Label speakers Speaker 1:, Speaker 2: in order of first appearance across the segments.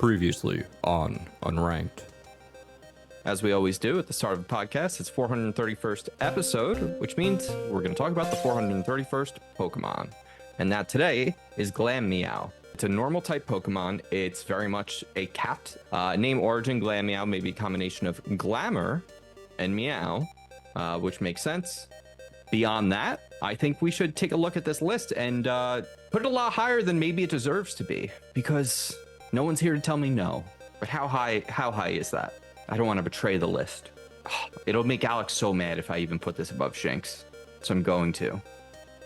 Speaker 1: Previously on Unranked. As we always do at the start of the podcast, it's 431st episode, which means we're going to talk about the 431st Pokemon. And that today is Glameow. It's a normal type Pokemon. It's very much a cat. Name origin, Glameow may be a combination of glamour and meow, which makes sense. Beyond that, I think we should take a look at this list and put it a lot higher than maybe it deserves to be, because no one's here to tell me no. But how high is that? I don't want to betray the list. It'll make Alex so mad if I even put this above Shinx. So I'm going to.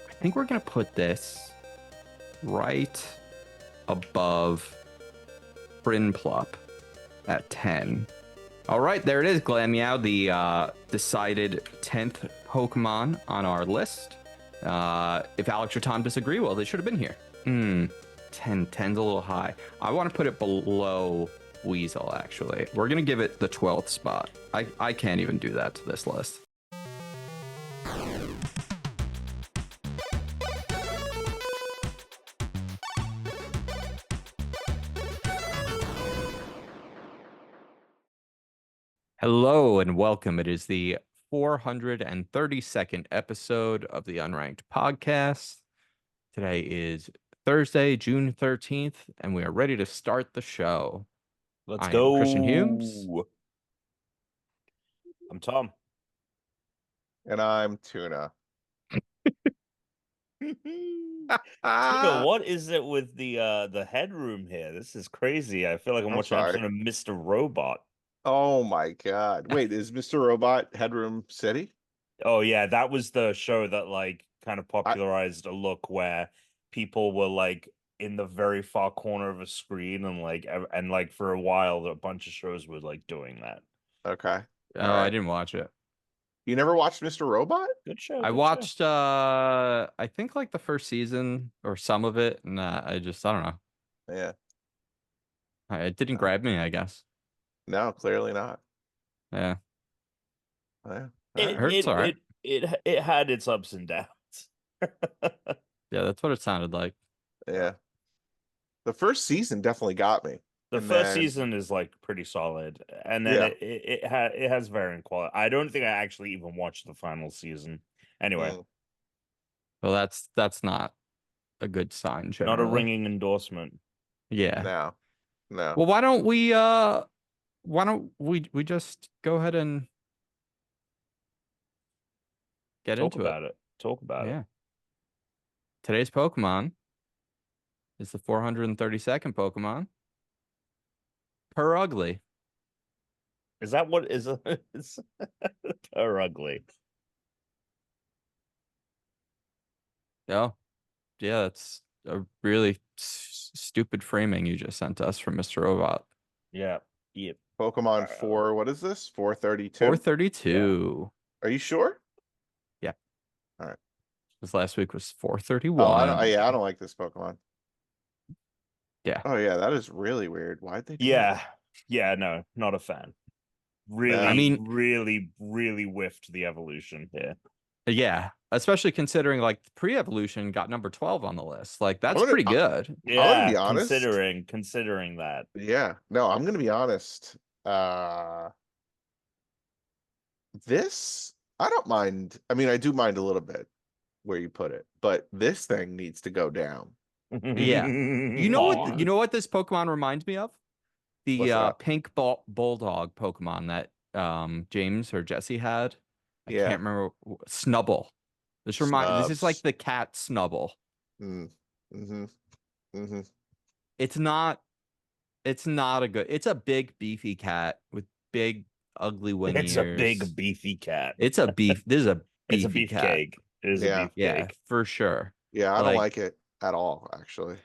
Speaker 1: I think we're going to put this right above Prinplup at 10. All right, there it is, Glameow, the decided 10th Pokemon on our list. If Alex or Tom disagree, well, they should have been here. 10's a little high. I want to put it below Weasel, actually. We're going to give it the 12th spot. I can't even do that to this list. Hello and welcome. It is the 432nd episode of the Unranked podcast. Today is Thursday, June 13th, and we are ready to start the show.
Speaker 2: Let's go.
Speaker 1: Christian Humes.
Speaker 2: I'm Tom.
Speaker 3: And I'm Tuna.
Speaker 2: Tuna, what is it with the headroom here? This is crazy. I feel like I'm watching an episode of Mr. Robot.
Speaker 3: Oh my god. Wait, is Mr. Robot Headroom City?
Speaker 2: Oh yeah, that was the show that like kind of popularized a look where people were like in the very far corner of a screen and like for a while a bunch of shows were like doing that.
Speaker 3: Okay.
Speaker 1: Oh, right. I didn't watch it.
Speaker 3: You never watched Mr. Robot?
Speaker 2: Good show.
Speaker 1: I watched I think like the first season or some of it, and I don't know.
Speaker 3: Yeah.
Speaker 1: It didn't grab me, I guess.
Speaker 3: No, clearly not.
Speaker 1: Yeah.
Speaker 3: Yeah.
Speaker 2: It had its ups and downs.
Speaker 1: Yeah, that's what it sounded like.
Speaker 3: Yeah. The first season definitely got me.
Speaker 2: The first season is like pretty solid, and then it has varying quality. I don't think I actually even watched the final season. Anyway,
Speaker 1: well, that's not a good sign. Generally.
Speaker 2: Not a ringing endorsement.
Speaker 1: Yeah.
Speaker 3: No.
Speaker 1: Well, why don't we just go ahead and get into it?
Speaker 2: Talk about it.
Speaker 1: Today's Pokemon is the 432nd Pokemon. Purugly.
Speaker 2: Is that what is Purugly?
Speaker 1: Oh, yeah, that's a really stupid framing you just sent us from Mr. Robot.
Speaker 2: Yeah. Yep.
Speaker 3: Pokemon 4, what is this? 432?
Speaker 1: 432.
Speaker 3: Yeah. Are you sure?
Speaker 1: Yeah.
Speaker 3: All right.
Speaker 1: Because last week was 431.
Speaker 3: Oh, I don't like this Pokemon.
Speaker 1: Yeah.
Speaker 3: Oh, yeah, that is really weird. Why'd they do
Speaker 2: that?
Speaker 3: that?
Speaker 2: Yeah, no, not a fan. Really, really whiffed the evolution here.
Speaker 1: Yeah, especially considering like pre-evolution got number 12 on the list. Like that's pretty good.
Speaker 2: Yeah,
Speaker 3: I'm gonna be honest.
Speaker 2: Considering that.
Speaker 3: Yeah, no, I'm gonna be honest. This I don't mind. I mean, I do mind a little bit where you put it, but this thing needs to go down.
Speaker 1: Yeah. You know what this Pokemon reminds me of? The pink bulldog Pokemon that James or Jesse had. I can't remember. Snubble. This is like the cat Snubble. It's not a good. It's a big beefy cat with big ugly wing ears.
Speaker 2: It's a big beefy cat.
Speaker 1: It's a beef. This is a beefy
Speaker 2: it's a beef
Speaker 1: cat.
Speaker 2: Cake. It is a beef
Speaker 1: yeah,
Speaker 2: cake.
Speaker 1: for sure.
Speaker 3: Yeah, I don't like it at all, actually.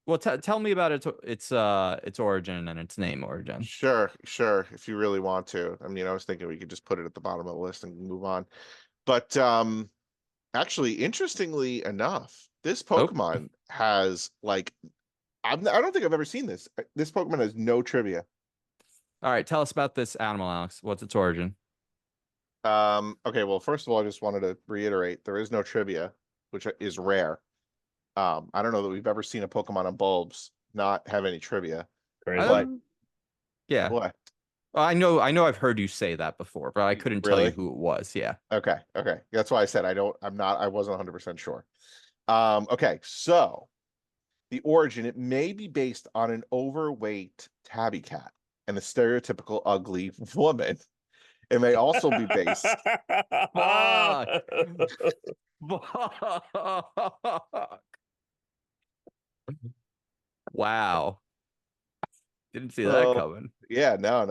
Speaker 1: Well, tell me about its origin and its name origin.
Speaker 3: Sure. If you really want to. I mean, I was thinking we could just put it at the bottom of the list and move on. But actually, interestingly enough, this Pokemon has like I don't think I've ever seen this. This Pokemon has no trivia.
Speaker 1: All right, tell us about this animal, Alex. What's its origin?
Speaker 3: Okay, well, first of all, I just wanted to reiterate there is no trivia, which is rare. I don't know that we've ever seen a Pokemon on Bulbs not have any trivia.
Speaker 2: Crazy.
Speaker 3: But
Speaker 1: Yeah.
Speaker 3: what?
Speaker 1: I know I've heard you say that before, but I couldn't tell you
Speaker 3: Really?
Speaker 1: who it was. Yeah.
Speaker 3: Okay. That's why I said I wasn't 100% sure. Okay, so the origin, it may be based on an overweight tabby cat and a stereotypical ugly woman. It may also be based.
Speaker 1: Fuck. Fuck. Wow. Didn't see that
Speaker 3: Oh,
Speaker 1: coming.
Speaker 3: yeah, no.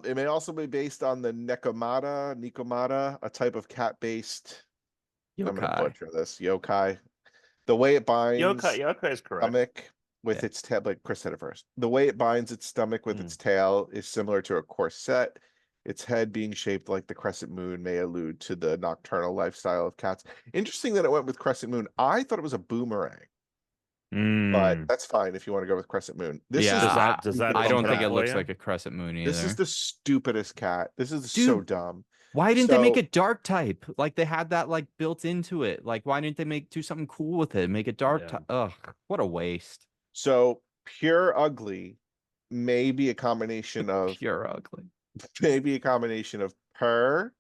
Speaker 3: It may also be based on the Nikomata, a type of cat-based. I'm gonna
Speaker 1: Yokai.
Speaker 3: butcher this yokai. The way it binds
Speaker 2: Yokai is correct.
Speaker 3: stomach with
Speaker 1: Yeah.
Speaker 3: its tail, like Chris said it first. The way it binds its stomach with its tail is similar to a corset. Its head being shaped like the crescent moon may allude to the nocturnal lifestyle of cats. Interesting that it went with crescent moon. I thought it was a boomerang, but that's fine if you want to go with crescent moon. This is
Speaker 1: Yeah,
Speaker 2: Does that
Speaker 1: I don't
Speaker 2: bump
Speaker 1: think
Speaker 2: it
Speaker 1: it
Speaker 2: for
Speaker 1: looks
Speaker 2: you?
Speaker 1: like a crescent moon
Speaker 3: this is
Speaker 1: either.
Speaker 3: the stupidest cat. This is so
Speaker 1: Dude,
Speaker 3: dumb.
Speaker 1: why didn't they make
Speaker 3: So
Speaker 1: it dark type? Like they had that like built into it. Like why didn't they do something cool with it? Make it dark
Speaker 2: Yeah.
Speaker 1: type. Ugh, what a waste.
Speaker 3: so pure ugly may be a combination of
Speaker 1: Pure ugly.
Speaker 3: purr,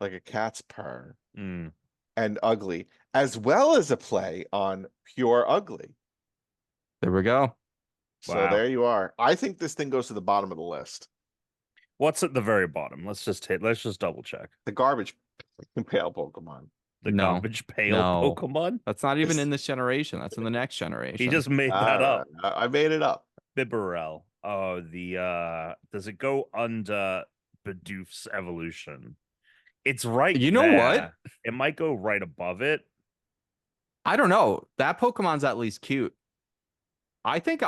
Speaker 3: like a cat's purr,
Speaker 2: Mm.
Speaker 3: and ugly, as well as a play on pure ugly.
Speaker 1: There we go.
Speaker 3: So
Speaker 2: Wow.
Speaker 3: there you are. I think this thing goes to the bottom of the list.
Speaker 2: What's at the very bottom? Let's just double check.
Speaker 3: The garbage pail Pokemon.
Speaker 2: The
Speaker 1: No.
Speaker 2: garbage pail
Speaker 1: No.
Speaker 2: Pokemon?
Speaker 1: That's not even
Speaker 3: This-
Speaker 1: in this generation. That's in the next
Speaker 2: He
Speaker 1: generation.
Speaker 2: just made
Speaker 3: All
Speaker 2: that
Speaker 3: right,
Speaker 2: up.
Speaker 3: I made it up.
Speaker 2: Bibarel. Oh, does it go under Bidoof's evolution? It's right
Speaker 1: You know
Speaker 2: there.
Speaker 1: what?
Speaker 2: It might go right above it.
Speaker 1: I don't know. That Pokemon's at least cute. I think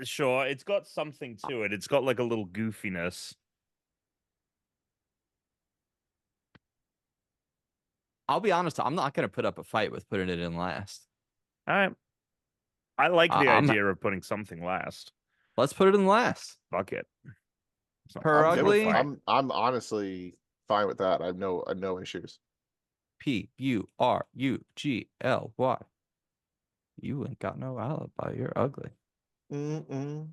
Speaker 2: Sure, it's got something to it. It's got like a little goofiness.
Speaker 1: I'll be honest, I'm not gonna put up a fight with putting it in last.
Speaker 2: All right. I like the
Speaker 1: I'm
Speaker 2: idea of putting something last.
Speaker 1: let's put it in last.
Speaker 2: Fuck it.
Speaker 1: Per
Speaker 3: I'm good with-
Speaker 1: ugly.
Speaker 3: I'm honestly fine with that. I have no issues.
Speaker 1: PURUGLY. You ain't got no alibi. You're ugly.
Speaker 3: Mm-mm.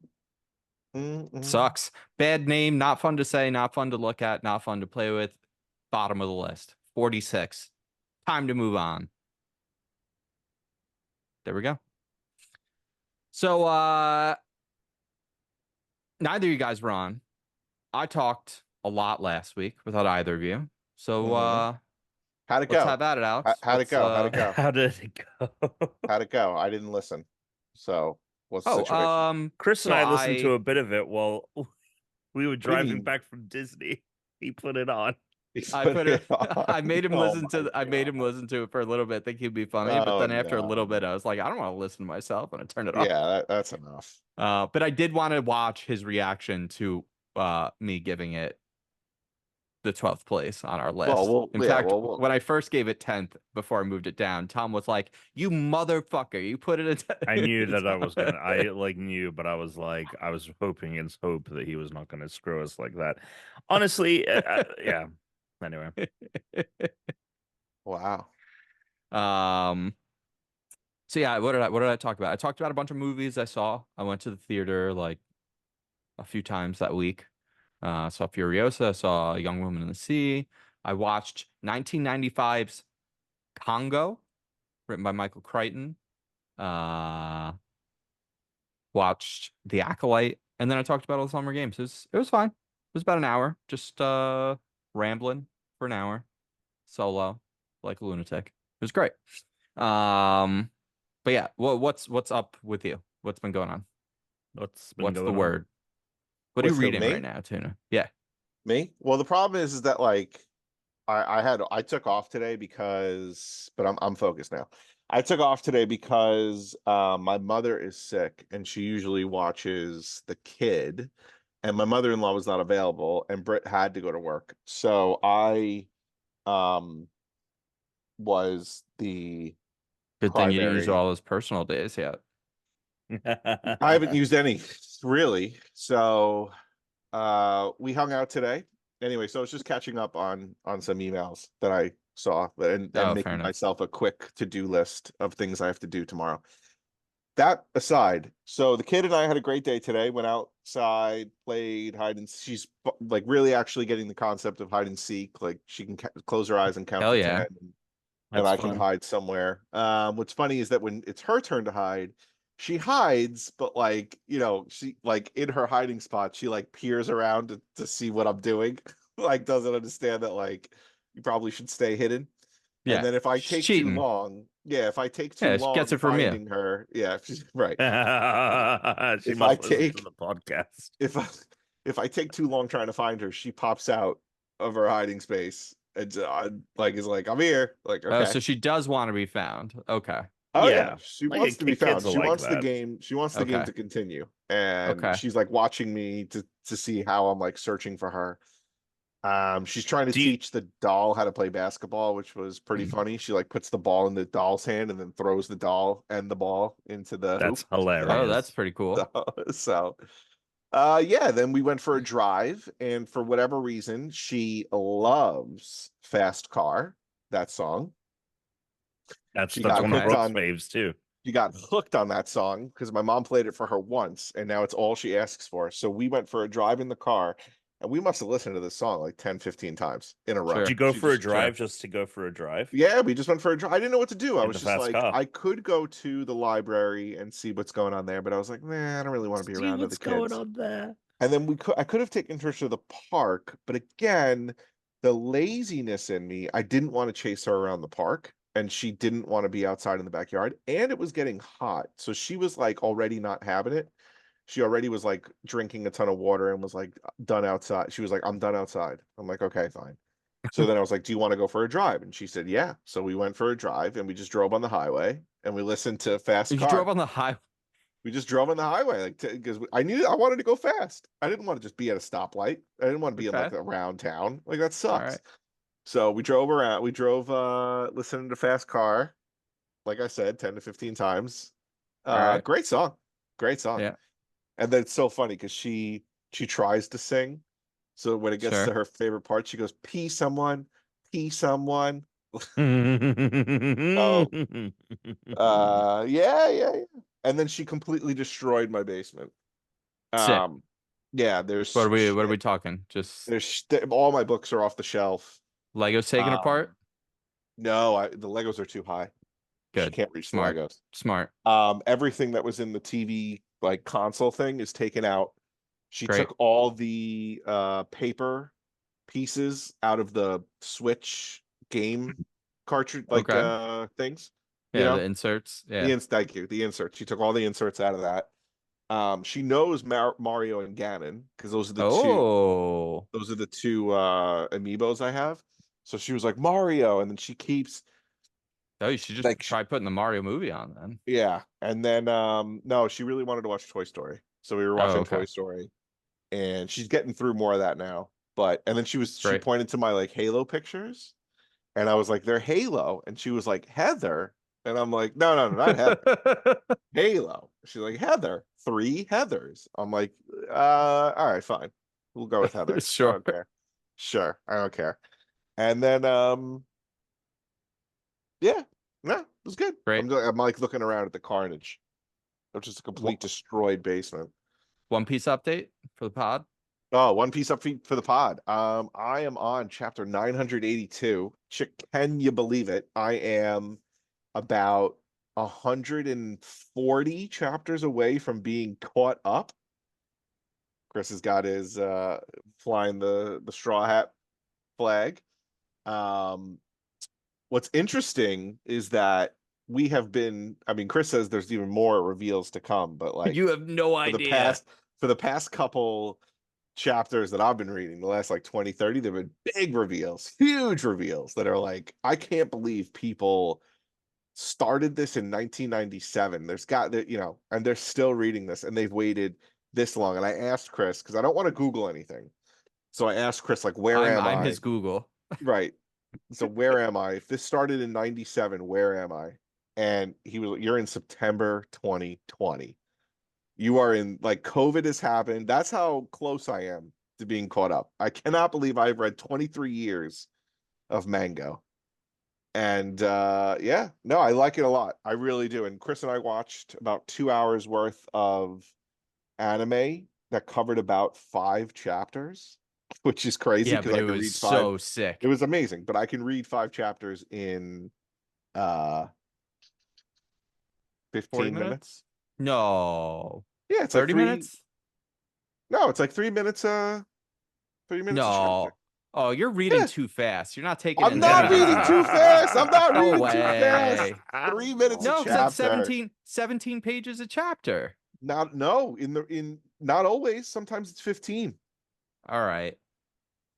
Speaker 3: Mm-mm.
Speaker 1: Sucks. Bad name. Not fun to say. Not fun to look at. Not fun to play with. Bottom of the list. 46. Time to move on. There we go. So neither of you guys were on. I talked a lot last week without either of you. So
Speaker 3: How'd it
Speaker 1: let's
Speaker 3: go?
Speaker 1: have at it, Alex.
Speaker 3: How'd it go? How'd it go?
Speaker 2: How did it go?
Speaker 3: How'd it go? I didn't listen. So what's the situation?
Speaker 2: Chris and
Speaker 1: so
Speaker 2: I listened to a bit of it while we were
Speaker 3: do you
Speaker 2: driving
Speaker 3: mean?
Speaker 2: back from Disney. He put it on.
Speaker 1: I put it.
Speaker 3: on.
Speaker 1: I made him
Speaker 3: Oh
Speaker 1: listen
Speaker 3: my
Speaker 1: to. I made him
Speaker 3: God.
Speaker 1: listen to it for a little bit. Think he'd be funny, but
Speaker 3: Oh,
Speaker 1: then after a little
Speaker 3: no.
Speaker 1: bit, I was like, I don't want to listen to myself, and I turned it off.
Speaker 3: Yeah, that's enough.
Speaker 1: But I did want to watch his reaction to me giving it the 12th place on our list. In fact, when I first gave it 10th before I moved it down, Tom was like, "You motherfucker, you put it at."
Speaker 2: I knew that I was gonna. I knew, but I was hoping against hope that he was not gonna screw us like that. Honestly, yeah. Anyway,
Speaker 3: Wow.
Speaker 1: So yeah, what did I talk about? I talked about a bunch of movies I saw. I went to the theater like a few times that week. Saw Furiosa, saw Young Woman in the Sea. I watched 1995's Congo, written by Michael Crichton. Watched The Acolyte, and then I talked about all the summer games. It was fine. It was about an hour, just rambling for an hour, solo, like a lunatic. It was great. But yeah, what's up with you? What's been going on?
Speaker 2: what's
Speaker 1: The word? What are you
Speaker 3: With who,
Speaker 1: reading
Speaker 3: me?
Speaker 1: right now, Tuna? Yeah.
Speaker 3: Me? Well, the problem is that like I took off today because, but I'm focused now. I took off today because my mother is sick and she usually watches the kid, and my mother-in-law was not available, and Britt had to go to work. So I was the
Speaker 1: Good thing you didn't use
Speaker 3: primary.
Speaker 1: all those personal days yet.
Speaker 3: I haven't used any really. So we hung out today. Anyway, so I was just catching up on some emails that I saw and
Speaker 1: fair
Speaker 3: making
Speaker 1: enough.
Speaker 3: myself a quick to-do list of things I have to do tomorrow. that aside, so the kid and I had a great day today. Went outside, played hide and she's like really actually getting the concept of hide and seek. Like she can close her eyes and count
Speaker 1: Hell
Speaker 3: to
Speaker 1: yeah.
Speaker 3: 10, and
Speaker 2: That's
Speaker 3: I can
Speaker 2: fun.
Speaker 3: hide somewhere. What's funny is that when it's her turn to hide, she hides, but like, she like in her hiding spot, she like peers around to see what I'm doing. Like doesn't understand that like you probably should stay hidden. And
Speaker 1: Yeah.
Speaker 3: then if I
Speaker 1: She's
Speaker 3: take too
Speaker 1: cheating.
Speaker 3: long, yeah, if I take too
Speaker 1: Yeah, she gets
Speaker 3: long
Speaker 1: it from you.
Speaker 3: finding her, yeah, she's right.
Speaker 2: She
Speaker 3: If I
Speaker 2: must listen to
Speaker 3: take
Speaker 2: the podcast.
Speaker 3: if I if I take too long trying to find her, she pops out of her hiding space and like is like, I'm here. Like,
Speaker 1: Oh,
Speaker 3: okay.
Speaker 1: so she does want to be found. Okay.
Speaker 3: Oh yeah,
Speaker 2: Yeah,
Speaker 3: she
Speaker 2: like
Speaker 3: wants to be
Speaker 2: kids
Speaker 3: found.
Speaker 2: are
Speaker 3: She
Speaker 2: like
Speaker 3: wants the
Speaker 2: that.
Speaker 3: game. She wants the game
Speaker 1: Okay.
Speaker 3: to continue, and
Speaker 1: Okay.
Speaker 3: she's like watching me to see how I'm like searching for her. She's trying to
Speaker 2: Do you?
Speaker 3: teach the doll how to play basketball, which was pretty
Speaker 1: Mm.
Speaker 3: funny. She like puts the ball in the doll's hand and then throws the doll and the ball into the hoop.
Speaker 2: That's
Speaker 1: Oh, that's
Speaker 2: hilarious.
Speaker 1: pretty cool.
Speaker 3: So, yeah, then we went for a drive, and for whatever reason, she loves Fast Car, that song.
Speaker 2: That's
Speaker 3: She
Speaker 2: that's
Speaker 3: got
Speaker 2: one of
Speaker 3: hooked
Speaker 1: Okay.
Speaker 2: Brooke's
Speaker 3: on
Speaker 2: faves too.
Speaker 3: she got hooked on that song because my mom played it for her once, and now it's all she asks for. So we went for a drive in the car, and we must have listened to this song like 10, 15 times in a
Speaker 2: Did
Speaker 3: row.
Speaker 2: you
Speaker 1: Sure.
Speaker 2: go
Speaker 3: She
Speaker 2: for a
Speaker 3: just
Speaker 1: Sure.
Speaker 2: drive just to go for a drive
Speaker 3: Yeah, we just went for a drive. I didn't know what to do. I
Speaker 2: in
Speaker 3: was
Speaker 2: the
Speaker 3: just
Speaker 2: fast
Speaker 3: like,
Speaker 2: car?
Speaker 3: I could go to the library and see what's going on there, but I was like, nah, I don't really want to be
Speaker 2: See
Speaker 3: around other
Speaker 2: what's going
Speaker 3: kids.
Speaker 2: on there.
Speaker 3: And then I could have taken her to the park, but again, the laziness in me, I didn't want to chase her around the park, and she didn't want to be outside in the backyard, and it was getting hot. So she was like already not having it. She already was like drinking a ton of water and was like done outside. She was like, I'm done outside. I'm like, okay, fine. So then I was like, do you want to go for a drive? And she said, yeah. So we went for a drive and we just drove on the highway and we listened to Fast
Speaker 1: You drove
Speaker 3: Car.
Speaker 1: on the highway.
Speaker 3: We just drove on the highway like because I wanted to go fast. I didn't want to just be at a stoplight. I didn't want to be in
Speaker 1: Okay.
Speaker 3: like around town. Like that
Speaker 1: All
Speaker 3: sucks.
Speaker 1: right.
Speaker 3: So we drove around. We drove listening to Fast Car, like I said, 10 to 15 times.
Speaker 1: All right.
Speaker 3: Great song. Great song.
Speaker 1: Yeah.
Speaker 3: And then it's so funny because she tries to sing. So when it gets to
Speaker 1: Sure.
Speaker 3: her favorite part, she goes, pee someone, pee someone. So yeah. And then she completely destroyed my basement.
Speaker 1: Sick.
Speaker 3: Yeah,
Speaker 1: What are
Speaker 3: there's
Speaker 1: we what are we
Speaker 3: shit.
Speaker 1: talking? Just
Speaker 3: All my books are off the shelf.
Speaker 1: Legos taken apart?
Speaker 3: Um, no, the Legos are too high. She
Speaker 1: Good.
Speaker 3: can't reach the
Speaker 1: Smart.
Speaker 3: Legos.
Speaker 1: Smart.
Speaker 3: Everything that was in the TV like console thing is taken out. She
Speaker 1: Great.
Speaker 3: took all the paper pieces out of the Switch game cartridge like
Speaker 1: Okay.
Speaker 3: things, you
Speaker 1: Yeah, the
Speaker 3: know?
Speaker 1: inserts. Yeah.
Speaker 3: Thank you. The inserts. She took all the inserts out of that. She knows Mario and Ganon because
Speaker 1: Oh.
Speaker 3: those are the two amiibos I have. So she was like Mario, and then she keeps
Speaker 1: Oh, you should just
Speaker 3: like
Speaker 1: try putting the Mario movie on then.
Speaker 3: yeah, and then no, she really wanted to watch Toy Story, so we were
Speaker 1: Oh,
Speaker 3: watching
Speaker 1: okay.
Speaker 3: Toy Story, and she's getting through more of that now. But and then she
Speaker 1: Great.
Speaker 3: pointed to my like Halo pictures, and I was like, they're Halo, and she was like Heather, and I'm like, no, not Heather, Halo. She's like Heather, 3 Heathers. I'm like, all right, fine, we'll go with Heather. I
Speaker 1: Sure.
Speaker 3: don't care. Sure, I don't care. And then yeah, no, it was good.
Speaker 1: Great.
Speaker 3: I'm like looking around at the carnage, which is a complete destroyed basement.
Speaker 1: One Piece update for the pod.
Speaker 3: Oh, One Piece up for the pod. I am on chapter 982. Can you believe it? I am about 140 chapters away from being caught up. Chris has got his flying the straw hat flag. Um, what's interesting is that we have been, I mean, Chris says there's even more reveals to come, but like
Speaker 1: You have no
Speaker 3: for the
Speaker 1: idea.
Speaker 3: past couple chapters that I've been reading, the last like 20, 30, there've been big reveals, huge reveals that are like, I can't believe people started this in 1997. There's got that, and they're still reading this and they've waited this long. And I asked Chris, because I don't want to Google anything. So I asked Chris, like, where am
Speaker 1: I'm
Speaker 3: I?
Speaker 1: his Google.
Speaker 3: Right. So where am I? If this started in 97, where am I? And he was, you're in September 2020. You are in, like, COVID has happened. That's how close I am to being caught up. I cannot believe I've read 23 years of Mango. And yeah, no, I like it a lot. I really do. And Chris and I watched about 2 hours worth of anime that covered about 5 chapters, which is crazy
Speaker 1: Yeah,
Speaker 3: because
Speaker 1: but
Speaker 3: I
Speaker 1: it
Speaker 3: could
Speaker 1: was
Speaker 3: read five.
Speaker 1: so
Speaker 3: It
Speaker 1: sick.
Speaker 3: was amazing, but I can read 5 chapters in uh
Speaker 1: 40
Speaker 3: 15 minutes.
Speaker 1: minutes? No.
Speaker 3: Yeah, it's like
Speaker 1: 30
Speaker 3: three.
Speaker 1: minutes?
Speaker 3: No, it's like 3 minutes. 3 minutes a chapter.
Speaker 1: No. Oh, you're reading
Speaker 3: Yeah,
Speaker 1: too fast. You're not taking
Speaker 3: I'm
Speaker 1: in
Speaker 3: not reading
Speaker 1: everything.
Speaker 3: too fast. I'm not
Speaker 1: No
Speaker 3: reading too fast.
Speaker 1: way.
Speaker 3: 3 minutes a
Speaker 1: No, because that's
Speaker 3: chapter.
Speaker 1: 17 pages a chapter.
Speaker 3: Not no in not always. Sometimes it's 15.
Speaker 1: All right.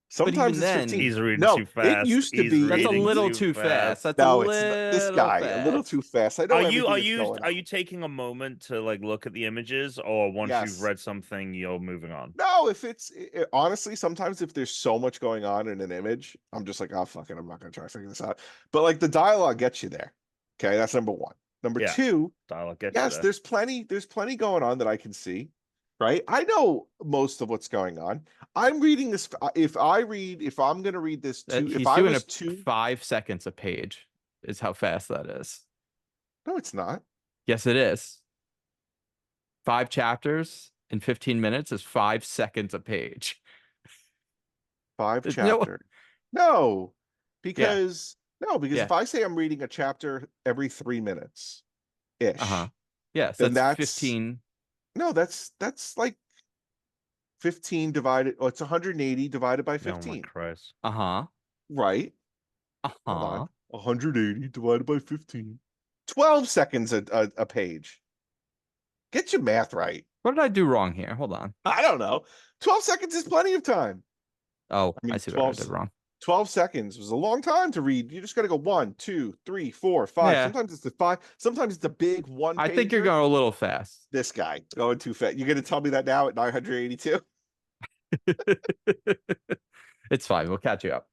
Speaker 1: But
Speaker 3: Sometimes
Speaker 1: even
Speaker 3: it's
Speaker 1: then,
Speaker 3: 15.
Speaker 2: He's reading
Speaker 3: No,
Speaker 2: too
Speaker 3: it
Speaker 2: fast.
Speaker 3: used to
Speaker 2: He's
Speaker 3: be.
Speaker 1: that's a
Speaker 2: reading
Speaker 1: little
Speaker 2: too
Speaker 1: too fast.
Speaker 2: fast.
Speaker 1: That's a
Speaker 3: No, it's this
Speaker 1: little
Speaker 3: guy a little
Speaker 1: fast.
Speaker 3: too fast. I know everything that's going
Speaker 2: Are
Speaker 3: on.
Speaker 2: you taking a moment to like look at the images, or once you've
Speaker 3: Yes.
Speaker 2: read something, you're moving on?
Speaker 3: No, if honestly, sometimes if there's so much going on in an image, I'm just like, oh fuck it, I'm not gonna try to figure this out. But like the dialogue gets you there. Okay, that's number one. Number
Speaker 2: Yeah.
Speaker 3: two,
Speaker 2: Dialogue gets you
Speaker 3: yes,
Speaker 2: there.
Speaker 3: there's plenty going on that I can see. Right? I know most of what's going on. I'm reading this. If I'm gonna read this if
Speaker 1: He's
Speaker 3: I
Speaker 1: doing a
Speaker 3: was two,
Speaker 1: 5 seconds a page, is how fast that is.
Speaker 3: no, it's not.
Speaker 1: Yes, it is. 5 chapters in 15 minutes is 5 seconds a page.
Speaker 3: Five
Speaker 1: There's no,
Speaker 3: chapter. No,
Speaker 1: yeah,
Speaker 3: because because
Speaker 1: yeah,
Speaker 3: if I say I'm reading a chapter every 3 minutes
Speaker 1: uh-huh.
Speaker 3: ish,
Speaker 1: Yes,
Speaker 3: then
Speaker 1: that's
Speaker 3: that's
Speaker 1: 15.
Speaker 3: no, that's like 15 divided. Oh, it's 180 divided by
Speaker 2: Oh my
Speaker 3: 15.
Speaker 2: Christ.
Speaker 1: Uh-huh.
Speaker 3: Right? Hold on.
Speaker 1: Uh-huh.
Speaker 3: 180 divided by 15. 12 seconds a page. Get your math right.
Speaker 1: What did I do wrong here? Hold on.
Speaker 3: I don't know. 12 seconds is plenty of time.
Speaker 1: Oh,
Speaker 3: I
Speaker 1: I
Speaker 3: mean,
Speaker 1: see what I did wrong.
Speaker 3: 12 seconds was a long time to read. You just got to go 1, 2, 3, 4, 5.
Speaker 1: Yeah,
Speaker 3: Sometimes it's the 5. Sometimes it's a big one
Speaker 1: I think you're
Speaker 3: pager.
Speaker 1: going a little fast.
Speaker 3: This guy going too fast. You're going to tell me that now at 982?
Speaker 1: It's fine. We'll catch you up.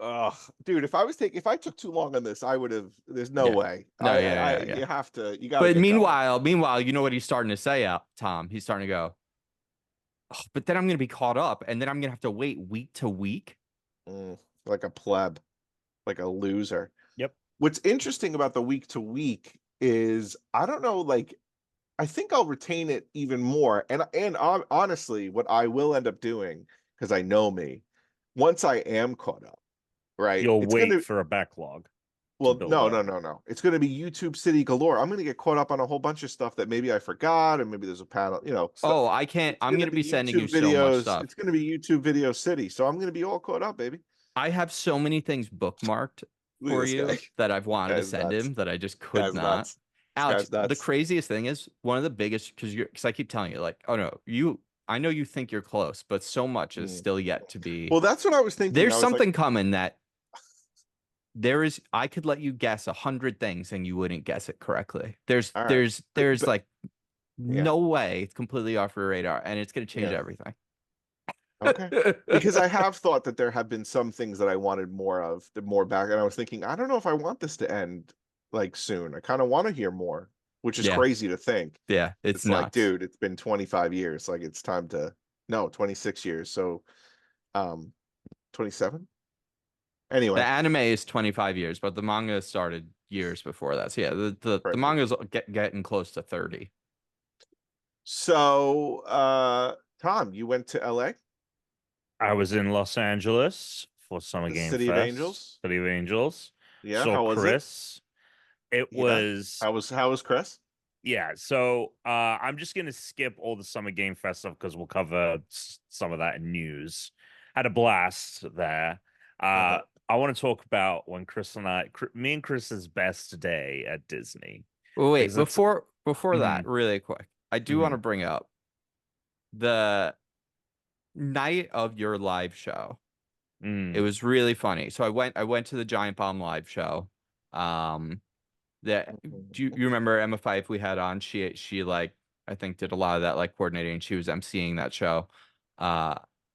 Speaker 3: Ugh, dude, if I took too long on this, I would have. There's no
Speaker 1: Yeah.
Speaker 3: way.
Speaker 1: No, yeah.
Speaker 3: You have to. You got to.
Speaker 1: But
Speaker 3: get going.
Speaker 1: meanwhile, you know what he's starting to say out, Tom? He's starting to go, oh, but then I'm going to be caught up, and then I'm going to have to wait week to week.
Speaker 3: Like a pleb, like a loser.
Speaker 2: Yep.
Speaker 3: What's interesting about the week to week is I don't know, like I think I'll retain it even more. And honestly, what I will end up doing, because I know me, once I am caught up, right?
Speaker 2: You'll
Speaker 3: It's
Speaker 2: wait
Speaker 3: gonna
Speaker 2: for a backlog.
Speaker 3: well,
Speaker 2: build
Speaker 3: no,
Speaker 2: up.
Speaker 3: no, no, no. It's gonna be YouTube City galore. I'm gonna get caught up on a whole bunch of stuff that maybe I forgot, and maybe there's a panel, stuff.
Speaker 1: Oh, I can't.
Speaker 3: It's
Speaker 1: I'm going to be sending you
Speaker 3: YouTube
Speaker 1: so much
Speaker 3: videos.
Speaker 1: stuff.
Speaker 3: It's gonna be YouTube Video City. So I'm gonna be all caught up, baby.
Speaker 1: I have so many things bookmarked
Speaker 3: Look at
Speaker 1: for
Speaker 3: this
Speaker 1: you
Speaker 3: guy.
Speaker 1: that I've wanted to
Speaker 3: Guy's
Speaker 1: send
Speaker 3: nuts.
Speaker 1: him that I just could
Speaker 3: Guy's
Speaker 1: not.
Speaker 3: nuts. This
Speaker 1: Alex,
Speaker 3: guy's
Speaker 1: the
Speaker 3: nuts.
Speaker 1: craziest thing is one of the biggest because I keep telling you, like, oh no, I know you think you're close, but so much is still yet to be.
Speaker 3: Well, that's what I was thinking.
Speaker 1: There's
Speaker 3: I was
Speaker 1: something
Speaker 3: like,
Speaker 1: coming that I could let you guess 100 things and you wouldn't guess it correctly. There's
Speaker 3: all right.
Speaker 1: there's
Speaker 3: But-
Speaker 1: like
Speaker 3: yeah.
Speaker 1: no way it's completely off your radar, and it's gonna change
Speaker 3: Yeah.
Speaker 1: everything.
Speaker 3: Okay. Because I have thought that there have been some things that I wanted more of, more back, and I was thinking, I don't know if I want this to end like soon. I kind of want to hear more, which is
Speaker 1: Yeah.
Speaker 3: crazy to think.
Speaker 1: Yeah, it's nuts.
Speaker 3: like, dude, it's been 25 years. Like it's time to 26 years. So 27. Anyway,
Speaker 1: The anime is 25 years, but the manga started years before that. So yeah, the
Speaker 3: Crazy.
Speaker 1: manga's getting close to 30.
Speaker 3: so Tom, you went to LA?
Speaker 2: I was in Los Angeles for Summer
Speaker 3: The
Speaker 2: Game
Speaker 3: City of
Speaker 2: Fest.
Speaker 3: Angels?
Speaker 2: City of Angels.
Speaker 3: Yeah,
Speaker 2: Saw
Speaker 3: how was it?
Speaker 2: Chris. It
Speaker 3: Yeah.
Speaker 2: was
Speaker 3: How was Chris?
Speaker 2: yeah. So I'm just gonna skip all the Summer Game Fest stuff because we'll cover some of that in news. Had a blast there. I want to talk about when me and Chris's best day at Disney.
Speaker 1: Well, wait,
Speaker 2: Because it's-
Speaker 1: before that, really quick, I do want to bring up the night of your live show. It was really funny. So I went to the Giant Bomb live show. That you remember Emma Fife we had on? She like I think did a lot of that like coordinating. She was emceeing that show.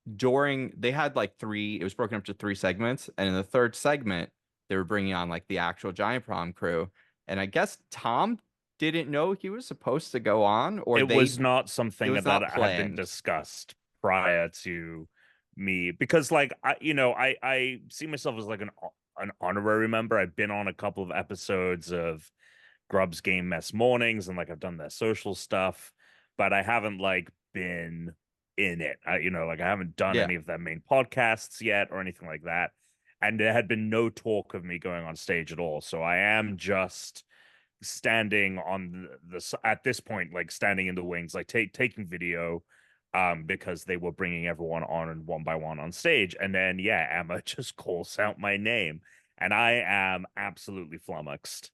Speaker 1: They had like it was broken up to 3 segments, and in the third segment they were bringing on like the actual Giant Prom crew, and I guess Tom didn't know he was supposed to go on, or
Speaker 2: it was not something
Speaker 1: was
Speaker 2: that
Speaker 1: not
Speaker 2: had been
Speaker 1: planned.
Speaker 2: discussed prior to me, because like I see myself as like an honorary member. I've been on a couple of episodes of Grub's Game Mess Mornings, and like I've done their social stuff, but I haven't like been in it. Like I haven't done
Speaker 1: Yeah.
Speaker 2: any of their main podcasts yet or anything like that. And there had been no talk of me going on stage at all. So I am just standing on at this point, like standing in the wings, like taking video, because they were bringing everyone on and one by one on stage. And then, yeah, Emma just calls out my name, and I am absolutely flummoxed.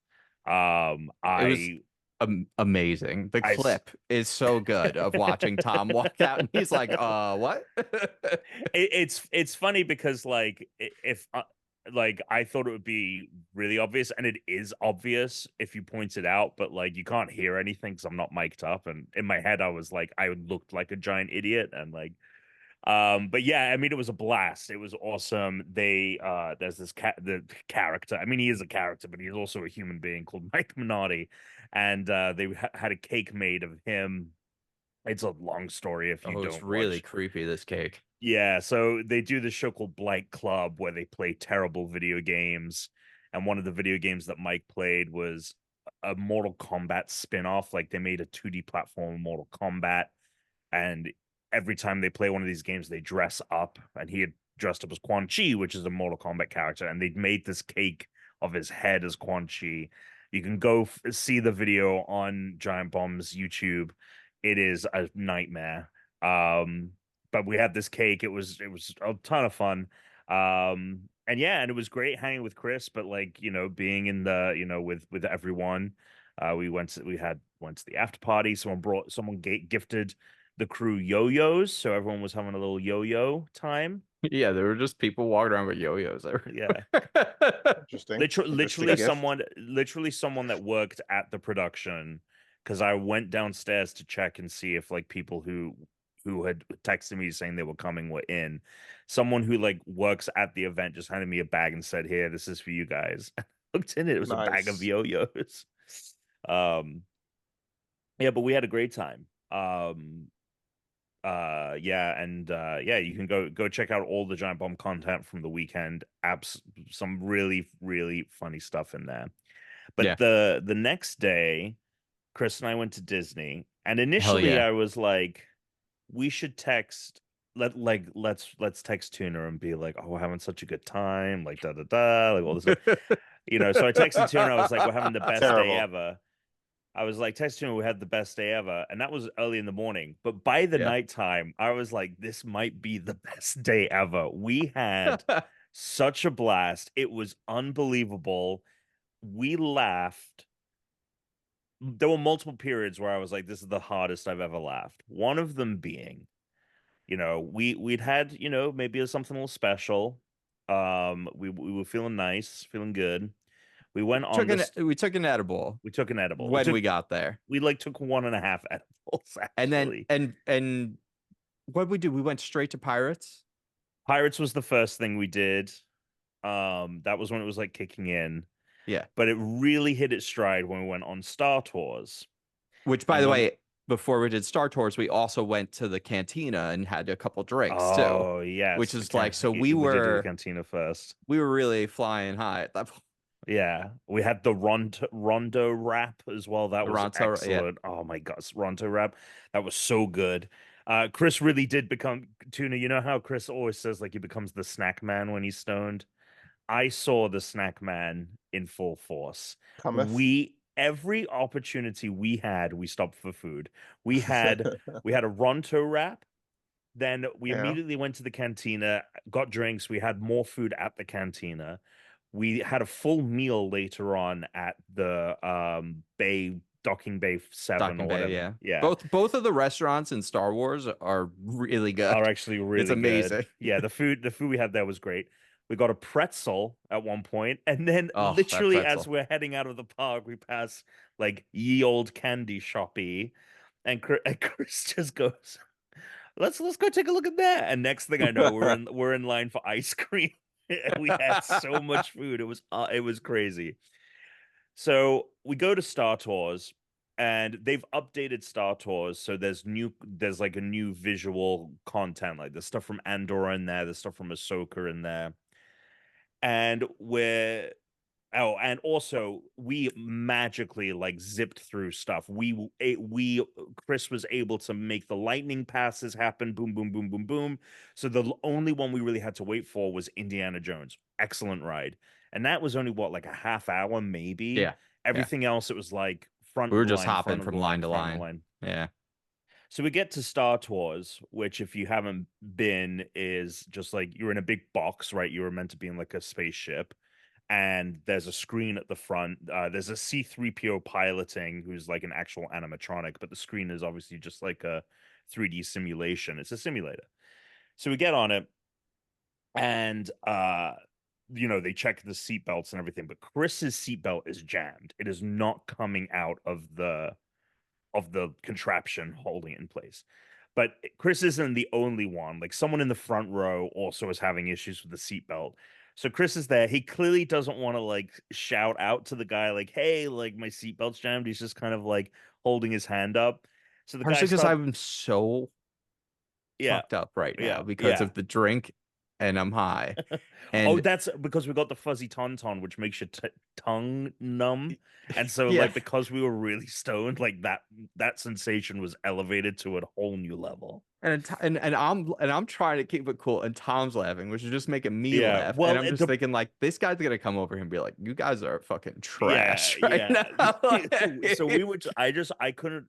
Speaker 1: It was
Speaker 2: I
Speaker 1: amazing. The
Speaker 2: I
Speaker 1: clip is so good of watching Tom walk out and he's like, what?
Speaker 2: it's funny because like if like I thought it would be really obvious, and it is obvious if you point it out, but like you can't hear anything because I'm not mic'd up, and in my head I was like I looked like a giant idiot, and like but yeah, I mean it was a blast. It was awesome. There's this the character. I mean he is a character, but he's also a human being called Mike Minotti, and they had a cake made of him. It's a long story if you
Speaker 1: Oh, it's
Speaker 2: don't
Speaker 1: really
Speaker 2: watch.
Speaker 1: creepy, this cake.
Speaker 2: Yeah, so they do this show called Blight Club where they play terrible video games. And one of the video games that Mike played was a Mortal Kombat spin-off. Like they made a 2D platform Mortal Kombat, and every time they play one of these games, they dress up. And he had dressed up as Quan Chi, which is a Mortal Kombat character, and they'd made this cake of his head as Quan Chi. You can go see the video on Giant Bomb's YouTube. It is a nightmare. But we had this cake. It was a ton of fun. And yeah, and it was great hanging with Chris, but like, being in the, with everyone. Went to the after party. Someone gifted the crew yo-yos, so everyone was having a little yo-yo time.
Speaker 1: Yeah, there were just people walking around with yo-yos
Speaker 2: Yeah.
Speaker 1: everywhere.
Speaker 3: Interesting.
Speaker 2: Literally
Speaker 3: gift.
Speaker 2: someone that worked at the production, because I went downstairs to check and see if like people who had texted me saying they were coming were in. Someone who like works at the event just handed me a bag and said, "Here, this is for you guys." I looked in it. It was a bag of
Speaker 3: Nice.
Speaker 2: yo-yos. Yeah, but we had a great time. Yeah, and yeah, you can go check out all the Giant Bomb content from the weekend. Some really really funny stuff in there.
Speaker 1: Yeah.
Speaker 2: But the next day, Chris and I went to Disney, and
Speaker 1: Hell
Speaker 2: initially
Speaker 1: yeah.
Speaker 2: I was like, we should text let's text Tuna and be like, oh, we're having such a good time, like da da da, like all this stuff. So I texted Tuna, I was like, we're having the best day
Speaker 3: Terrible.
Speaker 2: ever. I was like texting him, we had the best day ever. And that was early in the morning. But by the
Speaker 1: Yeah.
Speaker 2: nighttime, I was like, this might be the best day ever. We had such a blast. It was unbelievable. We laughed. There were multiple periods where I was like, this is the hardest I've ever laughed. One of them being, we'd had, maybe something a little special. We were feeling nice, feeling good. We went on this.
Speaker 1: We took an edible
Speaker 2: We took an edible.
Speaker 1: when we got there.
Speaker 2: We like took 1.5 edibles
Speaker 1: And then
Speaker 2: actually.
Speaker 1: and what did we do? We went straight to Pirates.
Speaker 2: Pirates was the first thing we did. That was when it was like kicking in.
Speaker 1: Yeah.
Speaker 2: But it really hit its stride when we went on Star Tours.
Speaker 1: Which, by
Speaker 2: And
Speaker 1: the
Speaker 2: when
Speaker 1: way, before we did Star Tours, we also went to the cantina and had a couple drinks too.
Speaker 2: Oh yes,
Speaker 1: Which is like, so
Speaker 2: we did do the cantina first.
Speaker 1: we were really flying high at that point.
Speaker 2: Yeah, we had the Rondo wrap as well. That was
Speaker 1: Ronto, yeah.
Speaker 2: excellent. Oh my God, Rondo wrap. That was so good. Chris really did become Tuna. You know how Chris always says like he becomes the snack man when he's stoned? I saw the snack man in full force.
Speaker 3: Cometh.
Speaker 2: Every opportunity we had, we stopped for food. We had we had a Ronto wrap. Then we
Speaker 3: Yeah.
Speaker 2: immediately went to the cantina, got drinks. We had more food at the cantina. We had a full meal later on at the Docking Bay 7
Speaker 1: Docking
Speaker 2: or
Speaker 1: Bay,
Speaker 2: whatever.
Speaker 1: yeah.
Speaker 2: Yeah.
Speaker 1: Both of the restaurants in Star Wars are really good.
Speaker 2: Are actually really
Speaker 1: It's amazing.
Speaker 2: good. Yeah, the food we had there was great. We got a pretzel at one point, and then
Speaker 1: Oh, that
Speaker 2: literally as
Speaker 1: pretzel.
Speaker 2: we're heading out of the park, we pass like ye old candy shoppy, and Chris just goes, let's go take a look at that. And next thing I know, we're in line for ice cream. We had so much food. It was crazy. So we go to Star Tours, and they've updated Star Tours, so there's like a new visual content, like there's stuff from Andor in there, there's stuff from Ahsoka in there. and and also we magically like zipped through stuff. Chris was able to make the lightning passes happen, boom, boom, boom, boom, boom. So the only one we really had to wait for was Indiana Jones. Excellent ride, and that was only what, like a half hour, maybe.
Speaker 1: Yeah. Yeah.
Speaker 2: Everything else, it was like
Speaker 1: We
Speaker 2: front
Speaker 1: were
Speaker 2: of the
Speaker 1: just
Speaker 2: line,
Speaker 1: hopping
Speaker 2: front of the
Speaker 1: from
Speaker 2: line,
Speaker 1: line to
Speaker 2: front of the
Speaker 1: line.
Speaker 2: line.
Speaker 1: Yeah.
Speaker 2: So we get to Star Tours, which, if you haven't been, is just like you're in a big box, right? You were meant to be in like a spaceship, and there's a screen at the front. There's a C-3PO piloting who's like an actual animatronic, but the screen is obviously just like a 3D simulation. It's a simulator. So we get on it, and they check the seatbelts and everything, but Chris's seatbelt is jammed. It is not coming out of the contraption holding it in place. But Chris isn't the only one. Like, someone in the front row also is having issues with the seatbelt. So Chris is there. He clearly doesn't want to like shout out to the guy like, "Hey, like my seatbelt's jammed." He's just kind of like holding his hand up. So the guy
Speaker 1: Partially because
Speaker 2: starts,
Speaker 1: I'm so
Speaker 2: yeah,
Speaker 1: fucked up right
Speaker 2: yeah,
Speaker 1: now because
Speaker 2: yeah.
Speaker 1: of the drink and I'm high.
Speaker 2: Oh,
Speaker 1: And
Speaker 2: that's because we got the fuzzy tauntaun, which makes your tongue numb. And so,
Speaker 1: yeah.
Speaker 2: like, because we were really stoned, like that sensation was elevated to a whole new level.
Speaker 1: And I'm trying to keep it cool, and Tom's laughing, which is just making me
Speaker 2: Yeah,
Speaker 1: laugh. And
Speaker 2: well,
Speaker 1: I'm just thinking, like, this guy's gonna come over here and be like, "You guys are fucking
Speaker 2: yeah,
Speaker 1: trash right
Speaker 2: yeah.
Speaker 1: now."
Speaker 2: So we would. I couldn't.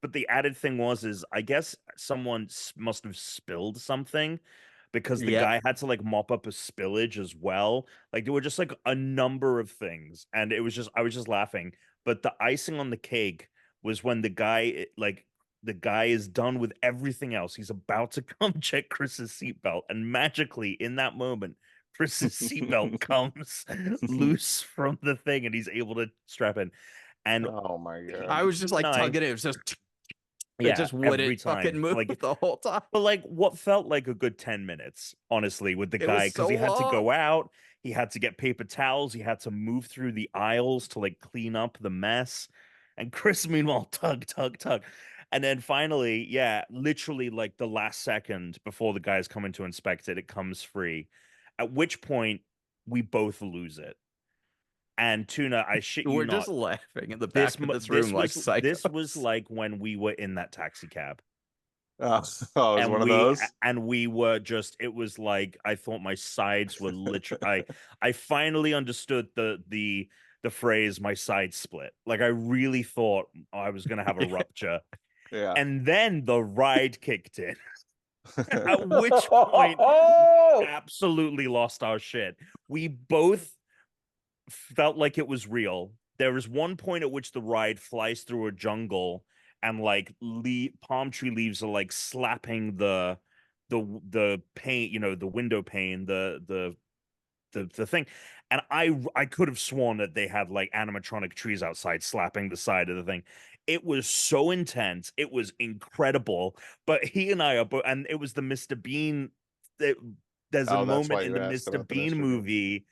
Speaker 2: But the added thing is I guess someone must have spilled something, because the
Speaker 1: Yep.
Speaker 2: guy had to like mop up a spillage as well. Like, there were just like a number of things, and I was just laughing. But the icing on the cake was when the guy is done with everything else. He's about to come check Chris's seatbelt, and magically in that moment, Chris's seatbelt comes loose from the thing, and he's able to strap in. And
Speaker 3: Oh my
Speaker 1: I
Speaker 3: god.
Speaker 1: was just like
Speaker 2: I,
Speaker 1: tugging it. It was just it
Speaker 2: yeah,
Speaker 1: just
Speaker 2: every
Speaker 1: wouldn't fucking
Speaker 2: time,
Speaker 1: move
Speaker 2: like,
Speaker 1: the whole time.
Speaker 2: but like what felt like a good 10 minutes, honestly, with the
Speaker 1: It
Speaker 2: guy,
Speaker 1: was
Speaker 2: because
Speaker 1: so
Speaker 2: he had to
Speaker 1: long.
Speaker 2: go out, he had to get paper towels, he had to move through the aisles to like clean up the mess. And Chris, meanwhile, tug, tug, tug. And then finally, yeah, literally like the last second before the guy's coming to inspect it, it comes free. At which point we both lose it. And Tuna, I shit you
Speaker 1: We're just
Speaker 2: not,
Speaker 1: laughing in the back of this room like
Speaker 2: this was
Speaker 1: psychos.
Speaker 2: like when we were in that taxi cab,
Speaker 3: Oh, oh, it was one of those.
Speaker 2: and we were just, it was like I thought my sides were literally, I finally understood the phrase "my sides split." Like, I really thought I was gonna have a rupture.
Speaker 3: Yeah.
Speaker 2: And then the ride kicked in, at which point absolutely lost our shit. We both felt like it was real. There was one point at which the ride flies through a jungle, and like palm tree leaves are like slapping the paint, the window pane, the thing. And I could have sworn that they had like animatronic trees outside slapping the side of the thing. It was so intense. It was incredible. But he and I are both, and it was the Mr. Bean. It, there's a
Speaker 3: Oh, that's
Speaker 2: moment
Speaker 3: why
Speaker 2: in
Speaker 3: you
Speaker 2: the
Speaker 3: asked
Speaker 2: Mr.
Speaker 3: about the
Speaker 2: Bean
Speaker 3: Mr. Bean.
Speaker 2: movie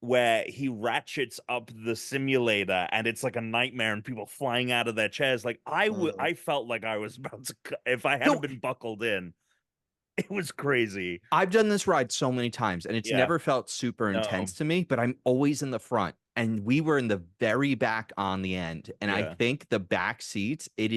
Speaker 2: where he ratchets up the simulator, and it's like a nightmare, and people flying out of their chairs. Like,
Speaker 3: Mm.
Speaker 2: I felt like I was about to if I hadn't
Speaker 1: No,
Speaker 2: been buckled in. It was crazy.
Speaker 1: I've done this ride so many times and it's
Speaker 2: Yeah.
Speaker 1: never felt super
Speaker 2: No.
Speaker 1: intense to me, but I'm always in the front. And we were in the very back on the end. And I
Speaker 2: Yeah.
Speaker 1: think the back seats, it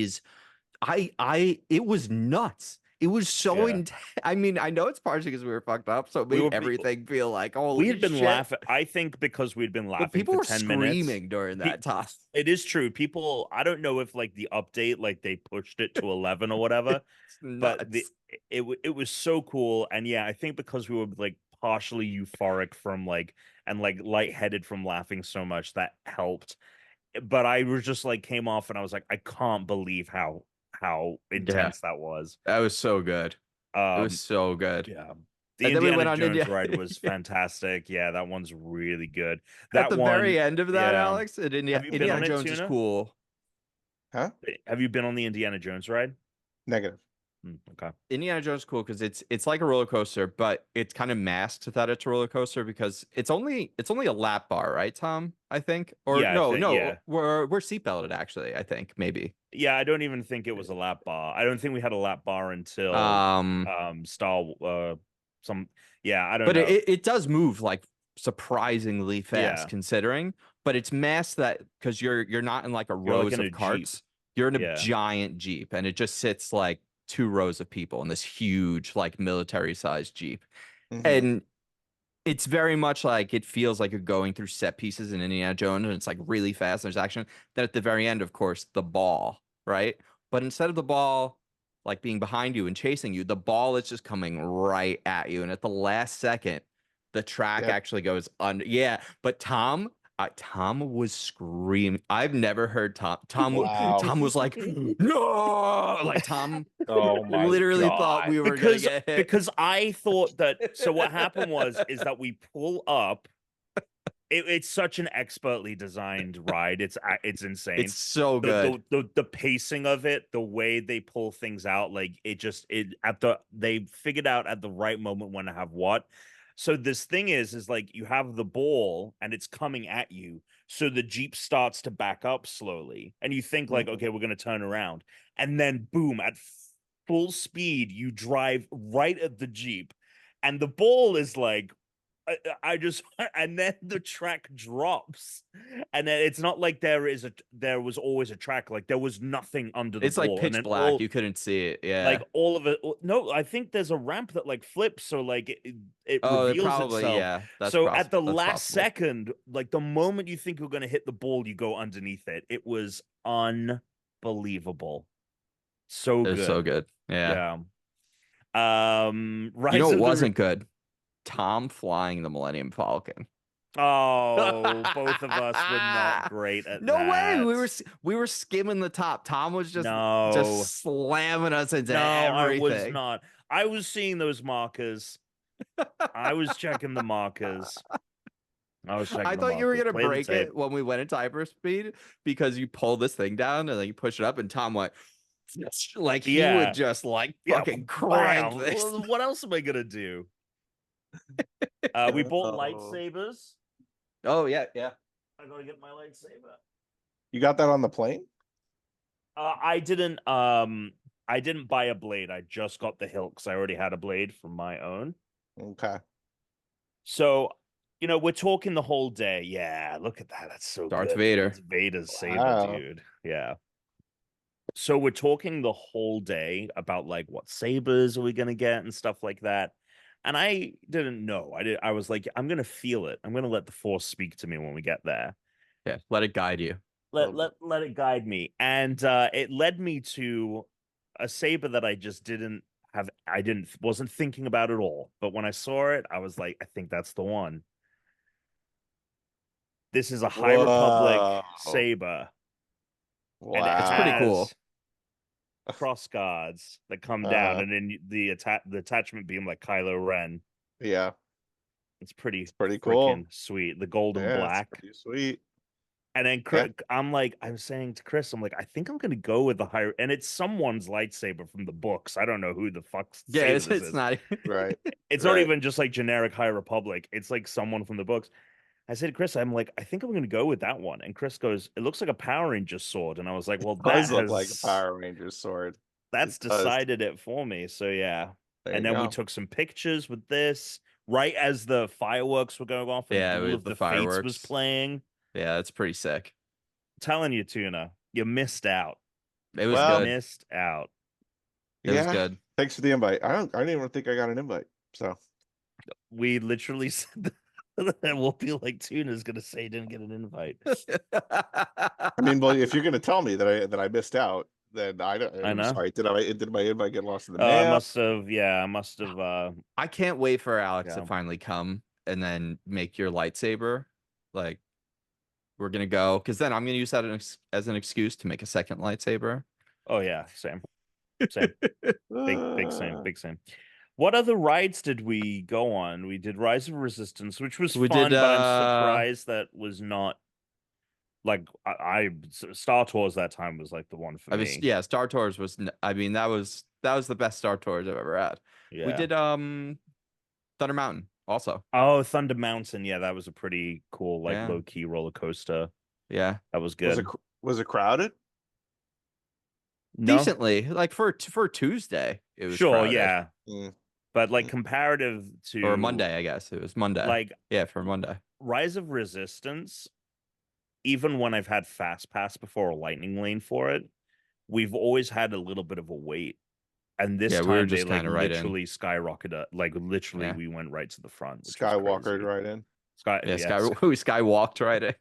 Speaker 1: was nuts. It was so
Speaker 2: Yeah.
Speaker 1: intense. I mean, I know it's partially because we were fucked up, so it
Speaker 2: We
Speaker 1: made
Speaker 2: were
Speaker 1: everything feel like,
Speaker 2: we
Speaker 1: holy
Speaker 2: had been
Speaker 1: shit.
Speaker 2: laughing. I think because we'd been
Speaker 1: But
Speaker 2: laughing
Speaker 1: people
Speaker 2: for
Speaker 1: were
Speaker 2: 10 minutes.
Speaker 1: screaming during that time.
Speaker 2: It is true. People, I don't know if like the update, like they pushed it to 11 or whatever,
Speaker 1: It's
Speaker 2: but
Speaker 1: nuts.
Speaker 2: it was so cool. And yeah, I think because we were like partially euphoric from like, and like lightheaded from laughing so much, that helped. But I was just like, came off and I was like, I can't believe how
Speaker 1: Yeah,
Speaker 2: intense that was.
Speaker 1: that was so good. It was
Speaker 2: Um,
Speaker 1: so good.
Speaker 2: yeah. The
Speaker 1: And then we
Speaker 2: Indiana
Speaker 1: went on
Speaker 2: Jones
Speaker 1: India.
Speaker 2: ride was fantastic. Yeah, that one's really good.
Speaker 1: At
Speaker 2: That
Speaker 1: the
Speaker 2: one,
Speaker 1: very end of that,
Speaker 2: yeah.
Speaker 1: Alex, at
Speaker 2: Have you been
Speaker 1: Indiana
Speaker 2: on it,
Speaker 1: Jones is
Speaker 2: Tuna?
Speaker 1: cool.
Speaker 3: Huh?
Speaker 2: Have you been on the Indiana Jones ride?
Speaker 3: Negative.
Speaker 2: Okay.
Speaker 1: Indiana Jones is cool because it's like a roller coaster, but it's kind of masked that it's a roller coaster because it's only a lap bar, right, Tom? I think, or
Speaker 2: Yeah, I
Speaker 1: no,
Speaker 2: think,
Speaker 1: no,
Speaker 2: yeah.
Speaker 1: we're seatbelted actually. I think maybe.
Speaker 2: Yeah, I don't even think it was a lap bar. I don't think we had a lap bar until
Speaker 1: Um,
Speaker 2: Star some yeah, I don't
Speaker 1: but
Speaker 2: know.
Speaker 1: it does move like surprisingly fast
Speaker 2: Yeah.
Speaker 1: considering, but it's masked that because you're not in like a
Speaker 2: You're like
Speaker 1: rows
Speaker 2: in a
Speaker 1: of
Speaker 2: Jeep.
Speaker 1: carts. You're in a
Speaker 2: Yeah.
Speaker 1: giant Jeep, and it just sits like 2 rows of people in this huge, like military-sized Jeep.
Speaker 3: Mhm.
Speaker 1: And it's very much like it feels like you're going through set pieces in Indiana Jones, and it's like really fast. There's action. Then at the very end, of course, the ball, right? But instead of the ball like being behind you and chasing you, the ball is just coming right at you. And at the last second, the track
Speaker 3: Yep.
Speaker 1: actually goes under. Yeah, but Tom was screaming. I've never heard Tom.
Speaker 3: Wow.
Speaker 1: Tom was like, no, like Tom
Speaker 3: Oh my
Speaker 1: literally thought
Speaker 3: God.
Speaker 1: we were gonna get hit.
Speaker 2: Because I thought that. So what happened is that we pull up. It's such an expertly designed ride. It's insane.
Speaker 1: It's so good.
Speaker 2: The pacing of it, the way they pull things out, like they figured out at the right moment when to have what. So this thing is like you have the ball and it's coming at you. So the Jeep starts to back up slowly, and you think like, okay, we're gonna turn around, and then boom, at full speed, you drive right at the Jeep, and the ball is like I just and then the track drops, and then it's not like there was always a track, like there was nothing under the
Speaker 1: It's like
Speaker 2: ball, and
Speaker 1: pitch
Speaker 2: then
Speaker 1: black. You couldn't see it.
Speaker 2: like
Speaker 1: Yeah.
Speaker 2: all of it. No, I think there's a ramp that like flips, so like it
Speaker 1: Oh, it
Speaker 2: reveals
Speaker 1: probably,
Speaker 2: itself.
Speaker 1: yeah.
Speaker 2: So at the
Speaker 1: That's
Speaker 2: last
Speaker 1: possible.
Speaker 2: second, like the moment you think you're gonna hit the ball, you go underneath it. It was unbelievable, so
Speaker 1: It was so
Speaker 2: good.
Speaker 1: good. Yeah.
Speaker 2: Yeah.
Speaker 1: You know
Speaker 2: Rise
Speaker 1: what
Speaker 2: of the
Speaker 1: wasn't good? Tom flying the Millennium Falcon.
Speaker 2: Oh, both of us were not great at
Speaker 1: No way.
Speaker 2: that.
Speaker 1: We were skimming the top. Tom was
Speaker 2: No,
Speaker 1: just slamming us into
Speaker 2: no, I was
Speaker 1: everything.
Speaker 2: not. I was seeing those markers. I was checking the markers. I was checking
Speaker 1: I
Speaker 2: the
Speaker 1: thought you were
Speaker 2: markers.
Speaker 1: gonna
Speaker 2: Play the
Speaker 1: break
Speaker 2: tape.
Speaker 1: it when we went into hyperspeed because you pull this thing down and then you push it up, and Tom went like he would
Speaker 2: Yeah,
Speaker 1: just like
Speaker 2: yeah.
Speaker 1: fucking crank
Speaker 2: Bam.
Speaker 1: this.
Speaker 2: What else am I gonna do? We bought
Speaker 3: Oh.
Speaker 2: lightsabers.
Speaker 1: Oh yeah, yeah.
Speaker 2: I gotta get my lightsaber.
Speaker 3: You got that on the plane?
Speaker 2: I didn't. I didn't buy a blade. I just got the hilt because I already had a blade from my own.
Speaker 3: Okay.
Speaker 2: So, we're talking the whole day. Yeah, look at that. That's so
Speaker 1: Darth
Speaker 2: good.
Speaker 1: Vader.
Speaker 2: That's Vader's saber,
Speaker 3: Wow.
Speaker 2: dude. Yeah. So we're talking the whole day about like what sabers are we gonna get and stuff like that. And I didn't know. I was like, I'm gonna feel it. I'm gonna let the force speak to me when we get there.
Speaker 1: Yeah, let it guide you.
Speaker 2: Let it guide me. And it led me to a saber that I just didn't have. Wasn't thinking about at all. But when I saw it, I was like, I think that's the one. This is a High Republic
Speaker 3: Whoa.
Speaker 2: saber, and it
Speaker 1: It's pretty cool.
Speaker 2: has cross guards that come down, and then the attachment beam like Kylo Ren.
Speaker 3: Yeah.
Speaker 2: It's pretty
Speaker 3: cool.
Speaker 2: freaking sweet. The gold and
Speaker 3: Yeah,
Speaker 2: black.
Speaker 3: it's pretty sweet.
Speaker 2: And then I was saying to Chris, I'm like, I think I'm gonna go with the higher, and it's someone's lightsaber from the books. I don't know who the fuck's
Speaker 1: Yeah,
Speaker 2: saber
Speaker 1: it's
Speaker 2: this is.
Speaker 1: not.
Speaker 3: Right.
Speaker 2: It's not even just like generic High Republic. It's like someone from the books. I said to Chris, I'm like, I think I'm gonna go with that one. And Chris goes, it looks like a Power Ranger sword. And I was like, well,
Speaker 3: It
Speaker 2: that
Speaker 3: does look
Speaker 2: has
Speaker 3: like a Power Ranger sword.
Speaker 2: that's
Speaker 3: It does.
Speaker 2: decided it for me. So yeah.
Speaker 3: There
Speaker 2: And
Speaker 3: you
Speaker 2: then we
Speaker 3: go.
Speaker 2: took some pictures with this right as the fireworks were going off and
Speaker 1: Yeah,
Speaker 2: Duel
Speaker 1: with
Speaker 2: of
Speaker 1: the
Speaker 2: the Fates was
Speaker 1: fireworks.
Speaker 2: playing.
Speaker 1: Yeah, it's pretty sick.
Speaker 2: Telling you, Tuna, you missed out.
Speaker 1: It was
Speaker 3: Well,
Speaker 1: good.
Speaker 2: Missed out.
Speaker 1: It was
Speaker 3: Yeah.
Speaker 1: good.
Speaker 3: Thanks for the invite. I didn't even think I got an invite. So
Speaker 2: We literally said that we'll be like Tuna's gonna say he didn't get an invite.
Speaker 3: I mean, well, if you're gonna tell me that I missed out, then
Speaker 2: I
Speaker 3: I'm
Speaker 2: know.
Speaker 3: sorry. Did my invite get lost in the
Speaker 2: I
Speaker 3: mail?
Speaker 2: must have. Yeah, I must have.
Speaker 1: I can't wait for Alex to
Speaker 2: Yeah.
Speaker 1: finally come and then make your lightsaber. Like, we're gonna go because then I'm gonna use that as an excuse to make a second lightsaber.
Speaker 2: Oh yeah, same. Big same. What other rides did we go on? We did Rise of Resistance, which was
Speaker 1: We
Speaker 2: fun,
Speaker 1: did,
Speaker 2: but I'm surprised that was not like Star Tours that time was like the one for me.
Speaker 1: Yeah, Star Tours was. I mean, that was the best Star Tours I've ever had.
Speaker 2: Yeah.
Speaker 1: We did Thunder Mountain also.
Speaker 2: Oh, Thunder Mountain. Yeah, that was a pretty cool, like
Speaker 1: Yeah.
Speaker 2: low key roller coaster.
Speaker 1: Yeah,
Speaker 2: That was good.
Speaker 3: Was it crowded?
Speaker 2: No?
Speaker 1: decently. Like for Tuesday, it was
Speaker 2: Sure,
Speaker 1: crowded.
Speaker 2: yeah.
Speaker 3: Mm.
Speaker 2: But like comparative to
Speaker 1: or Monday, I guess it was Monday.
Speaker 2: like
Speaker 1: Yeah, for Monday.
Speaker 2: Rise of Resistance, even when I've had Fast Pass before, a Lightning Lane for it, we've always had a little bit of a wait. And this
Speaker 1: Yeah, we were
Speaker 2: time they
Speaker 1: just
Speaker 2: like
Speaker 1: kind of right in.
Speaker 2: literally skyrocketed, like literally
Speaker 1: Yeah,
Speaker 2: we went right to the front, which was
Speaker 3: Skywalkered
Speaker 2: crazy.
Speaker 3: right in.
Speaker 1: yeah.
Speaker 2: Yeah.
Speaker 1: We skywalked right in.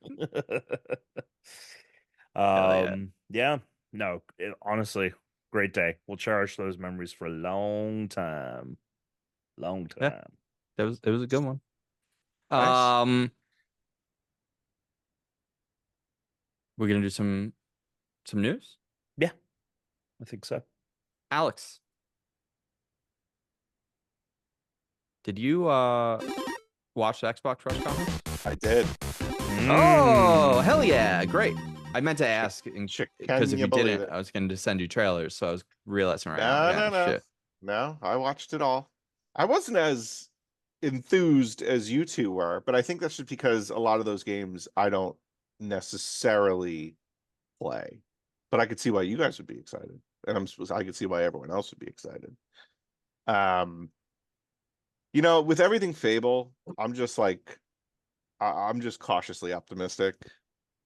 Speaker 1: Hell yeah.
Speaker 2: Yeah, no, honestly, great day. We'll cherish those memories for a long time. Long
Speaker 1: Yeah,
Speaker 2: time.
Speaker 1: it was a good one.
Speaker 3: Nice.
Speaker 1: We're gonna do some news.
Speaker 2: Yeah, I think so.
Speaker 1: Alex, did you watch the Xbox press conference?
Speaker 3: I did.
Speaker 1: Oh, hell yeah. Great. I meant to ask because if
Speaker 3: Can you
Speaker 1: you
Speaker 3: believe
Speaker 1: didn't,
Speaker 3: it?
Speaker 1: I was going to send you trailers. So I was realizing right now.
Speaker 3: No,
Speaker 1: Yeah,
Speaker 3: no, no.
Speaker 1: shit.
Speaker 3: No, I watched it all. I wasn't as enthused as you two were, but I think that's just because a lot of those games I don't necessarily play. But I could see why you guys would be excited. And I could see why everyone else would be excited. Um, with everything Fable, I'm just like I'm just cautiously optimistic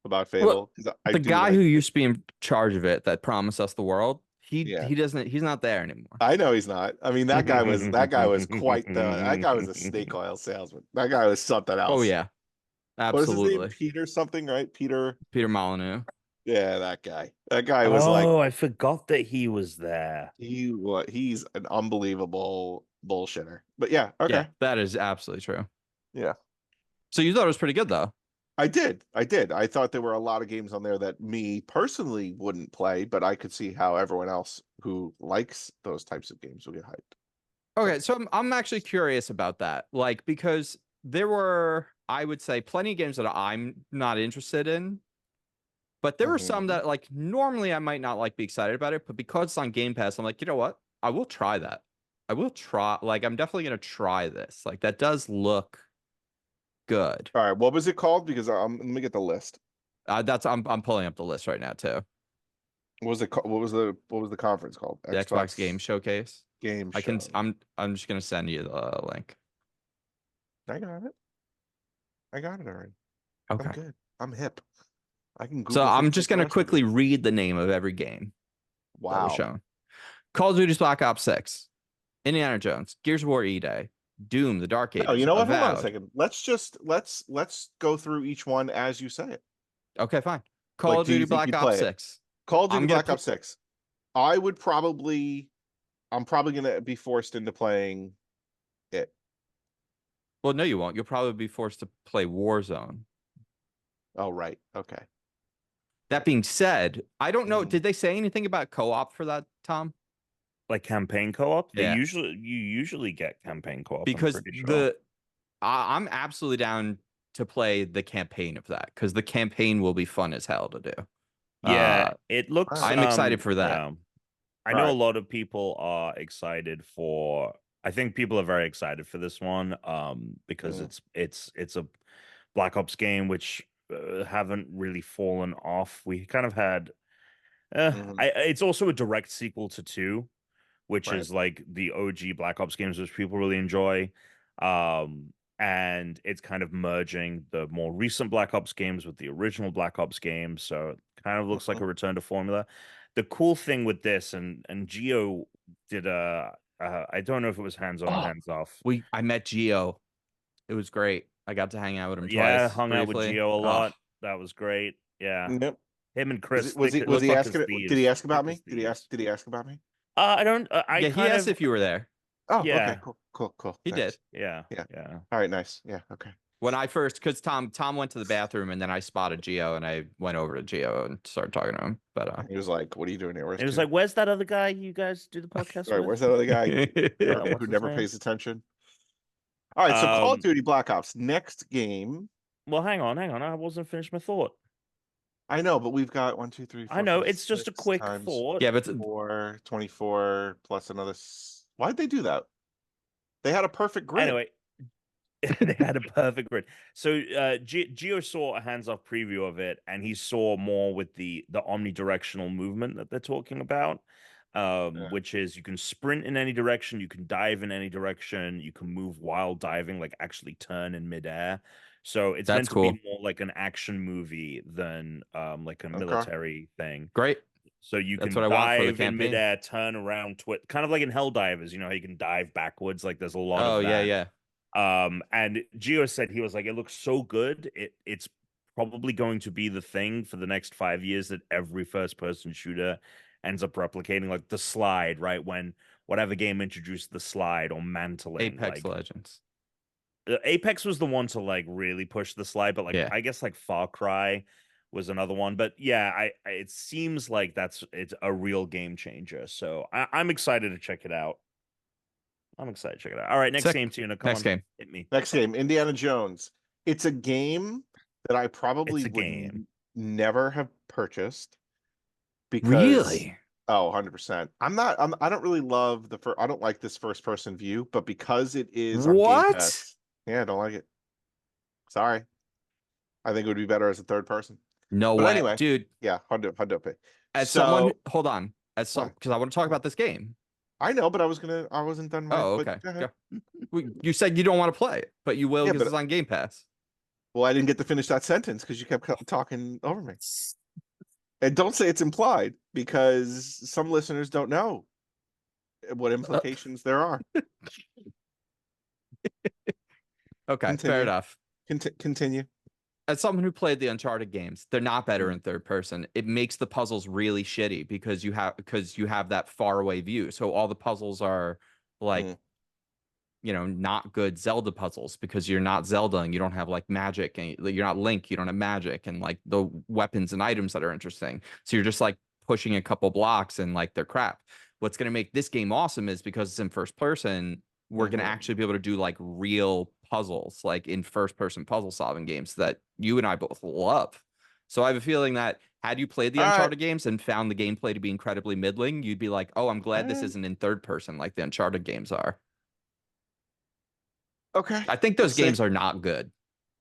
Speaker 3: about
Speaker 1: Well,
Speaker 3: Fable because I
Speaker 1: the
Speaker 3: do
Speaker 1: guy
Speaker 3: like
Speaker 1: who used to be in charge of it that promised us the world,
Speaker 3: yeah.
Speaker 1: he's not there anymore.
Speaker 3: I know he's not. I mean, that guy was that guy was a snake oil salesman. That guy was something else.
Speaker 1: Oh yeah,
Speaker 3: What is his name?
Speaker 1: absolutely.
Speaker 3: Peter something, right? Peter.
Speaker 1: Peter Molyneux.
Speaker 3: Yeah, that guy. That guy was like
Speaker 2: Oh, I forgot that he was there.
Speaker 3: he's an unbelievable bullshitter. But yeah, okay.
Speaker 1: Yeah, that is absolutely true.
Speaker 3: Yeah.
Speaker 1: So you thought it was pretty good though.
Speaker 3: I did. I thought there were a lot of games on there that me personally wouldn't play, but I could see how everyone else who likes those types of games will get hyped.
Speaker 1: Okay, so I'm actually curious about that. Like, because there were, I would say, plenty of games that I'm not interested in, but there were some
Speaker 3: Mhm.
Speaker 1: that like normally I might not like be excited about it, but because it's on Game Pass, I'm like, you know what? I will try that. I will try, like, I'm definitely gonna try this. Like, that does look good.
Speaker 3: All right, what was it called? Because let me get the list.
Speaker 1: I'm pulling up the list right now too.
Speaker 3: What was what was the conference called?
Speaker 1: The Xbox Game Showcase.
Speaker 3: Game
Speaker 1: I can
Speaker 3: Show.
Speaker 1: I'm just gonna send you the link.
Speaker 3: I got it. I got it already.
Speaker 1: Okay.
Speaker 3: I'm good. I'm hip. I can Google
Speaker 1: So I'm
Speaker 3: things
Speaker 1: just
Speaker 3: like the
Speaker 1: gonna
Speaker 3: rest of you.
Speaker 1: quickly read the name of every game that was
Speaker 3: Wow.
Speaker 1: shown. Call of Duty's Black Ops 6, Indiana Jones, Gears of War E-Day, Doom, The Dark Ages,
Speaker 3: No, you know what? Hold on a
Speaker 1: Avowed.
Speaker 3: second. Let's go through each one as you say it.
Speaker 1: Okay, fine. Call
Speaker 3: Like,
Speaker 1: of
Speaker 3: do you
Speaker 1: Duty
Speaker 3: think
Speaker 1: Black
Speaker 3: you'd
Speaker 1: Ops
Speaker 3: play it?
Speaker 1: 6.
Speaker 3: Call of Duty
Speaker 1: I'm gonna
Speaker 3: Black Ops 6. I'm probably gonna be forced into playing it.
Speaker 1: Well, no, you won't. You'll probably be forced to play Warzone.
Speaker 3: Oh, right. Okay.
Speaker 1: That being said, I don't know.
Speaker 3: Mhm.
Speaker 1: Did they say anything about co-op for that, Tom?
Speaker 2: Like campaign co-op?
Speaker 1: Yeah.
Speaker 2: You usually get campaign co-op, I'm
Speaker 1: Because
Speaker 2: pretty sure.
Speaker 1: I'm absolutely down to play the campaign of that because the campaign will be fun as hell to do.
Speaker 2: Yeah, it looks
Speaker 1: I'm excited for that.
Speaker 2: Yeah. I know a lot of people are excited for I think people are very excited for this one because it's a Black Ops game which haven't really fallen off. We kind of had it's also a direct sequel to 2, which
Speaker 3: Right.
Speaker 2: is like the OG Black Ops games which people really enjoy. And it's kind of merging the more recent Black Ops games with the original Black Ops games, so it kind of looks like a return to formula. The cool thing with this, and Geo did I don't know if it was hands on or hands off.
Speaker 1: I met Geo. It was great. I got to hang out with him
Speaker 2: Yeah,
Speaker 1: twice
Speaker 2: hung out with
Speaker 1: briefly.
Speaker 2: Geo a
Speaker 1: Oh,
Speaker 2: lot. That was great. Yeah,
Speaker 3: Yep.
Speaker 2: him and Chris,
Speaker 3: Was
Speaker 2: they
Speaker 3: was
Speaker 2: look
Speaker 3: he
Speaker 2: like as
Speaker 3: asking? Did he
Speaker 2: thieves.
Speaker 3: ask about
Speaker 2: Thick as
Speaker 3: me?
Speaker 2: thieves.
Speaker 3: Did he ask about me?
Speaker 2: I don't. I
Speaker 1: yeah, he
Speaker 2: kind
Speaker 1: asked
Speaker 2: of.
Speaker 1: if you were there.
Speaker 3: Oh, okay,
Speaker 2: Yeah,
Speaker 3: cool.
Speaker 1: He
Speaker 3: Thanks.
Speaker 1: did.
Speaker 2: yeah,
Speaker 3: Yeah.
Speaker 2: yeah.
Speaker 3: All right, nice. Yeah, okay.
Speaker 1: When I first, because Tom went to the bathroom and then I spotted Geo and I went over to Geo and started talking to him. But
Speaker 3: He was like, "What are you doing here?" Where's
Speaker 2: It was
Speaker 3: Tim?
Speaker 2: like, where's that other guy you guys do the podcast
Speaker 3: Right,
Speaker 2: with?
Speaker 3: where's that other guy
Speaker 2: What's
Speaker 3: who
Speaker 2: his
Speaker 3: never
Speaker 2: name?
Speaker 3: pays attention? All right, so Call of
Speaker 2: Um,
Speaker 3: Duty Black Ops next game.
Speaker 2: well, hang on. I wasn't finished my thought.
Speaker 3: I know, but we've got 1, 2, 3,
Speaker 2: I
Speaker 3: 4,
Speaker 2: know
Speaker 3: 5,
Speaker 2: it's just a
Speaker 3: 6
Speaker 2: quick
Speaker 3: times
Speaker 2: thought.
Speaker 1: yeah, but
Speaker 3: 4, 24 plus another. Why'd they do that? They had a perfect grid.
Speaker 2: Anyway, they had a perfect grid. So Geo saw a hands-off preview of it, and he saw more with the omnidirectional movement that they're talking about.
Speaker 3: Yeah.
Speaker 2: which is you can sprint in any direction, you can dive in any direction, you can move while diving, like actually turn in midair. So it's
Speaker 1: That's
Speaker 2: meant to be
Speaker 1: cool.
Speaker 2: more like an action movie than like a
Speaker 3: Okay.
Speaker 2: military thing.
Speaker 1: Great.
Speaker 2: So you
Speaker 1: That's
Speaker 2: can
Speaker 1: what I want for the
Speaker 2: dive in
Speaker 1: campaign.
Speaker 2: midair, turn around, kind of like in Helldivers, you know how you can dive backwards. Like there's a lot
Speaker 1: Oh
Speaker 2: of
Speaker 1: yeah,
Speaker 2: that.
Speaker 1: yeah.
Speaker 2: And Gio said he was like, it looks so good. It's probably going to be the thing for the next 5 years that every first person shooter ends up replicating, like the slide, right? When whatever game introduced the slide or mantling,
Speaker 1: Apex
Speaker 2: like
Speaker 1: Legends.
Speaker 2: Apex was the one to like really push the slide, but like
Speaker 1: Yeah.
Speaker 2: I guess like Far Cry was another one. But yeah, it seems like it's a real game changer. So I'm excited to check it out. I'm excited to check it out. All right, next game,
Speaker 1: Sick.
Speaker 2: Tuna. Come
Speaker 1: Next
Speaker 2: on,
Speaker 1: game.
Speaker 2: hit me.
Speaker 3: Next game, Indiana Jones. It's a game that I
Speaker 2: It's
Speaker 3: probably
Speaker 2: a
Speaker 3: would
Speaker 2: game.
Speaker 3: never have purchased because
Speaker 1: Really?
Speaker 3: 100%. I don't really love I don't like this first person view, but because it is on Game
Speaker 1: What?
Speaker 3: Pass, yeah, I don't like it. Sorry. I think it would be better as a third person.
Speaker 1: No
Speaker 3: But
Speaker 1: way,
Speaker 3: anyway,
Speaker 1: dude.
Speaker 3: yeah, Hundo pay.
Speaker 1: As someone,
Speaker 3: So
Speaker 1: hold on.
Speaker 3: what?
Speaker 1: Because I want to talk
Speaker 3: What?
Speaker 1: about this game.
Speaker 3: I know, but I wasn't done my,
Speaker 1: Oh,
Speaker 3: but
Speaker 1: okay.
Speaker 3: go ahead.
Speaker 1: Go. You said you don't want to play it, but you will
Speaker 3: Yeah,
Speaker 1: because
Speaker 3: but
Speaker 1: it's on Game Pass.
Speaker 3: well, I didn't get to finish that sentence because you kept talking over me. And don't say it's implied because some listeners don't know what
Speaker 1: Uh,
Speaker 3: implications there are.
Speaker 1: okay, fair
Speaker 3: Continue.
Speaker 1: enough.
Speaker 3: Continue.
Speaker 1: As someone who played the Uncharted games, they're not better
Speaker 3: Mm.
Speaker 1: in third person. It makes the puzzles really shitty because you have that far away view. So all the puzzles are like,
Speaker 3: Mm.
Speaker 1: not good Zelda puzzles because you're not Zelda and you don't have like magic and you're not Link, you don't have magic and like the weapons and items that are interesting. So you're just like pushing a couple blocks and like they're crap. What's going to make this game awesome is because it's in first person, we're going to
Speaker 3: Mhm.
Speaker 1: actually be able to do like real puzzles, like in first person puzzle solving games that you and I both love. So I have a feeling that had you played the
Speaker 3: All right.
Speaker 1: Uncharted games and found the gameplay to be incredibly middling, you'd be like, "Oh, I'm glad this isn't in third person like the Uncharted games are."
Speaker 3: Okay.
Speaker 1: I think
Speaker 3: We'll
Speaker 1: those
Speaker 3: see.
Speaker 1: games are not good.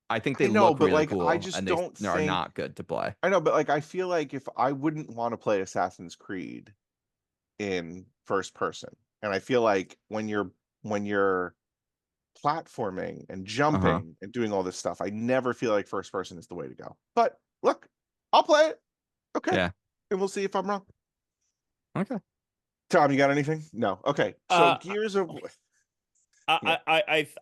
Speaker 1: I think they
Speaker 3: I know,
Speaker 1: look
Speaker 3: but
Speaker 1: really
Speaker 3: like I
Speaker 1: cool
Speaker 3: just
Speaker 1: and they
Speaker 3: don't
Speaker 1: are
Speaker 3: think
Speaker 1: not good to play.
Speaker 3: I know, but like I feel like if I wouldn't want to play Assassin's Creed in first person, and I feel like when you're platforming and
Speaker 1: Uh-huh.
Speaker 3: jumping and doing all this stuff, I never feel like first person is the way to go. But look, I'll play it. Okay.
Speaker 1: Yeah.
Speaker 3: And we'll see if I'm wrong.
Speaker 1: Okay.
Speaker 3: Tom, you got anything? No. Okay. So
Speaker 2: Uh,
Speaker 3: Gears of yeah.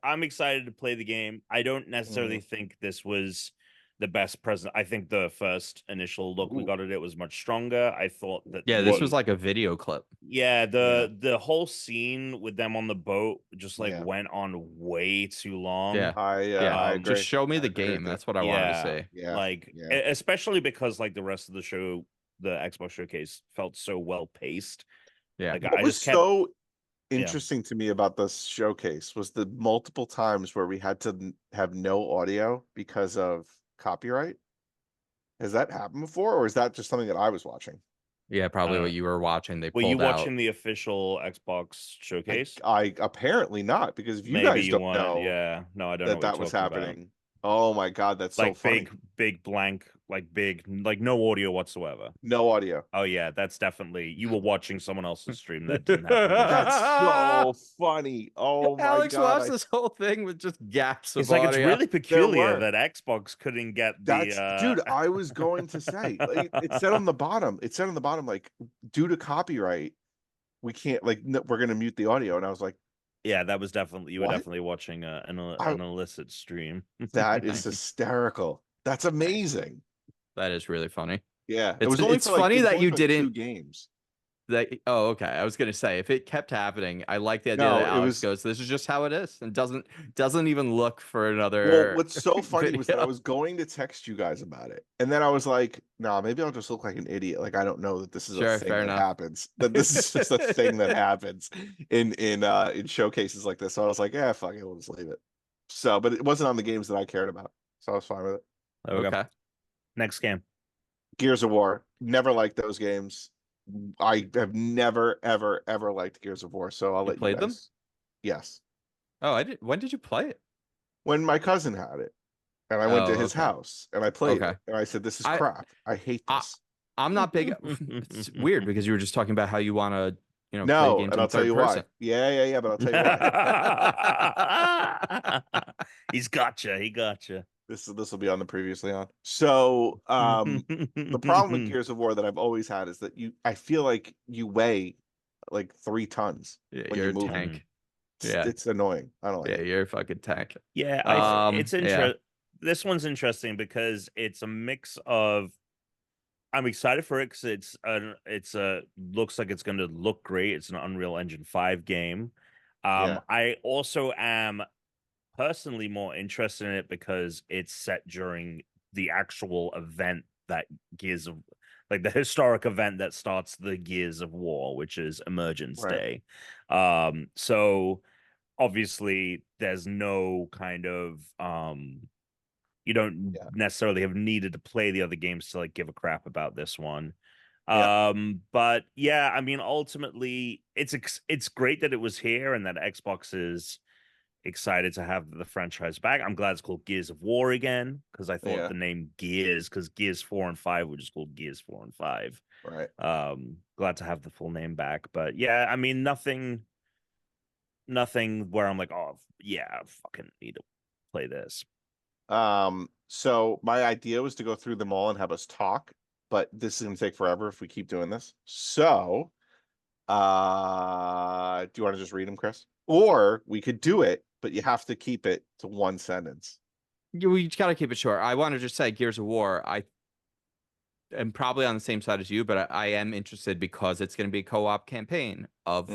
Speaker 2: I'm excited to play the game. I don't necessarily
Speaker 3: Mhm.
Speaker 2: think this was the best present. I think the first initial look we
Speaker 3: Ooh.
Speaker 2: got at it was much stronger. I thought that
Speaker 1: Yeah, this was
Speaker 2: the
Speaker 1: like a video clip.
Speaker 2: yeah,
Speaker 3: Yeah.
Speaker 2: the whole scene with them on the boat just like
Speaker 3: Yeah.
Speaker 2: went on way too long.
Speaker 1: Yeah. Yeah.
Speaker 3: I
Speaker 1: Just
Speaker 3: agree.
Speaker 1: show me
Speaker 3: I
Speaker 1: the
Speaker 3: agree
Speaker 1: game.
Speaker 3: with you.
Speaker 1: That's what I wanted to
Speaker 2: Yeah,
Speaker 1: see.
Speaker 3: Yeah.
Speaker 2: like
Speaker 3: Yeah.
Speaker 2: especially because like the rest of the show, the Xbox showcase felt so well paced.
Speaker 1: Yeah.
Speaker 2: Like
Speaker 3: What
Speaker 2: I
Speaker 3: was
Speaker 2: just kept
Speaker 3: so
Speaker 2: yeah.
Speaker 3: interesting to me about this showcase was the multiple times where we had to have no audio because of copyright. Has that happened before, or is that just something that I was watching?
Speaker 1: Yeah, probably
Speaker 2: Uh,
Speaker 1: what you were watching. They
Speaker 2: were you
Speaker 1: pulled out.
Speaker 2: watching the official Xbox showcase?
Speaker 3: I apparently not, because if you
Speaker 2: Maybe
Speaker 3: guys
Speaker 2: you
Speaker 3: don't
Speaker 2: weren't.
Speaker 3: know
Speaker 2: Yeah. No, I don't know
Speaker 3: that
Speaker 2: what
Speaker 3: that
Speaker 2: you're
Speaker 3: was
Speaker 2: talking about.
Speaker 3: happening, oh my God, that's so
Speaker 2: Like
Speaker 3: funny.
Speaker 2: big blank, like big, like no audio whatsoever.
Speaker 3: No audio.
Speaker 2: Oh yeah, that's definitely you were watching someone else's stream that didn't have the video.
Speaker 3: That's so funny. Oh my
Speaker 1: Alex
Speaker 3: God,
Speaker 1: watched this whole thing with just gaps of
Speaker 2: It's like it's
Speaker 1: audio.
Speaker 2: really
Speaker 3: there
Speaker 2: peculiar
Speaker 3: were.
Speaker 2: that Xbox couldn't get the
Speaker 3: That's dude, I was going to say, like, it said on the bottom, like, due to copyright, we can't, like, no, we're gonna mute the audio. And I was like,
Speaker 2: Yeah, that was definitely you were
Speaker 3: what?
Speaker 2: definitely watching
Speaker 3: I
Speaker 2: an illicit stream.
Speaker 3: That is hysterical. That's amazing.
Speaker 1: That is really funny.
Speaker 3: Yeah.
Speaker 1: It's funny
Speaker 3: It was
Speaker 1: that
Speaker 3: only
Speaker 1: you
Speaker 3: for like two
Speaker 1: didn't
Speaker 3: games.
Speaker 1: oh, okay. I was gonna say if it kept happening, I like the idea that
Speaker 3: No, it
Speaker 1: Alex
Speaker 3: was
Speaker 1: goes, "This is just how it is," and doesn't even look for
Speaker 3: well,
Speaker 1: another
Speaker 3: what's so funny was that I
Speaker 1: video.
Speaker 3: was going to text you guys about it. And then I was like, nah, maybe I'll just look like an idiot. Like I don't know that this is a
Speaker 1: Sure,
Speaker 3: thing
Speaker 1: fair
Speaker 3: that
Speaker 1: enough.
Speaker 3: happens. That this is just a thing that happens in showcases like this. So I was like, yeah, fuck it, we'll just leave it. So, but it wasn't on the games that I cared about. So I was fine with it.
Speaker 2: There we go.
Speaker 1: Okay.
Speaker 2: Next game.
Speaker 3: Gears of War. Never liked those games. I have never, ever, ever liked Gears of War. So I'll
Speaker 1: You
Speaker 3: let you
Speaker 1: played them?
Speaker 3: guys. Yes.
Speaker 1: Oh, I did. When did you play it?
Speaker 3: When my cousin had it, and I went to
Speaker 1: Oh,
Speaker 3: his
Speaker 1: okay.
Speaker 3: house and I played
Speaker 1: Okay.
Speaker 3: it, and I said, "This is
Speaker 1: I
Speaker 3: crap. I hate
Speaker 1: I
Speaker 3: this."
Speaker 1: I'm not big. It's weird because you were just talking about how you want to, play
Speaker 3: No,
Speaker 1: games
Speaker 3: and
Speaker 1: in
Speaker 3: I'll tell
Speaker 1: third
Speaker 3: you
Speaker 1: person.
Speaker 3: why. Yeah, but I'll tell you why.
Speaker 2: He's gotcha. He gotcha.
Speaker 3: This will be on the previously on. So, the problem with Gears of War that I've always had is that I feel like you weigh like 3 tons
Speaker 1: Yeah,
Speaker 3: when
Speaker 1: you're
Speaker 3: you
Speaker 1: a
Speaker 3: move.
Speaker 1: tank.
Speaker 3: It's,
Speaker 1: Yeah.
Speaker 3: it's annoying. I don't like
Speaker 1: Yeah,
Speaker 3: it.
Speaker 1: you're a fucking tank.
Speaker 2: Yeah, it's
Speaker 1: Yeah.
Speaker 2: This one's interesting because it's a mix of. I'm excited for it because looks like it's going to look great. It's an Unreal Engine 5 game.
Speaker 3: Yeah.
Speaker 2: I also am personally more interested in it because it's set during the actual event that Gears of like the historic event that starts the Gears of War, which is Emergence
Speaker 3: Right.
Speaker 2: Day. So obviously there's no kind of you don't
Speaker 3: Yeah.
Speaker 2: necessarily have needed to play the other games to like give a crap about this one.
Speaker 3: Yeah.
Speaker 2: But yeah, I mean, ultimately, it's great that it was here and that Xbox is excited to have the franchise back. I'm glad it's called Gears of War again because I thought
Speaker 3: Yeah.
Speaker 2: the name Gears, because Gears 4 and 5 were just called Gears 4 and 5.
Speaker 3: Right.
Speaker 2: Glad to have the full name back. But yeah, I mean, nothing where I'm like, oh yeah, I fucking need to play this.
Speaker 3: So my idea was to go through them all and have us talk, but this is gonna take forever if we keep doing this. So, do you want to just read them, Chris? Or we could do it, but you have to keep it to one sentence.
Speaker 1: We got to keep it short. I want to just say Gears of War. I am probably on the same side as you, but I am interested because it's going to be a co-op campaign of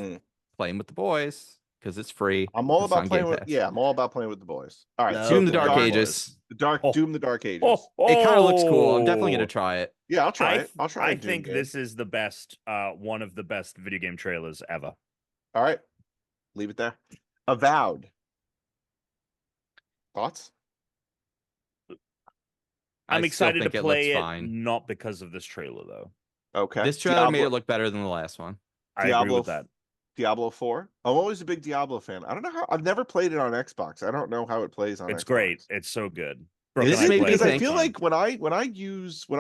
Speaker 1: playing with the boys because it's free.
Speaker 3: I'm all
Speaker 1: It's
Speaker 3: about
Speaker 1: on
Speaker 3: playing
Speaker 1: Game
Speaker 3: with,
Speaker 1: Pass.
Speaker 3: yeah, I'm all about playing with the boys. All right,
Speaker 2: No,
Speaker 3: so
Speaker 1: Doom the
Speaker 3: the
Speaker 1: Dark
Speaker 3: Dark,
Speaker 1: Ages.
Speaker 2: Oh,
Speaker 3: Doom the Dark Ages.
Speaker 1: It kind of looks cool. I'm definitely going to try it.
Speaker 3: Yeah, I'll try it. I'll try
Speaker 2: I
Speaker 3: a Doom
Speaker 2: think
Speaker 3: game.
Speaker 2: this is the best, one of the best video game trailers ever.
Speaker 3: All right, leave it there. Avowed. Thoughts?
Speaker 1: I
Speaker 2: I'm
Speaker 1: still
Speaker 2: excited to
Speaker 1: think it looks
Speaker 2: play it,
Speaker 1: fine.
Speaker 2: not because of this trailer though.
Speaker 3: Okay.
Speaker 1: This trailer made it look better than the last one.
Speaker 2: I agree with that.
Speaker 3: Diablo 4. I'm always a big Diablo fan. I don't know how. I've never played it on Xbox. I don't know how it plays on Xbox.
Speaker 2: It's great. It's so good.
Speaker 3: Is
Speaker 1: it?
Speaker 3: it?
Speaker 1: Made me
Speaker 3: Because I
Speaker 1: think.
Speaker 3: feel like when I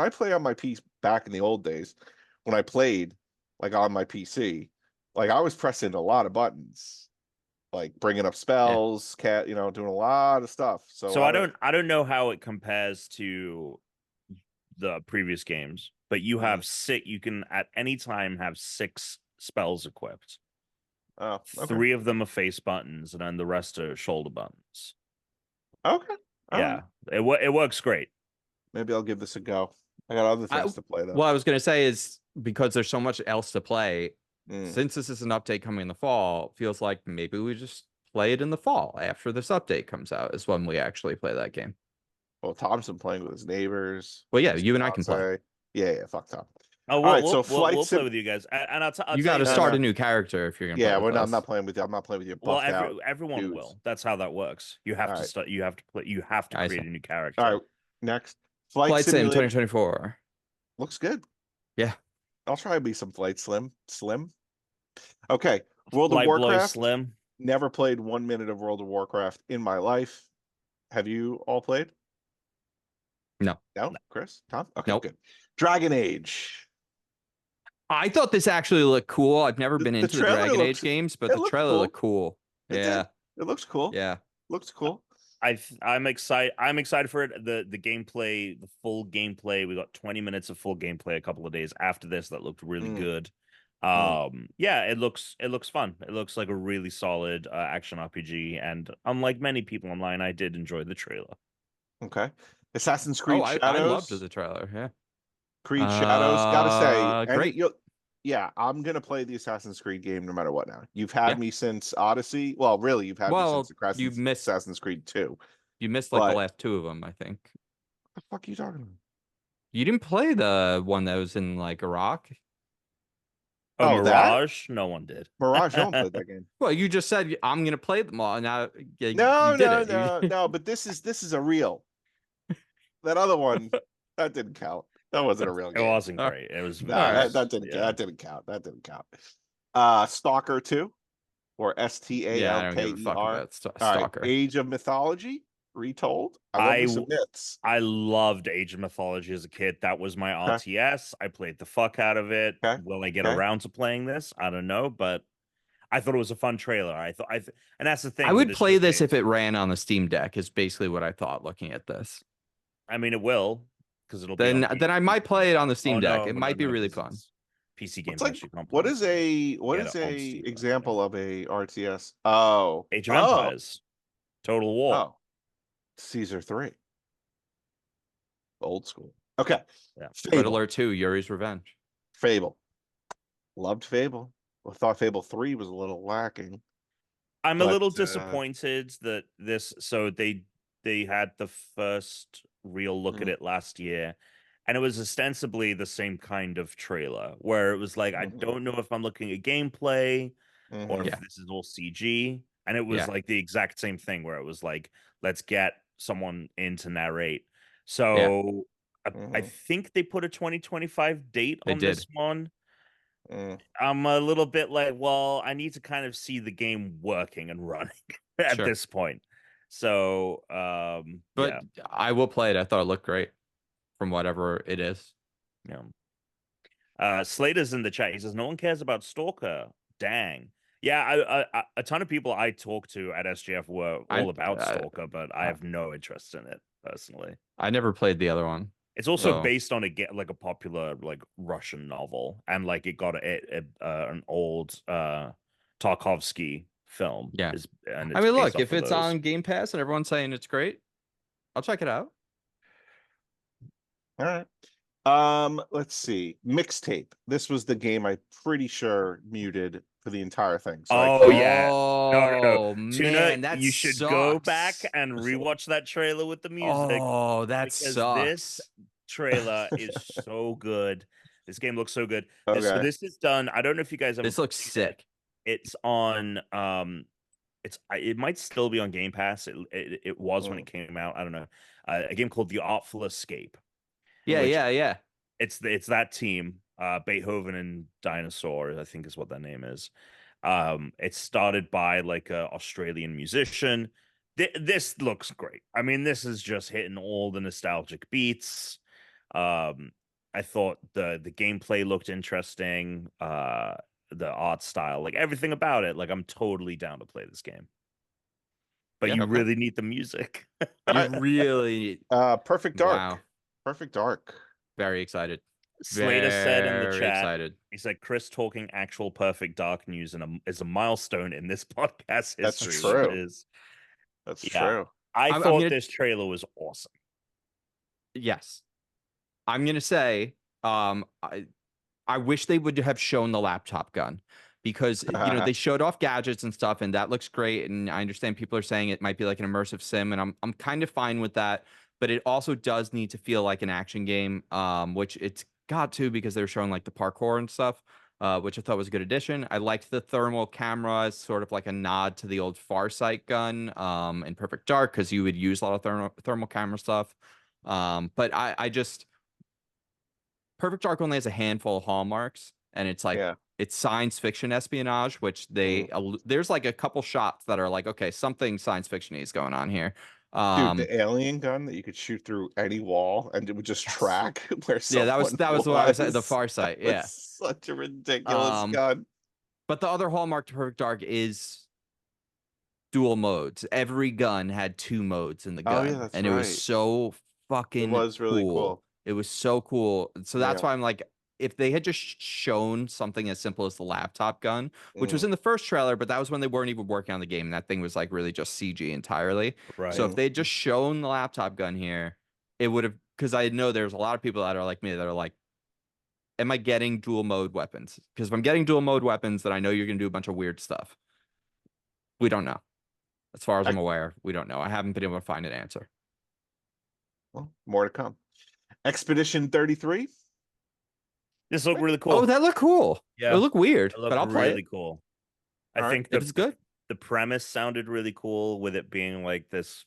Speaker 3: play on my PC back in the old days, when I played like on my PC, like I was pressing a lot of buttons, like bringing up spells, doing a lot of stuff.
Speaker 2: So I don't know how it compares to the previous games, but you have you can at any time have 6 spells equipped.
Speaker 3: Oh, okay.
Speaker 2: 3 of them are face buttons, and then the rest are shoulder buttons.
Speaker 3: Okay.
Speaker 2: Yeah, it works great.
Speaker 3: Maybe I'll give this a go. I got other things to play though.
Speaker 1: What I was going to say is because there's so much else to play, since this is an update coming in the fall, feels like maybe we just play it in the fall after this update comes out is when we actually play that game.
Speaker 3: Well, Tom's been playing with his neighbors.
Speaker 1: Well, yeah, you and I can play.
Speaker 3: Yeah, fuck Tom.
Speaker 2: Oh,
Speaker 3: All right, so
Speaker 2: we'll play with you guys, and I'll
Speaker 1: you got to start a new character if you're gonna.
Speaker 3: Yeah,
Speaker 1: play with
Speaker 3: I'm
Speaker 1: us.
Speaker 3: not playing with you. I'm not playing with you.
Speaker 2: Well, everyone will. That's how that works. You have to start. You have to play. You have to create a new character.
Speaker 3: All right, next
Speaker 1: Flight Sim 2024
Speaker 3: looks good.
Speaker 1: Yeah,
Speaker 3: I'll try and be some Flight Slim. Okay, World
Speaker 2: Light
Speaker 3: of Warcraft.
Speaker 2: Slim.
Speaker 3: Never played 1 minute of World of Warcraft in my life. Have you all played?
Speaker 1: No.
Speaker 3: Chris, Tom. Okay,
Speaker 1: nope.
Speaker 3: Good. Dragon Age.
Speaker 1: I thought this actually looked cool. I've never been into the Dragon Age games, but the trailer looked cool.
Speaker 3: It looks cool.
Speaker 1: Yeah,
Speaker 3: looks cool.
Speaker 2: I'm excited. I'm excited for it. The gameplay, the full gameplay. We got 20 minutes of full gameplay a couple of days after this. That looked really good. Yeah, it looks fun. It looks like a really solid action RPG. And unlike many people online, I did enjoy the trailer.
Speaker 3: Okay, Assassin's Creed Shadows.
Speaker 1: I loved the trailer. Yeah.
Speaker 3: Creed Shadows, gotta say,
Speaker 1: great.
Speaker 3: Yeah, I'm gonna play the Assassin's Creed game no matter what. Now you've had me since Odyssey. Well, really, you've had me since Assassin's Creed 2.
Speaker 1: You missed like the last 2 of them, I think.
Speaker 3: What the fuck are you talking about?
Speaker 1: You didn't play the one that was in like Iraq.
Speaker 2: Oh, Mirage? No one did.
Speaker 3: Mirage, no one played that game.
Speaker 1: Well, you just said I'm gonna play them all. Now,
Speaker 3: no. But this is a real. That other one, that didn't count. That wasn't a real game.
Speaker 2: It wasn't great. It was
Speaker 3: that didn't count. That didn't count. Stalker 2 or STALKER.
Speaker 1: Yeah, I don't give a fuck about Stalker.
Speaker 3: Age of Mythology. retold. I love me
Speaker 2: I
Speaker 3: some myths.
Speaker 2: I loved Age of Mythology as a kid. That was my
Speaker 3: Okay,
Speaker 2: RTS. I played the fuck out of it.
Speaker 3: okay,
Speaker 2: Will I get
Speaker 3: okay.
Speaker 2: around to playing this? I don't know, but I thought it was a fun trailer. And that's the
Speaker 1: I
Speaker 2: thing with
Speaker 1: would
Speaker 2: this
Speaker 1: play this if
Speaker 2: showcase.
Speaker 1: it ran on the Steam Deck, is basically what I thought looking at this.
Speaker 2: I mean, it will because it'll be on
Speaker 1: Then I might play it on the
Speaker 2: Oh
Speaker 1: Steam Deck.
Speaker 2: no,
Speaker 1: It
Speaker 2: no,
Speaker 1: might be
Speaker 2: no,
Speaker 1: really
Speaker 2: because
Speaker 1: fun.
Speaker 2: it's PC
Speaker 3: What's
Speaker 2: games
Speaker 3: like
Speaker 2: actually can't
Speaker 3: what
Speaker 2: play
Speaker 3: is
Speaker 2: it.
Speaker 3: what
Speaker 2: Get
Speaker 3: is
Speaker 2: it on
Speaker 3: a
Speaker 2: Steam though. Yeah.
Speaker 3: example of a RTS? Oh,
Speaker 2: Age of
Speaker 3: oh,
Speaker 2: Empires, Total War.
Speaker 3: oh. Caesar 3. Old school. Okay.
Speaker 2: Yeah.
Speaker 1: Red
Speaker 3: Fable.
Speaker 1: Alert 2, Yuri's Revenge.
Speaker 3: Fable. Loved Fable. I thought Fable 3 was a little lacking,
Speaker 2: I'm a
Speaker 3: but
Speaker 2: little disappointed that they had the first real look at
Speaker 3: mm,
Speaker 2: it last year, and it was ostensibly the same kind of trailer where it was like, I
Speaker 3: mhm,
Speaker 2: don't know if I'm looking at gameplay or
Speaker 3: mhm,
Speaker 2: if
Speaker 1: Yeah,
Speaker 2: this is all CG. And it was
Speaker 1: yeah,
Speaker 2: like the exact same thing where it was like, let's get someone in to narrate.
Speaker 1: yeah.
Speaker 2: So I
Speaker 3: mhm,
Speaker 2: think they put a 2025 date
Speaker 1: They
Speaker 2: on this
Speaker 1: did.
Speaker 2: one.
Speaker 3: mm.
Speaker 2: I'm a little bit like, well, I need to kind of see the game working and running at
Speaker 1: Sure.
Speaker 2: this point. So,
Speaker 1: But
Speaker 2: yeah,
Speaker 1: I will play it. I thought it looked great from whatever it is.
Speaker 2: yeah. Slater's in the chat. He says no one cares about Stalker. Dang. Yeah, a ton of people I talked to at SGF were
Speaker 1: I
Speaker 2: all about
Speaker 1: I,
Speaker 2: Stalker, but I
Speaker 1: I
Speaker 2: have no interest in it personally.
Speaker 1: I never played the other one.
Speaker 2: It's also
Speaker 1: So,
Speaker 2: based on like a popular like Russian novel, and like it got an old Tarkovsky film
Speaker 1: yeah.
Speaker 2: is, and
Speaker 1: I
Speaker 2: it's
Speaker 1: mean,
Speaker 2: based
Speaker 1: look,
Speaker 2: off
Speaker 1: if
Speaker 2: of
Speaker 1: it's
Speaker 2: those.
Speaker 1: on Game Pass and everyone's saying it's great, I'll check it out.
Speaker 3: All right. Let's see. Mixtape. This was the game I'm pretty sure muted for the entire thing, so I
Speaker 2: Oh
Speaker 3: couldn't.
Speaker 2: yeah, no.
Speaker 1: Oh
Speaker 2: Tuna,
Speaker 1: man, that
Speaker 2: you should go back
Speaker 1: sucks.
Speaker 2: and rewatch that trailer with the music
Speaker 1: Oh, that
Speaker 2: because this
Speaker 1: sucks.
Speaker 2: trailer is so good. This game looks so good.
Speaker 3: Okay.
Speaker 2: This is done. I don't know if you guys ever
Speaker 1: This looks
Speaker 2: played it.
Speaker 1: sick.
Speaker 2: It's on it might still be on Game Pass. It was when
Speaker 3: Mm,
Speaker 2: it came out. I don't know. A game called The Artful Escape,
Speaker 1: Yeah,
Speaker 3: mm,
Speaker 2: which
Speaker 1: yeah, yeah.
Speaker 2: it's that team, Beethoven and Dinosaur, I think is what their name is. It's started by like a Australian musician. This looks great. I mean, this is just hitting all the nostalgic beats. Um, I thought the gameplay looked interesting. The art style, like everything about it, like I'm totally down to play this game. But
Speaker 1: Yeah.
Speaker 2: you
Speaker 3: okay.
Speaker 2: really need the music.
Speaker 3: All
Speaker 1: You
Speaker 3: right.
Speaker 1: really
Speaker 3: Perfect
Speaker 1: wow.
Speaker 3: Dark. Perfect Dark.
Speaker 1: Very excited.
Speaker 2: Slater said in the
Speaker 1: Very
Speaker 2: chat,
Speaker 1: excited.
Speaker 2: he said Chris talking actual perfect dark news is a milestone in this podcast
Speaker 3: That's
Speaker 2: history, which
Speaker 3: true.
Speaker 2: is
Speaker 3: That's
Speaker 2: yeah.
Speaker 3: true.
Speaker 2: I
Speaker 1: I'm
Speaker 2: thought
Speaker 1: gonna
Speaker 2: this trailer was awesome.
Speaker 1: yes. I'm gonna say, I wish they would have shown the laptop gun because they showed off gadgets and stuff, and that looks great. And I understand people are saying it might be like an immersive sim, and I'm kind of fine with that. But it also does need to feel like an action game, which it's got to because they're showing like the parkour and stuff, which I thought was a good addition. I liked the thermal camera as sort of like a nod to the old Farsight gun, in Perfect Dark because you would use a lot of thermal camera stuff. But I just Perfect Dark only has a handful of hallmarks, and it's like
Speaker 3: Yeah.
Speaker 1: it's science fiction espionage, which
Speaker 3: Mm.
Speaker 1: there's like a couple shots that are like, okay, something science fiction is going on here.
Speaker 3: Dude,
Speaker 1: Um,
Speaker 3: the alien gun that you could shoot through any wall and it would just
Speaker 1: yes,
Speaker 3: track where
Speaker 1: yeah,
Speaker 3: someone
Speaker 1: that was what I was at the
Speaker 3: was.
Speaker 1: far
Speaker 3: That
Speaker 1: side,
Speaker 3: was
Speaker 1: yeah.
Speaker 3: such a ridiculous
Speaker 1: Um,
Speaker 3: gun.
Speaker 1: but the other hallmark to Perfect Dark is dual modes. Every gun had two modes in the
Speaker 3: Oh yeah,
Speaker 1: gun,
Speaker 3: that's
Speaker 1: and it was
Speaker 3: right.
Speaker 1: so
Speaker 3: It
Speaker 1: fucking
Speaker 3: was really
Speaker 1: cool.
Speaker 3: cool.
Speaker 1: It was so cool. So that's
Speaker 3: Yeah.
Speaker 1: why I'm like, if they had just shown something as simple as the laptop gun, which was
Speaker 3: Mm,
Speaker 1: in the first trailer, but that was when they weren't even working on the game, and that thing was like really just CG entirely. So
Speaker 2: Right.
Speaker 1: if
Speaker 3: mm.
Speaker 1: they had just shown the laptop gun here, it would have, because I know there's a lot of people that are like me that are like, am I getting dual mode weapons? Because if I'm getting dual mode weapons, then I know you're gonna do a bunch of weird stuff. We don't know. As far as I'm
Speaker 3: I,
Speaker 1: aware, we don't know. I haven't been able to find an answer.
Speaker 3: well, more to come. Expedition 33.
Speaker 2: This looked
Speaker 3: Wait,
Speaker 2: really
Speaker 1: Oh,
Speaker 2: cool.
Speaker 1: that looked cool. It
Speaker 2: Yeah,
Speaker 1: looked weird,
Speaker 2: it
Speaker 1: but
Speaker 2: looked
Speaker 1: I'll play
Speaker 2: really
Speaker 1: it
Speaker 2: cool. I
Speaker 3: all right.
Speaker 2: think
Speaker 1: if it's good.
Speaker 2: the premise sounded really cool with it being like this,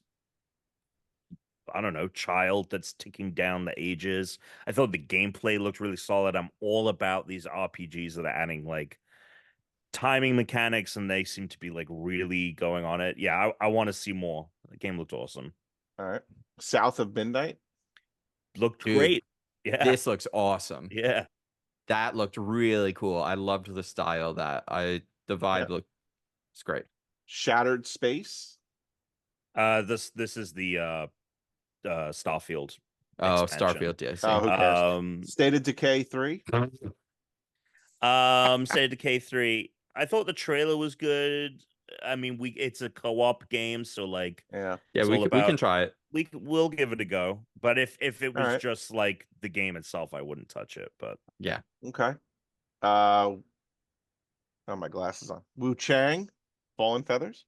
Speaker 2: I don't know, child that's ticking down the ages. I thought the gameplay looked really solid. I'm all about these RPGs that are adding like timing mechanics and they seem to be like really going on it. Yeah, I want to see more. The game looked awesome.
Speaker 3: All right. South of Midnight.
Speaker 2: Looked
Speaker 1: Dude,
Speaker 2: great. Yeah.
Speaker 1: This looks awesome.
Speaker 2: Yeah.
Speaker 1: That looked really cool. I loved the style the vibe looked. It's great.
Speaker 3: Shattered Space.
Speaker 2: This is the Starfield
Speaker 1: Oh,
Speaker 2: expansion.
Speaker 1: Starfield, yeah.
Speaker 3: Oh, who cares?
Speaker 2: Um,
Speaker 3: State of Decay 3.
Speaker 2: State of Decay 3. I thought the trailer was good. I mean, it's a co-op game, so like
Speaker 3: Yeah.
Speaker 1: Yeah,
Speaker 2: it's all
Speaker 1: we can
Speaker 2: about
Speaker 1: try it.
Speaker 2: we'll give it a go. But if it
Speaker 3: All
Speaker 2: was
Speaker 3: right.
Speaker 2: just like the game itself, I wouldn't touch it. But
Speaker 1: Yeah.
Speaker 3: Okay. Oh, my glasses on. Wu Chang, Fallen Feathers.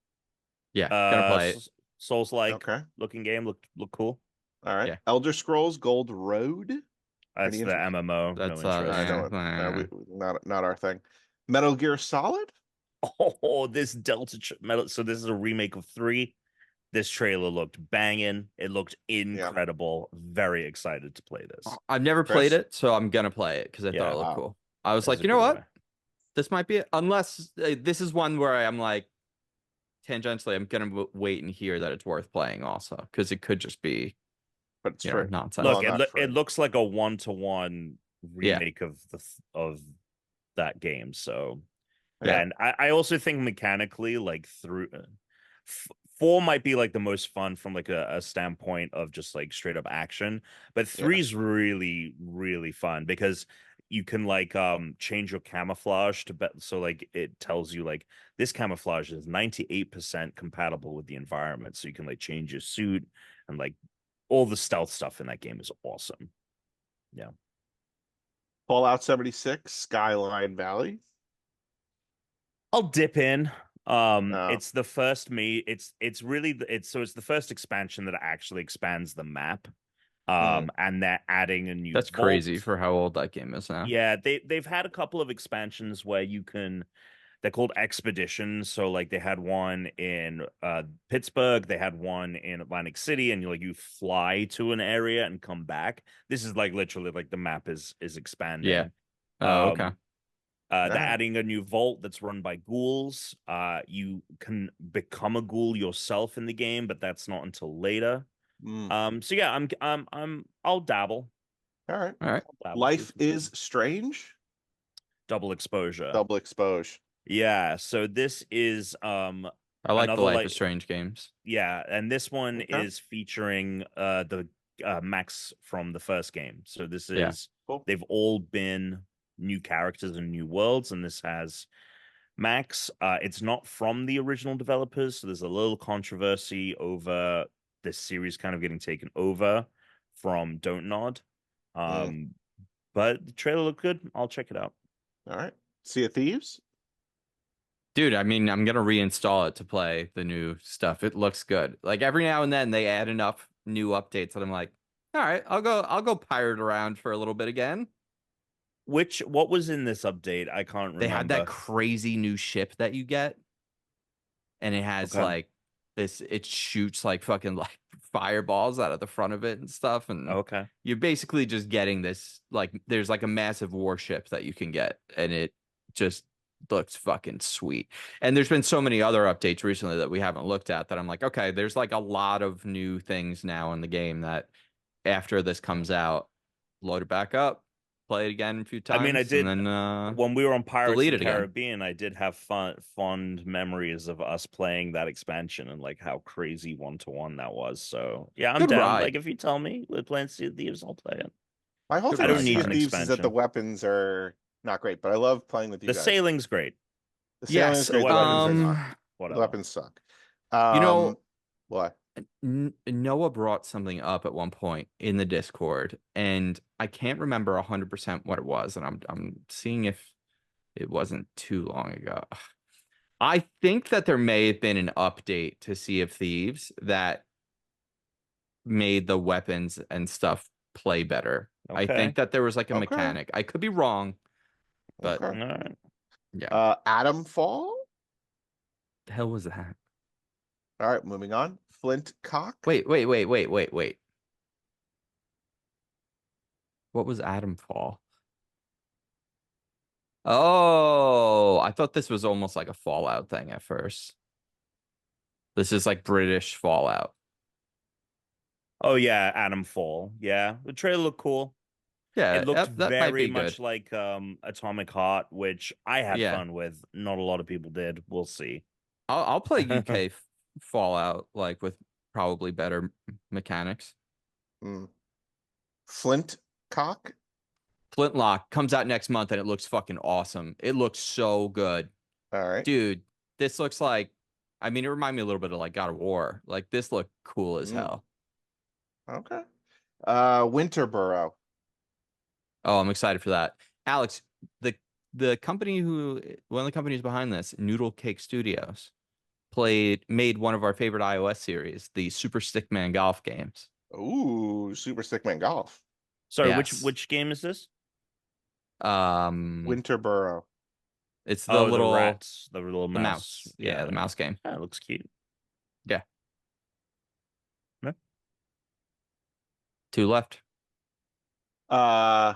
Speaker 1: Yeah, gonna play it.
Speaker 2: Souls like
Speaker 3: Okay.
Speaker 2: looking game look cool.
Speaker 3: All right.
Speaker 1: Yeah.
Speaker 3: Elder Scrolls Gold Road.
Speaker 2: That's
Speaker 3: Any
Speaker 2: the
Speaker 3: interest?
Speaker 2: MMO.
Speaker 1: That's
Speaker 2: No interest.
Speaker 3: I know. Not our thing. Metal Gear Solid.
Speaker 2: Oh, this Metal. So this is a remake of 3. This trailer looked banging. It looked
Speaker 3: Yeah.
Speaker 2: incredible. Very excited to play this.
Speaker 1: I've never
Speaker 3: Chris?
Speaker 1: played it, so I'm gonna play it because I thought
Speaker 2: Yeah.
Speaker 1: it looked
Speaker 3: Wow.
Speaker 1: cool. I was
Speaker 2: This
Speaker 1: like,
Speaker 2: is
Speaker 1: you
Speaker 2: a
Speaker 1: know
Speaker 2: good
Speaker 1: what?
Speaker 2: one.
Speaker 1: This might be it. Unless this is one where I'm like, tangentially, I'm gonna wait and hear that it's worth playing also, because it could just be,
Speaker 3: But it's
Speaker 1: you know,
Speaker 3: free.
Speaker 1: nonsense.
Speaker 2: Look,
Speaker 3: Well, not free.
Speaker 2: it looks like a 1-to-1
Speaker 1: Yeah.
Speaker 2: remake of that game. So,
Speaker 3: Yeah.
Speaker 2: and I also think mechanically, like 4 might be like the most fun from like a standpoint of just like straight up action, but 3's really really fun because you can like change your camouflage to bet, so like it tells you like this camouflage is 98% compatible with the environment, so you can like change your suit, and like all the stealth stuff in that game is awesome. Yeah.
Speaker 3: Fallout 76, Skyline Valley.
Speaker 2: I'll dip in.
Speaker 3: Oh.
Speaker 2: It's the first it's really it's the first expansion that actually expands the map. And they're adding a new
Speaker 1: That's
Speaker 2: vault.
Speaker 1: crazy for how old that game is now.
Speaker 2: Yeah, they've had a couple of expansions where you can, they're called expeditions. So like they had one in Pittsburgh, they had one in Atlantic City, and you fly to an area and come back. This is like literally like the map is expanding.
Speaker 1: Yeah. Oh, okay.
Speaker 2: Um they're adding a new vault that's run by ghouls. You can become a ghoul yourself in the game, but that's not until later. So yeah, I'll dabble.
Speaker 3: All right.
Speaker 1: All right.
Speaker 2: I'll dabble, see
Speaker 3: Life
Speaker 2: if it's
Speaker 3: is
Speaker 2: good.
Speaker 3: Strange.
Speaker 2: Double exposure.
Speaker 3: Double exposure.
Speaker 2: Yeah, so this is
Speaker 1: I like the
Speaker 2: another
Speaker 1: Life is Strange games.
Speaker 2: yeah, and this one
Speaker 3: Okay.
Speaker 2: is featuring the Max from the first game. So this
Speaker 1: Yeah.
Speaker 2: is
Speaker 3: Cool.
Speaker 2: they've all been new characters and new worlds, and this has Max. It's not from the original developers, so there's a little controversy over this series kind of getting taken over from Don't Nod. But the trailer looked good. I'll check it out.
Speaker 3: All right. Sea of Thieves.
Speaker 1: Dude, I mean, I'm gonna reinstall it to play the new stuff. It looks good. Like every now and then they add enough new updates that I'm like, all right, I'll go pirate around for a little bit again.
Speaker 2: What was in this update? I can't remember.
Speaker 1: They had that crazy new ship that you get, and it has
Speaker 2: Okay.
Speaker 1: like this, it shoots like fucking like fireballs out of the front of it and stuff. And
Speaker 2: Okay.
Speaker 1: you're basically just getting this, like, there's like a massive warship that you can get, and it just looks fucking sweet. And there's been so many other updates recently that we haven't looked at that I'm like, okay, there's like a lot of new things now in the game that after this comes out, load it back up, play it again a few times.
Speaker 2: I mean, I did
Speaker 1: and then
Speaker 2: when we were on Pirates of
Speaker 1: delete
Speaker 2: the
Speaker 1: it again.
Speaker 2: Caribbean. I did have fond memories of us playing that expansion and like how crazy 1-to-1 that was. So yeah, I'm
Speaker 1: Good
Speaker 2: down.
Speaker 1: ride.
Speaker 2: Like if you tell me we're playing Sea of Thieves, I'll play it.
Speaker 3: My whole
Speaker 1: Good
Speaker 3: thing
Speaker 1: ride.
Speaker 3: with
Speaker 2: I don't
Speaker 3: Sea
Speaker 2: need
Speaker 3: of
Speaker 2: an
Speaker 3: Thieves is that the
Speaker 2: expansion.
Speaker 3: weapons are not great, but I love playing with you
Speaker 2: The
Speaker 3: guys.
Speaker 2: sailing's great.
Speaker 3: The sailing
Speaker 1: Yes.
Speaker 3: is great. The weapons are not. The
Speaker 2: Whatever.
Speaker 3: weapons suck.
Speaker 1: You know,
Speaker 3: What?
Speaker 1: Noah brought something up at one point in the Discord, and I can't remember 100% what it was, and I'm seeing if it wasn't too long ago. I think that there may have been an update to Sea of Thieves that made the weapons and stuff play better. I
Speaker 2: Okay.
Speaker 1: think that there was like a
Speaker 3: Okay.
Speaker 1: mechanic. I could be wrong, but
Speaker 3: Okay.
Speaker 2: All right.
Speaker 1: yeah.
Speaker 3: Atom Fall.
Speaker 1: The hell was that?
Speaker 3: All right, moving on. Flint Cock.
Speaker 1: Wait. What was Atom Fall? Oh, I thought this was almost like a Fallout thing at first. This is like British Fallout.
Speaker 2: Oh yeah, Adam Fall. Yeah, the trailer looked cool. It
Speaker 1: Yeah,
Speaker 2: looked
Speaker 1: that might
Speaker 2: very
Speaker 1: be good.
Speaker 2: much like Atomic Heart, which I had
Speaker 1: Yeah,
Speaker 2: fun with. Not a lot of people did. We'll see.
Speaker 1: I'll play UK Fallout like with probably better mechanics.
Speaker 3: Mm. Flint cock.
Speaker 1: Flintlock comes out next month and it looks fucking awesome. It looks so good.
Speaker 3: All right.
Speaker 1: Dude, this looks like, I mean, it reminded me a little bit of like God of War. Like this looked cool as
Speaker 3: Mm.
Speaker 1: hell.
Speaker 3: Okay. Winterboro.
Speaker 1: Oh, I'm excited for that. Alex, the the company who one of the companies behind this, Noodle Cake Studios, made one of our favorite iOS series, the Super Stickman golf games.
Speaker 3: Ooh, Super Stickman Golf.
Speaker 2: Sorry,
Speaker 1: Yes.
Speaker 2: which game is this?
Speaker 1: Um,
Speaker 3: Winterboro.
Speaker 1: it's
Speaker 2: Oh, the rats, the little
Speaker 1: the
Speaker 2: mouse.
Speaker 1: mouse. Yeah,
Speaker 2: Yeah,
Speaker 1: the
Speaker 2: yeah.
Speaker 1: mouse game.
Speaker 2: That looks cute.
Speaker 1: Yeah,
Speaker 2: Yeah.
Speaker 1: two left.
Speaker 3: I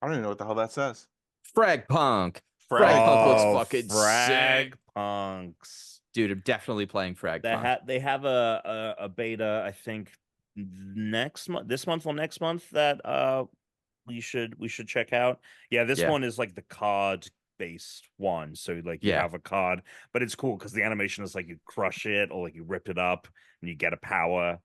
Speaker 3: don't even know what the hell that says.
Speaker 1: Frag Punk. Frag
Speaker 3: Frag
Speaker 1: Punk looks
Speaker 3: Punk.
Speaker 2: Oh,
Speaker 1: fucking sick.
Speaker 2: Frag Punks.
Speaker 1: Dude, I'm definitely playing Frag Punk.
Speaker 2: They have a beta, I think next month, this month or next month that we should check out. Yeah, this
Speaker 1: Yeah.
Speaker 2: one is like the card based one. So like you
Speaker 1: Yeah.
Speaker 2: have a card, but it's cool because the animation is like you crush it or like you rip it up and you get a power.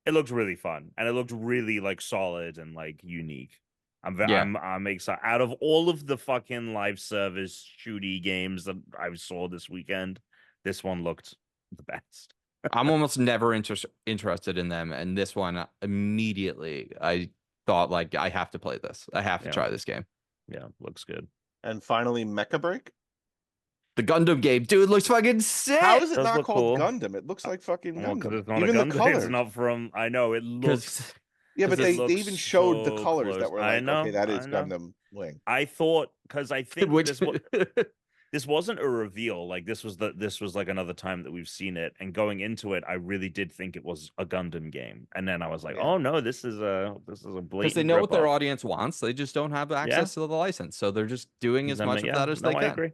Speaker 2: It looked really fun and it looked really like solid and like unique.
Speaker 1: Yeah.
Speaker 2: I'm excited. Out of all of the fucking live service shooty games that I saw this weekend, this one looked the best.
Speaker 1: I'm almost never interested in them. And this one, immediately, I thought, like, I have to play this. I have to
Speaker 2: Yeah,
Speaker 1: try this game.
Speaker 2: yeah, looks good.
Speaker 3: And finally, Mecha Break.
Speaker 1: The Gundam game, dude, looks fucking
Speaker 3: How
Speaker 1: sick.
Speaker 3: is it
Speaker 2: Does
Speaker 3: not
Speaker 2: look
Speaker 3: called
Speaker 2: cool.
Speaker 3: Gundam? It looks like fucking
Speaker 2: Well, because
Speaker 3: Gundam.
Speaker 2: it's not a
Speaker 3: Even the
Speaker 2: gun. It's
Speaker 3: colors.
Speaker 2: not from. I know it looks.
Speaker 1: Because
Speaker 3: Yeah, but
Speaker 2: It
Speaker 3: they
Speaker 2: looks
Speaker 3: even showed the
Speaker 2: so
Speaker 3: colors
Speaker 2: close.
Speaker 3: that were
Speaker 2: I
Speaker 3: like, okay,
Speaker 2: know.
Speaker 3: that is
Speaker 2: I know.
Speaker 3: Gundam Wing.
Speaker 2: I thought because I think
Speaker 1: which
Speaker 2: this wasn't a reveal. Like this was like another time that we've seen it. And going into it, I really did think it was a Gundam game. And then I was like,
Speaker 3: Yeah.
Speaker 2: oh no, this is a
Speaker 1: because they
Speaker 2: blatant
Speaker 1: know what their
Speaker 2: ripoff.
Speaker 1: audience wants. They just don't have
Speaker 2: Yeah.
Speaker 1: access to the license. So they're just doing as much of
Speaker 2: Yeah.
Speaker 1: that as
Speaker 2: No,
Speaker 1: they
Speaker 2: I
Speaker 1: can.
Speaker 2: agree.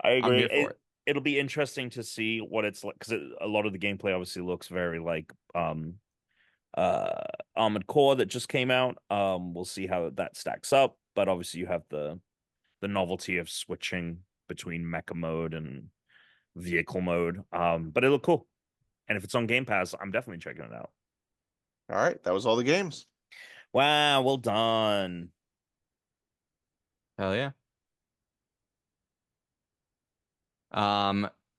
Speaker 2: I
Speaker 1: I'm
Speaker 2: agree.
Speaker 1: here for it.
Speaker 2: It'll be interesting to see what it's like because a lot of the gameplay obviously looks very like uh Armored Core that just came out. We'll see how that stacks up. But obviously you have the novelty of switching between mecha mode and vehicle mode. But it looked cool. And if it's on Game Pass, I'm definitely checking it out.
Speaker 3: All right, that was all the games.
Speaker 2: Wow, well done.
Speaker 1: Hell yeah.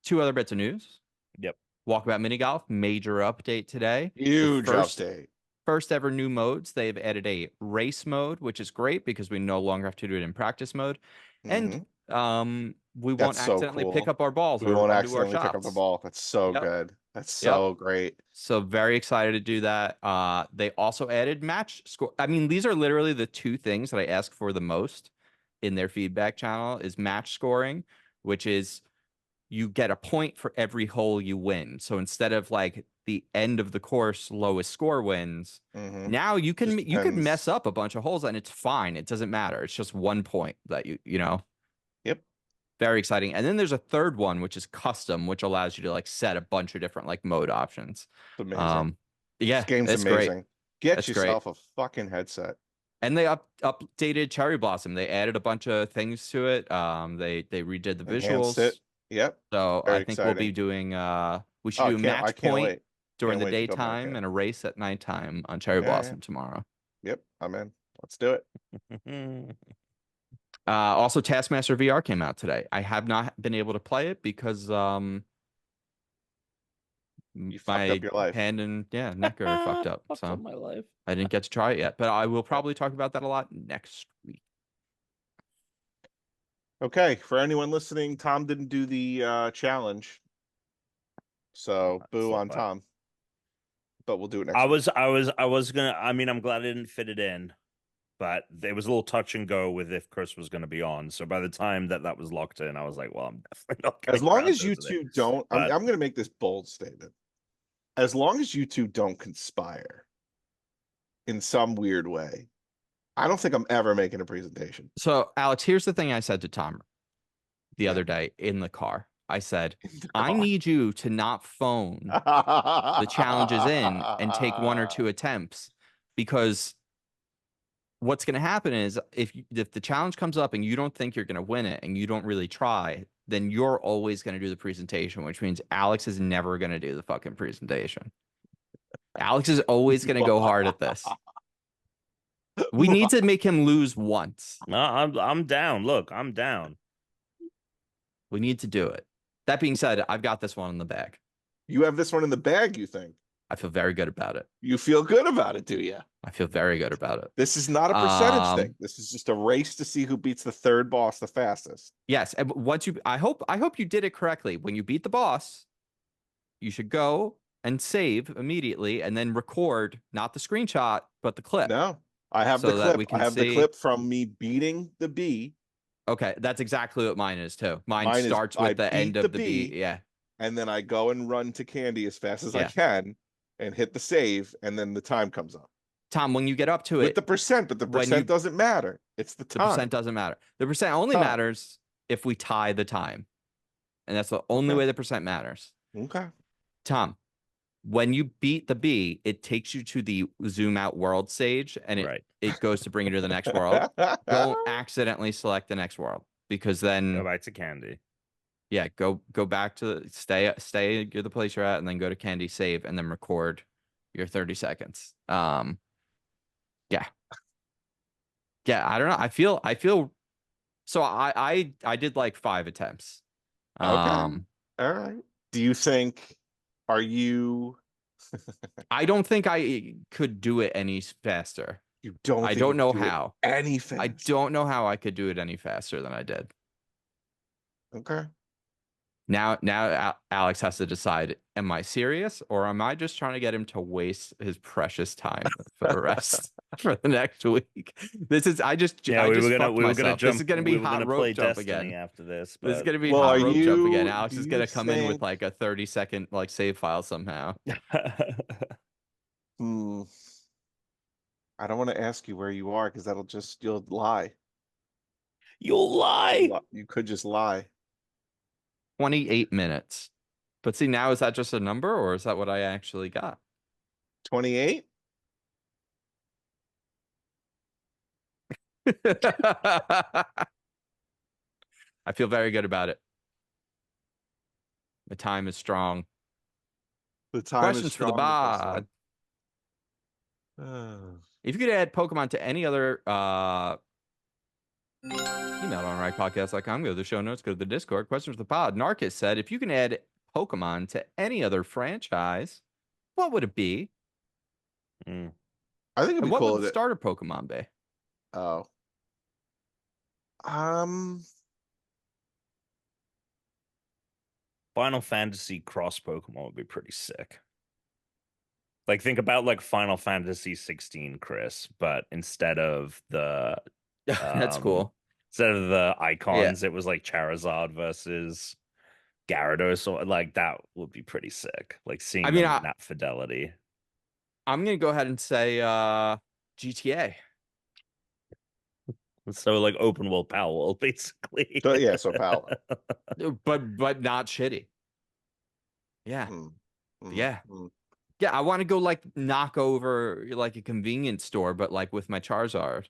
Speaker 1: Two other bits of news.
Speaker 2: Yep.
Speaker 1: Walkabout Mini Golf, major update today.
Speaker 3: Huge
Speaker 1: first
Speaker 3: update.
Speaker 1: first ever new modes. They've added a race mode, which is great because we no longer have to do it in practice mode. And we won't
Speaker 3: That's so
Speaker 1: accidentally pick
Speaker 3: cool.
Speaker 1: up our balls
Speaker 3: We
Speaker 1: or
Speaker 3: won't
Speaker 1: run to our
Speaker 3: accidentally pick up the
Speaker 1: shots.
Speaker 3: ball. That's so
Speaker 1: Yep.
Speaker 3: good. That's
Speaker 1: Yep.
Speaker 3: so great.
Speaker 1: So very excited to do that. They also added match score. I mean, these are literally the two things that I ask for the most in their feedback channel is match scoring, which is you get a point for every hole you win. So instead of like the end of the course lowest score wins, now you can
Speaker 3: Just
Speaker 1: you can mess
Speaker 3: depends.
Speaker 1: up a bunch of holes and it's fine. It doesn't matter. It's just 1 point that you know.
Speaker 3: Yep.
Speaker 1: Very exciting. And then there's a third one which is custom, which allows you to like set a bunch of different like mode options.
Speaker 3: It's amazing.
Speaker 1: Yeah,
Speaker 3: This game's
Speaker 1: it's great.
Speaker 3: amazing. Get
Speaker 1: That's great.
Speaker 3: yourself a fucking headset.
Speaker 1: And they updated Cherry Blossom. They added a bunch of things to it. They redid the
Speaker 3: Enhanced
Speaker 1: visuals.
Speaker 3: it. Yep.
Speaker 1: So
Speaker 3: Very
Speaker 1: I think we'll be
Speaker 3: exciting.
Speaker 1: doing we should
Speaker 3: Oh,
Speaker 1: do a
Speaker 3: I
Speaker 1: match
Speaker 3: can't
Speaker 1: point
Speaker 3: wait.
Speaker 1: during
Speaker 3: Can't
Speaker 1: the
Speaker 3: wait to go back
Speaker 1: daytime
Speaker 3: in.
Speaker 1: and a race at nighttime on Cherry
Speaker 3: Yeah,
Speaker 1: Blossom tomorrow.
Speaker 3: Yep, I'm in. Let's do it.
Speaker 1: Also Taskmaster VR came out today. I have not been able to play it because
Speaker 3: You fucked
Speaker 1: my
Speaker 3: up your life.
Speaker 1: hand and neck are fucked up.
Speaker 2: Fucked
Speaker 1: So
Speaker 2: up my life.
Speaker 1: I didn't get to try it yet, but I will probably talk about that a lot next week.
Speaker 3: Okay, for anyone listening, Tom didn't do the challenge. So boo on Tom. But we'll do it next week.
Speaker 2: I was gonna. I mean, I'm glad I didn't fit it in, but there was a little touch and go with if Chris was going to be on. So by the time that was locked in, I was like, well, I'm definitely not.
Speaker 3: As long
Speaker 2: around
Speaker 3: as
Speaker 2: to
Speaker 3: you
Speaker 2: it today.
Speaker 3: two don't,
Speaker 2: But
Speaker 3: I'm going to make this bold statement. As long as you two don't conspire in some weird way, I don't think I'm ever making a presentation.
Speaker 1: So Alex, here's the thing I said to Tom the
Speaker 3: Yeah.
Speaker 1: other day in the car. I said,
Speaker 3: in the
Speaker 1: I
Speaker 3: car.
Speaker 1: need you to not phone the challenges in and take 1 or 2 attempts, because what's going to happen is if the challenge comes up and you don't think you're going to win it and you don't really try, then you're always going to do the presentation, which means Alex is never going to do the fucking presentation. Alex is always going to go hard at this. We need to make him lose once.
Speaker 2: No, I'm down. Look, I'm down.
Speaker 1: We need to do it. That being said, I've got this one in the bag.
Speaker 3: You have this one in the bag, you think?
Speaker 1: I feel very good about it.
Speaker 3: You feel good about it, do you?
Speaker 1: I feel very good about it.
Speaker 3: This is not a percentage thing. This is just a race to see who beats the third boss the fastest.
Speaker 1: Yes, and I hope you did it correctly. When you beat the boss, you should go and save immediately and then record not the screenshot, but the clip.
Speaker 3: No, I have
Speaker 1: So
Speaker 3: the
Speaker 1: that
Speaker 3: clip.
Speaker 1: we can
Speaker 3: I have
Speaker 1: see-
Speaker 3: the clip from me beating the bee,
Speaker 1: Okay, that's exactly what mine is too. Mine
Speaker 3: Mine is,
Speaker 1: starts
Speaker 3: I
Speaker 1: with the end
Speaker 3: beat
Speaker 1: of
Speaker 3: the
Speaker 1: the
Speaker 3: bee.
Speaker 1: B. Yeah.
Speaker 3: and then I go and run to Candy as fast as I
Speaker 1: Yeah.
Speaker 3: can and hit the save, and then the time comes up.
Speaker 1: Tom, when you get up to
Speaker 3: With
Speaker 1: it,
Speaker 3: the percent, but the
Speaker 1: when
Speaker 3: percent
Speaker 1: you-
Speaker 3: doesn't matter. It's the
Speaker 1: the
Speaker 3: time.
Speaker 1: percent doesn't matter. The percent only
Speaker 3: Time.
Speaker 1: matters if we tie the time. And that's the only
Speaker 3: Okay.
Speaker 1: way the percent matters.
Speaker 3: Okay.
Speaker 1: Tom, when you beat the B, it takes you to the zoom out world stage and
Speaker 2: Right.
Speaker 1: it goes to bring you to the next world. Don't accidentally select the next world, because then
Speaker 2: Go back to Candy.
Speaker 1: yeah, go back to stay the place you're at and then go to Candy, save, and then record your 30 seconds. Yeah. Yeah, I don't know. I feel so I did like 5 attempts.
Speaker 3: Okay. All right. Do you think, are you,
Speaker 1: I don't think I could do it any faster.
Speaker 3: you don't
Speaker 1: I
Speaker 3: think
Speaker 1: don't
Speaker 3: you
Speaker 1: know
Speaker 3: could do it
Speaker 1: how.
Speaker 3: any
Speaker 1: I
Speaker 3: faster?
Speaker 1: don't know how I could do it any faster than I did.
Speaker 3: Okay.
Speaker 1: Now Alex has to decide, am I serious or am I just trying to get him to waste his precious time for the rest for the next week? This is I just
Speaker 2: Yeah,
Speaker 1: I
Speaker 2: we
Speaker 1: just
Speaker 2: were gonna
Speaker 1: fucked
Speaker 2: we were gonna
Speaker 1: myself.
Speaker 2: jump.
Speaker 1: This is gonna
Speaker 2: we
Speaker 1: be
Speaker 2: were gonna
Speaker 1: hot
Speaker 2: play
Speaker 1: rope jump
Speaker 2: Destiny
Speaker 1: again.
Speaker 2: after this,
Speaker 1: This is
Speaker 2: but
Speaker 1: gonna be
Speaker 3: Well,
Speaker 1: hot
Speaker 3: are
Speaker 1: rope jump again.
Speaker 3: you-
Speaker 1: Alex
Speaker 3: do
Speaker 1: is
Speaker 3: you
Speaker 1: gonna come in with
Speaker 3: think-
Speaker 1: like a 30-second like save file somehow.
Speaker 3: Hmm. I don't want to ask you where you are because that'll just, you'll lie.
Speaker 2: You'll lie.
Speaker 3: You could just lie.
Speaker 1: 28 minutes. But see, now is that just a number or is that what I actually got?
Speaker 3: 28?
Speaker 1: I feel very good about it. The time is strong.
Speaker 3: The time
Speaker 1: Questions
Speaker 3: is
Speaker 1: for the
Speaker 3: strong.
Speaker 1: bod. If you could add Pokemon to any other email on rightpodcast.com, go to the show notes, go to the Discord. Questions for the pod. Narcus said, if you can add Pokemon to any other franchise, what would it be?
Speaker 3: I think it'd
Speaker 1: And
Speaker 3: be
Speaker 1: what
Speaker 3: cool.
Speaker 1: would the starter Pokemon be?
Speaker 3: Oh.
Speaker 2: Final Fantasy cross Pokemon would be pretty sick. Like think about like Final Fantasy 16, Chris, but instead of the
Speaker 1: That's cool.
Speaker 2: instead of the icons, it was like Charizard versus Gyarados, or like that would be pretty sick. Like seeing them in that fidelity.
Speaker 1: I'm gonna go ahead and say GTA.
Speaker 2: So like open world Power World, basically.
Speaker 3: So yeah, so power.
Speaker 1: But not shitty. Yeah. Yeah. Yeah, I want to go like knock over like a convenience store, but like with my Charizard.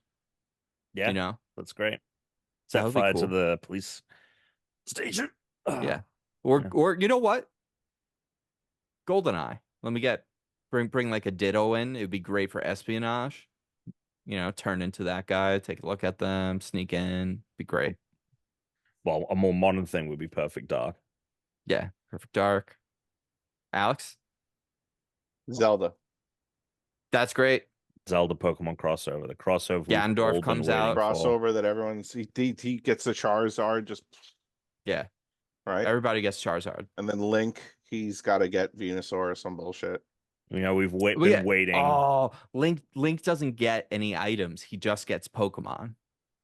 Speaker 2: Yeah,
Speaker 1: you know,
Speaker 2: that's great.
Speaker 1: That
Speaker 2: Set
Speaker 1: would be
Speaker 2: fire
Speaker 1: cool.
Speaker 2: to the police station.
Speaker 1: Yeah. Or you know what? GoldenEye. Let me bring like a Ditto in. It would be great for espionage. You know, turn into that guy, take a look at them, sneak in. Be great.
Speaker 2: Well, a more modern thing would be Perfect Dark.
Speaker 1: Yeah, Perfect Dark. Alex?
Speaker 3: Zelda.
Speaker 1: That's great.
Speaker 2: Zelda Pokemon crossover. The crossover
Speaker 1: Ganondorf comes out.
Speaker 3: Crossover that everyone's he gets the Charizard, just
Speaker 1: yeah.
Speaker 3: Right.
Speaker 1: Everybody gets Charizard.
Speaker 3: And then Link, he's gotta get Venusaur or some bullshit.
Speaker 2: You know, we've been waiting.
Speaker 1: Oh, Link doesn't get any items. He just gets Pokemon.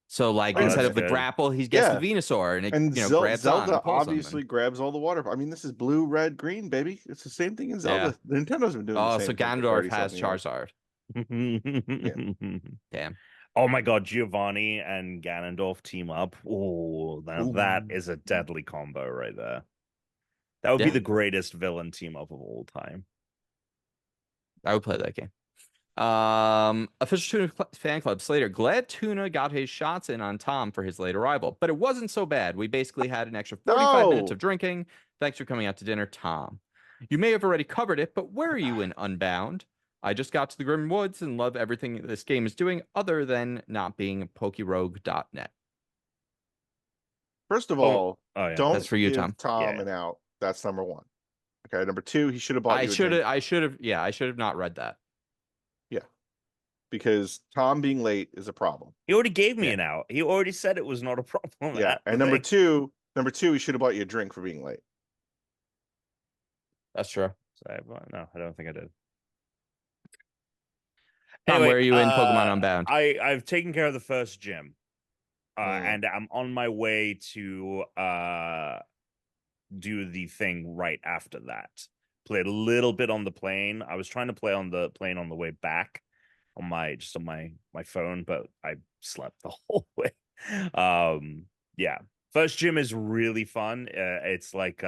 Speaker 1: So like instead of the grapple, he gets the Venusaur and it grabs
Speaker 3: Zelda
Speaker 1: on and pulls
Speaker 3: obviously
Speaker 1: him.
Speaker 3: grabs all the water. I mean, this is blue, red, green, baby. It's the same thing in Zelda. Nintendo's been doing the same
Speaker 1: so
Speaker 3: thing for
Speaker 1: Ganondorf has
Speaker 3: 30-something years.
Speaker 1: Charizard.
Speaker 2: Damn. Oh my god, Giovanni and Ganondorf team up. Oh, now that is a deadly combo right there. That would be
Speaker 1: Yeah.
Speaker 2: the greatest villain team up of all time.
Speaker 1: I would play that game. Official Tuna fan club Slater. Glad Tuna got his shots in on Tom for his late arrival, but it wasn't so bad. We basically had an extra 45 minutes
Speaker 3: No.
Speaker 1: of drinking. Thanks for coming out to dinner, Tom. You may have already covered it, but where are you in Unbound? I just got to the Grim Woods and love everything this game is doing other than not being PokeRogue.net.
Speaker 3: First of
Speaker 2: Oh,
Speaker 3: all,
Speaker 2: yeah.
Speaker 3: don't
Speaker 1: That's for you,
Speaker 3: give
Speaker 1: Tom.
Speaker 3: Tom
Speaker 2: Yeah.
Speaker 3: an out. That's number one. Okay, number two, he should have bought you a drink.
Speaker 1: I should have not read that.
Speaker 3: Yeah, because Tom being late is a problem.
Speaker 2: He already gave me
Speaker 1: Yeah.
Speaker 2: an out. He already said it was not a problem.
Speaker 3: Yeah, and number two, he should have bought you a drink for being late.
Speaker 1: That's true.
Speaker 2: No, I don't think I did.
Speaker 1: Tom,
Speaker 2: Anyway,
Speaker 1: where are you in Pokemon Unbound?
Speaker 2: I've taken care of the first gym,
Speaker 3: Mm.
Speaker 2: and I'm on my way to do the thing right after that. Played a little bit on the plane. I was trying to play on the plane on the way back on my phone, but I slept the whole way. Yeah. First gym is really fun. It's like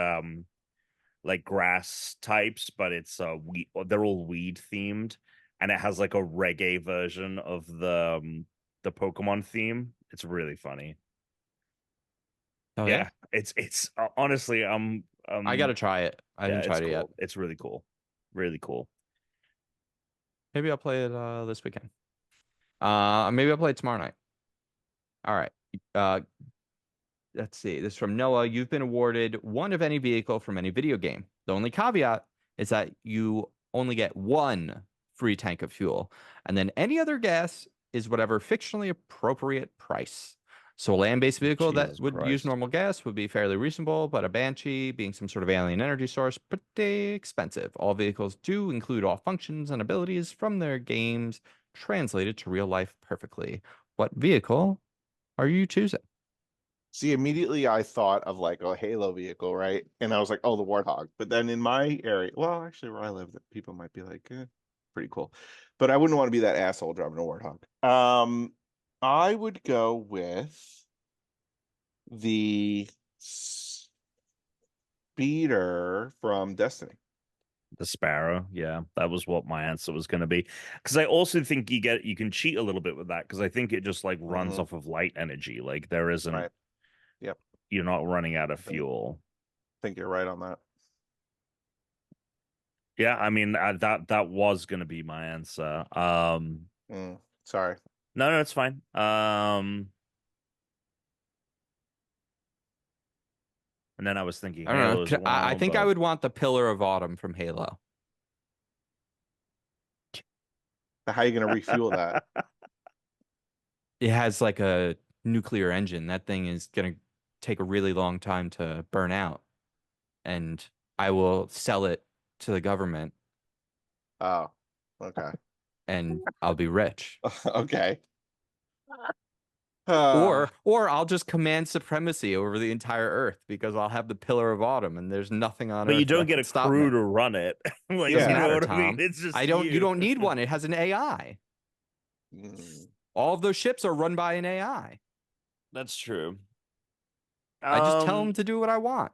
Speaker 2: grass types, but it's they're all weed themed, and it has like a reggae version of the Pokemon theme. It's really funny.
Speaker 1: Oh
Speaker 2: Yeah, it's honestly,
Speaker 1: I gotta try it. I
Speaker 2: yeah,
Speaker 1: haven't
Speaker 2: it's
Speaker 1: tried it yet.
Speaker 2: cool. It's really cool, really cool.
Speaker 1: Maybe I'll play it this weekend. Maybe I'll play it tomorrow night. All right. Let's see. This is from Noah. You've been awarded one of any vehicle from any video game. The only caveat is that you only get one free tank of fuel, and then any other gas is whatever fictionally appropriate price. So a land-based vehicle
Speaker 2: Jesus
Speaker 1: that would use
Speaker 2: Christ.
Speaker 1: normal gas would be fairly reasonable, but a Banshee, being some sort of alien energy source, pretty expensive. All vehicles do include all functions and abilities from their games translated to real life perfectly. What vehicle are you choosing?
Speaker 3: See, immediately I thought of like a Halo vehicle, right? And I was like, oh, the Warthog. But then in my area, well, actually, where I live, that people might be like, pretty cool. But I wouldn't want to be that asshole driving a Warthog. I would go with the speeder from Destiny.
Speaker 2: The Sparrow, yeah, that was what my answer was going to be. Because I also think you can cheat a little bit with that, because I think it just like runs off of light energy. Like there isn't,
Speaker 3: Right. Yep.
Speaker 2: You're not running out of fuel.
Speaker 3: I think you're right on that.
Speaker 2: Yeah, I mean that was going to be my answer.
Speaker 3: Sorry.
Speaker 2: No, it's fine. And then I was thinking
Speaker 1: I don't
Speaker 2: Halo
Speaker 1: know.
Speaker 2: as well.
Speaker 1: I think I
Speaker 2: but-
Speaker 1: would want the Pillar of Autumn from Halo.
Speaker 3: How are you going to refuel that?
Speaker 1: It has like a nuclear engine. That thing is going to take a really long time to burn out. And I will sell it to the government
Speaker 3: Oh, okay.
Speaker 1: and I'll be rich.
Speaker 3: Okay.
Speaker 1: Or I'll just command supremacy over the entire Earth because I'll have the Pillar of Autumn and there's nothing on
Speaker 2: But
Speaker 1: Earth
Speaker 2: you don't
Speaker 1: that
Speaker 2: get
Speaker 1: can
Speaker 2: a
Speaker 1: stop
Speaker 2: crew
Speaker 1: me.
Speaker 2: to run it. Like,
Speaker 3: Yeah.
Speaker 1: Doesn't
Speaker 2: you know
Speaker 1: matter,
Speaker 2: what I mean?
Speaker 1: Tom.
Speaker 2: It's just
Speaker 1: You don't need one. It has an AI.
Speaker 3: Mm.
Speaker 1: All of those ships are run by an AI.
Speaker 2: That's true.
Speaker 1: I just tell them to do what I want.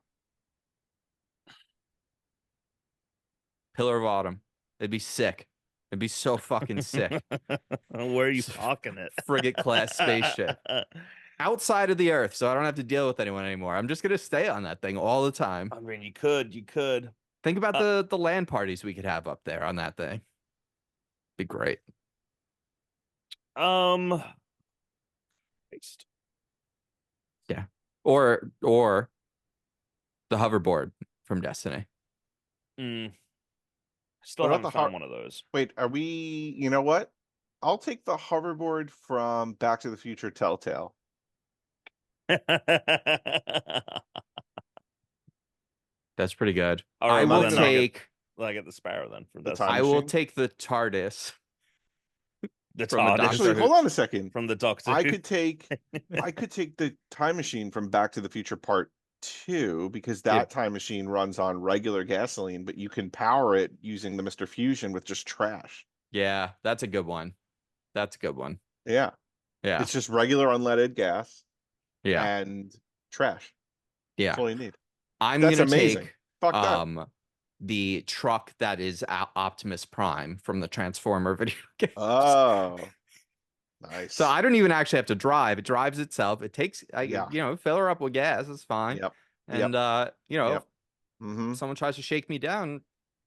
Speaker 1: Pillar of Autumn. It'd be sick. It'd be so fucking sick.
Speaker 2: Where are you parking it?
Speaker 1: Frigate class spaceship. Outside of the Earth, so I don't have to deal with anyone anymore. I'm just gonna stay on that thing all the time.
Speaker 2: I mean, you could.
Speaker 1: Think about the land parties we could have up there on that thing. Be great. Yeah. Or the hoverboard from Destiny.
Speaker 2: Still
Speaker 3: What about
Speaker 2: haven't
Speaker 3: the
Speaker 2: found one of those.
Speaker 3: Wait, are we? You know what? I'll take the hoverboard from Back to the Future Telltale.
Speaker 1: That's pretty good.
Speaker 2: All right,
Speaker 1: I
Speaker 2: well,
Speaker 1: will
Speaker 2: then I'll
Speaker 1: take
Speaker 2: get the Sparrow then from
Speaker 3: The
Speaker 2: Destiny.
Speaker 3: time
Speaker 1: I will
Speaker 3: machine?
Speaker 1: take the TARDIS.
Speaker 2: The
Speaker 1: from the
Speaker 2: TARDIS
Speaker 1: Doctor
Speaker 3: Actually,
Speaker 1: Who.
Speaker 3: hold on a second.
Speaker 2: from the Doctor.
Speaker 3: I
Speaker 2: Who.
Speaker 3: could take the time machine from Back to the Future Part 2 because that
Speaker 1: Yeah.
Speaker 3: time machine runs on regular gasoline, but you can power it using the Mr. Fusion with just trash.
Speaker 1: Yeah, that's a good one. That's a good one.
Speaker 3: Yeah.
Speaker 1: Yeah.
Speaker 3: It's just regular unleaded gas
Speaker 1: Yeah.
Speaker 3: and trash.
Speaker 1: Yeah.
Speaker 3: That's all you need.
Speaker 1: I'm
Speaker 3: That's
Speaker 1: gonna
Speaker 3: amazing.
Speaker 1: take
Speaker 3: Fuck that.
Speaker 1: The truck that is Optimus Prime from the Transformer video game.
Speaker 3: Oh,
Speaker 1: So
Speaker 3: nice.
Speaker 1: I don't even actually have to drive. It drives itself. It takes,
Speaker 3: Yeah.
Speaker 1: fill her up with gas. It's fine.
Speaker 3: Yep.
Speaker 1: And,
Speaker 3: Yep.
Speaker 1: if
Speaker 3: Yep. Mm-hmm.
Speaker 1: someone tries to shake me down,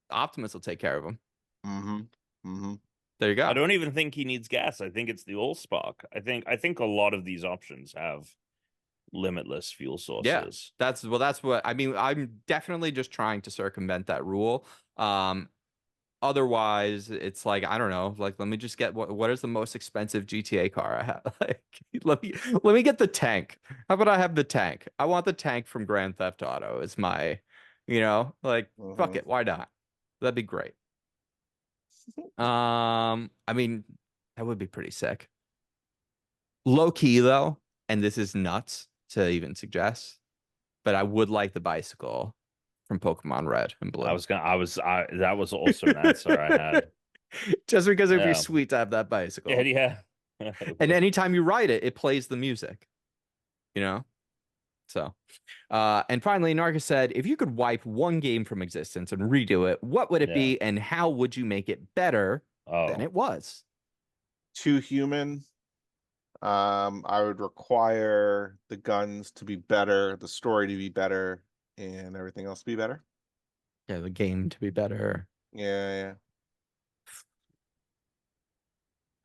Speaker 1: Optimus will take care of them.
Speaker 3: Mm-hmm. Mm-hmm.
Speaker 1: There you
Speaker 2: I
Speaker 1: go.
Speaker 2: don't even think he needs gas. I think it's the Allspark. I think a lot of these options have limitless fuel
Speaker 1: Yeah,
Speaker 2: sources.
Speaker 1: that's what I mean. I'm definitely just trying to circumvent that rule. Otherwise, it's like I don't know. Like, let me just get what is the most expensive GTA car I have? Like, let me get the tank. How about I have the tank? I want the tank from Grand Theft Auto. It's my, like fuck
Speaker 3: Mm-hmm.
Speaker 1: it. Why not? That'd be great. I mean, that would be pretty sick. Low key though, and this is nuts to even suggest, but I would like the bicycle from Pokemon Red and Blue.
Speaker 2: That was also an answer I had.
Speaker 1: Just because it'd be
Speaker 2: Yeah.
Speaker 1: sweet to have that
Speaker 2: Yeah,
Speaker 1: bicycle.
Speaker 2: yeah.
Speaker 1: And anytime you ride it, it plays the music, you know? So, and finally, Narga said, if you could wipe one game from existence and redo it, what would it
Speaker 2: Yeah.
Speaker 1: be and how would you make it better than
Speaker 2: Oh,
Speaker 1: it was?
Speaker 3: Too human. I would require the guns to be better, the story to be better, and everything else to be better.
Speaker 1: Yeah, the game to be better.
Speaker 3: Yeah.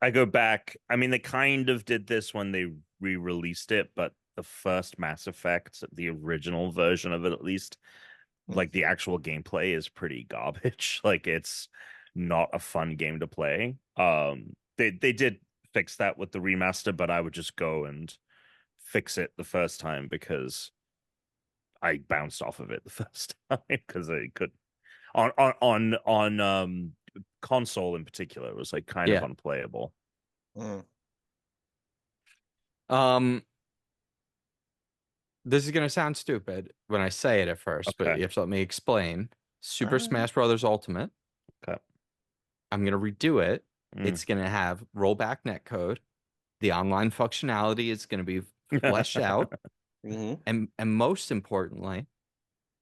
Speaker 2: I go back. I mean, they kind of did this when they re-released it, but the first Mass Effect, the original version of it at least, like the actual gameplay is pretty garbage. Like it's not a fun game to play. They did fix that with the remaster, but I would just go and fix it the first time because I bounced off of it the first time because I could on console in particular, it was like kind of
Speaker 1: Yeah.
Speaker 2: unplayable.
Speaker 3: Mm.
Speaker 1: Um, this is gonna sound stupid when I say it at first, but
Speaker 2: Okay.
Speaker 1: you have to let me explain. Super
Speaker 3: Alright.
Speaker 1: Smash Brothers Ultimate.
Speaker 2: Okay.
Speaker 1: I'm gonna redo it.
Speaker 2: Mm.
Speaker 1: It's gonna have rollback netcode. The online functionality is gonna be fleshed out.
Speaker 3: Mm-hmm.
Speaker 1: And most importantly,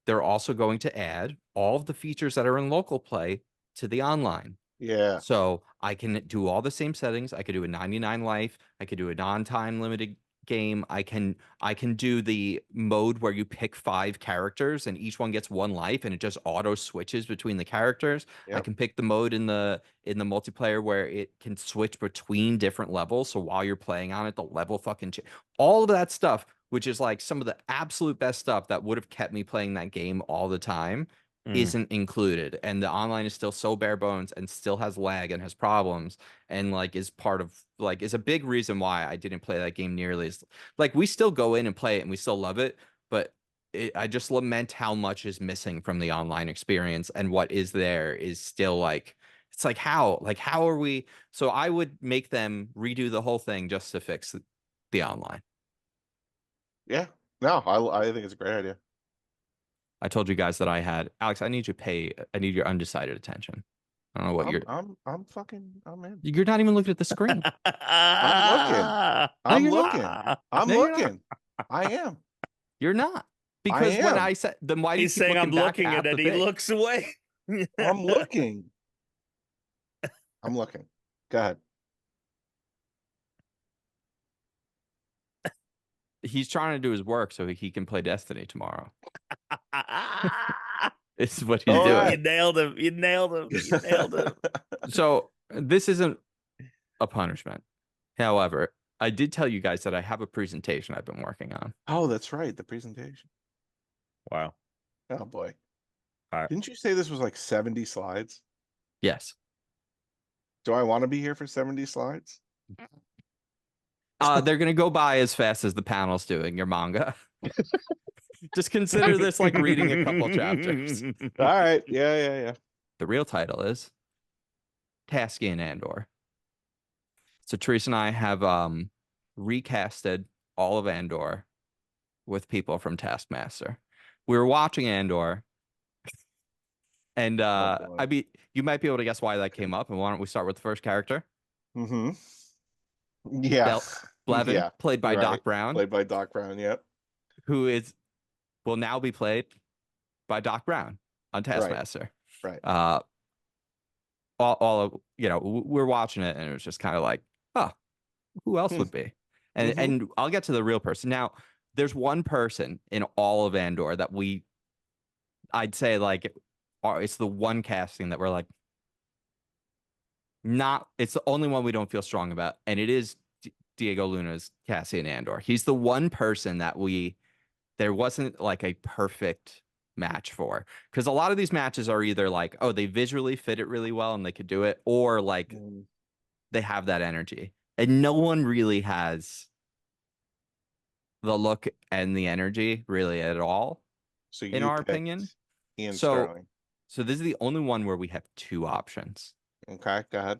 Speaker 1: they're also going to add all of the features that are in local play to the online.
Speaker 3: Yeah.
Speaker 1: So I can do all the same settings. I could do a 99 life. I could do a non-time limited game. I can do the mode where you pick 5 characters and each one gets 1 life and it just auto switches between the characters. I
Speaker 3: Yep.
Speaker 1: can pick the mode in the multiplayer where it can switch between different levels. So while you're playing on it, the level fucking all of that stuff, which is like some of the absolute best stuff that would have kept me playing that game all the time
Speaker 2: Mm.
Speaker 1: isn't included, and the online is still so bare bones and still has lag and has problems, and like is part of like is a big reason why I didn't play that game nearly as like we still go in and play it and we still love it, but I just lament how much is missing from the online experience, and what is there is still like it's like how are we? So I would make them redo the whole thing just to fix the online.
Speaker 3: Yeah. No, I think it's a great idea.
Speaker 1: I told you guys that I had Alex. I need your undecided attention. I don't know what
Speaker 3: I'm in.
Speaker 1: you're not even looking at the screen.
Speaker 3: I'm looking.
Speaker 1: No,
Speaker 3: I'm
Speaker 1: you're not.
Speaker 3: looking. I'm
Speaker 1: No, you're not.
Speaker 3: looking. I am.
Speaker 1: You're not.
Speaker 3: I
Speaker 1: Because when I
Speaker 3: am.
Speaker 1: said, then why do you
Speaker 2: He's
Speaker 1: keep
Speaker 2: saying I'm
Speaker 1: looking back
Speaker 2: looking
Speaker 1: at
Speaker 2: at
Speaker 1: the
Speaker 2: it. He
Speaker 1: thing?
Speaker 2: looks away.
Speaker 3: I'm looking. I'm looking. Go ahead.
Speaker 1: He's trying to do his work so he can play Destiny tomorrow. It's what he's
Speaker 3: All
Speaker 1: doing.
Speaker 3: right.
Speaker 2: You nailed him. You nailed him. You nailed him.
Speaker 1: So this isn't a punishment. However, I did tell you guys that I have a presentation I've been working on.
Speaker 3: Oh, that's right. The presentation.
Speaker 2: Wow.
Speaker 3: Oh boy.
Speaker 2: All right.
Speaker 3: Didn't you say this was like 70 slides?
Speaker 1: Yes.
Speaker 3: Do I want to be here for 70 slides?
Speaker 1: They're gonna go by as fast as the panel's doing your manga. Just consider this like reading a couple chapters.
Speaker 3: All right. Yeah.
Speaker 1: The real title is Taskian Andor. So Teresa and I have recasted all of Andor with people from Taskmaster. We were watching Andor, and
Speaker 3: boy.
Speaker 1: I mean, you might be able to guess why that came up. And why don't we start with the first character?
Speaker 3: Mm-hmm. Yeah.
Speaker 1: Blevin,
Speaker 3: Yeah.
Speaker 1: played by
Speaker 3: Right.
Speaker 1: Doc Brown,
Speaker 3: Played by Doc Brown. Yep.
Speaker 1: who will now be played by Doc Brown on Taskmaster.
Speaker 3: Right.
Speaker 1: All of, we're watching it and it was just kind of like, huh, who else would be? And I'll get to the real person. Now, there's one person in all of Andor that I'd say like, it's the one casting that we're like, it's the only one we don't feel strong about. And it is Diego Luna's Cassian Andor. He's the one person that there wasn't like a perfect match for. Because a lot of these matches are either like, oh, they visually fit it really well and they could do it, or like they have that energy. And no one really has the look and the energy really at all,
Speaker 3: So
Speaker 1: in
Speaker 3: you
Speaker 1: our
Speaker 3: picked
Speaker 1: opinion.
Speaker 3: Ian
Speaker 1: So,
Speaker 3: Sterling.
Speaker 1: so this is the only one where we have two options.
Speaker 3: Okay, go ahead.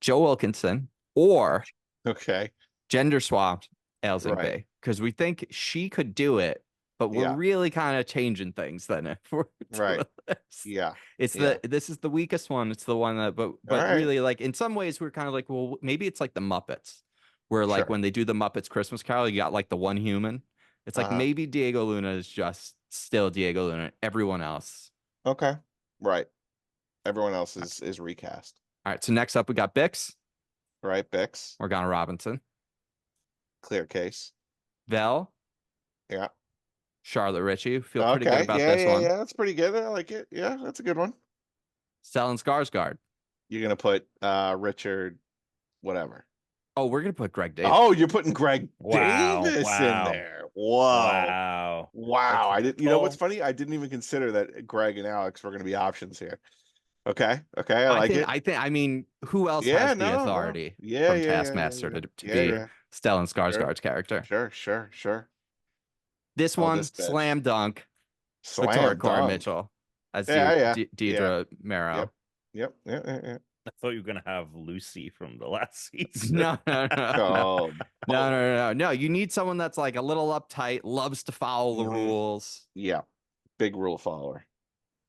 Speaker 1: Joe Wilkinson or
Speaker 3: Okay.
Speaker 1: gender swapped Ailsing
Speaker 3: Right.
Speaker 1: Bay, because we think she could do it, but we're
Speaker 3: Yeah.
Speaker 1: really kind of changing things then if we're
Speaker 3: Right.
Speaker 1: doing this.
Speaker 3: Yeah.
Speaker 1: It's
Speaker 3: Yeah.
Speaker 1: this is the weakest one. It's the one that, but
Speaker 3: All right.
Speaker 1: really, like in some ways we're kind of like, well, maybe it's like the Muppets, where like
Speaker 3: Sure.
Speaker 1: when they do the Muppets Christmas Carol, you got like the one human. It's like maybe Diego Luna is just still Diego Luna. Everyone else.
Speaker 3: Okay. Right. Everyone else is recast.
Speaker 1: All right. So next up we got Bix,
Speaker 3: Right. Bix.
Speaker 1: Morgana Robinson,
Speaker 3: Clear case.
Speaker 1: Vel,
Speaker 3: Yeah.
Speaker 1: Charlotte Ritchie. Feel pretty good
Speaker 3: Okay.
Speaker 1: about
Speaker 3: Yeah,
Speaker 1: this
Speaker 3: yeah,
Speaker 1: one.
Speaker 3: yeah. That's pretty good. I like it. Yeah, that's a good one.
Speaker 1: Stellan Skarsgård.
Speaker 3: You're gonna put Richard whatever.
Speaker 1: Oh, we're gonna put Greg Davis.
Speaker 3: Oh, you're putting Greg
Speaker 2: Wow,
Speaker 3: Davis in
Speaker 2: wow.
Speaker 3: there. Whoa.
Speaker 2: Wow.
Speaker 3: Wow. I didn't, you know what's
Speaker 2: pull.
Speaker 3: funny? I didn't even consider that Greg and Alex were gonna be options here. Okay. Okay, I like it.
Speaker 1: I mean, who else
Speaker 3: Yeah,
Speaker 1: has the
Speaker 3: no.
Speaker 1: authority
Speaker 3: Yeah,
Speaker 1: from
Speaker 3: yeah,
Speaker 1: Taskmaster
Speaker 3: yeah.
Speaker 1: to
Speaker 3: Yeah,
Speaker 1: be
Speaker 3: yeah.
Speaker 1: Stellan Skarsgård's character?
Speaker 3: Sure.
Speaker 1: This
Speaker 3: Oh,
Speaker 1: one,
Speaker 3: this bitch.
Speaker 1: slam dunk,
Speaker 3: Slam
Speaker 1: Corey
Speaker 3: dunk.
Speaker 1: Mitchell as
Speaker 3: Yeah.
Speaker 1: Deidre Marrow.
Speaker 3: Yep. Yeah.
Speaker 2: I thought you were gonna have Lucy from the last season.
Speaker 1: No.
Speaker 3: Oh,
Speaker 1: No. You need someone that's like a little uptight, loves to follow the rules.
Speaker 3: yeah. Big rule follower.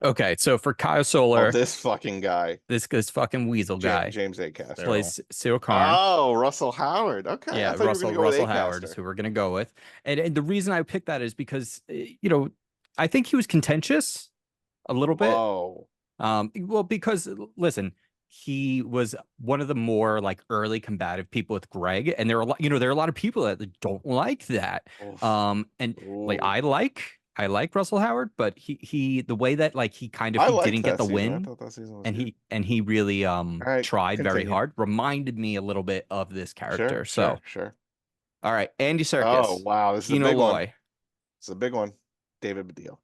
Speaker 1: Okay, so for Kyle
Speaker 3: Oh,
Speaker 1: Solar,
Speaker 3: this fucking guy.
Speaker 1: this fucking weasel guy
Speaker 3: James Acaster.
Speaker 1: plays Cyril Karn.
Speaker 3: Oh, Russell Howard. Okay.
Speaker 1: Yeah,
Speaker 3: I thought you were
Speaker 1: Russell
Speaker 3: gonna go with
Speaker 1: Howard is
Speaker 3: Acaster.
Speaker 1: who we're gonna go with, and the reason I picked that is because I think he was contentious a little bit.
Speaker 3: Whoa.
Speaker 1: Well, because listen, he was one of the more like early combative people with Greg, and there are a lot, there are a lot of people that don't like that.
Speaker 3: Oof.
Speaker 1: And like I like Russell Howard, but he the way that like he kind of
Speaker 3: I
Speaker 1: he
Speaker 3: liked
Speaker 1: didn't get
Speaker 3: that
Speaker 1: the
Speaker 3: season. I
Speaker 1: win,
Speaker 3: thought that season was
Speaker 1: and
Speaker 3: good.
Speaker 1: he really
Speaker 3: right,
Speaker 1: tried very
Speaker 3: continue.
Speaker 1: hard, reminded me a little bit of this character.
Speaker 3: Sure.
Speaker 1: All right, Andy Serkis.
Speaker 3: Oh, wow. This is a
Speaker 1: Kino
Speaker 3: big one.
Speaker 1: Loy,
Speaker 3: It's a big one. David Baddiel.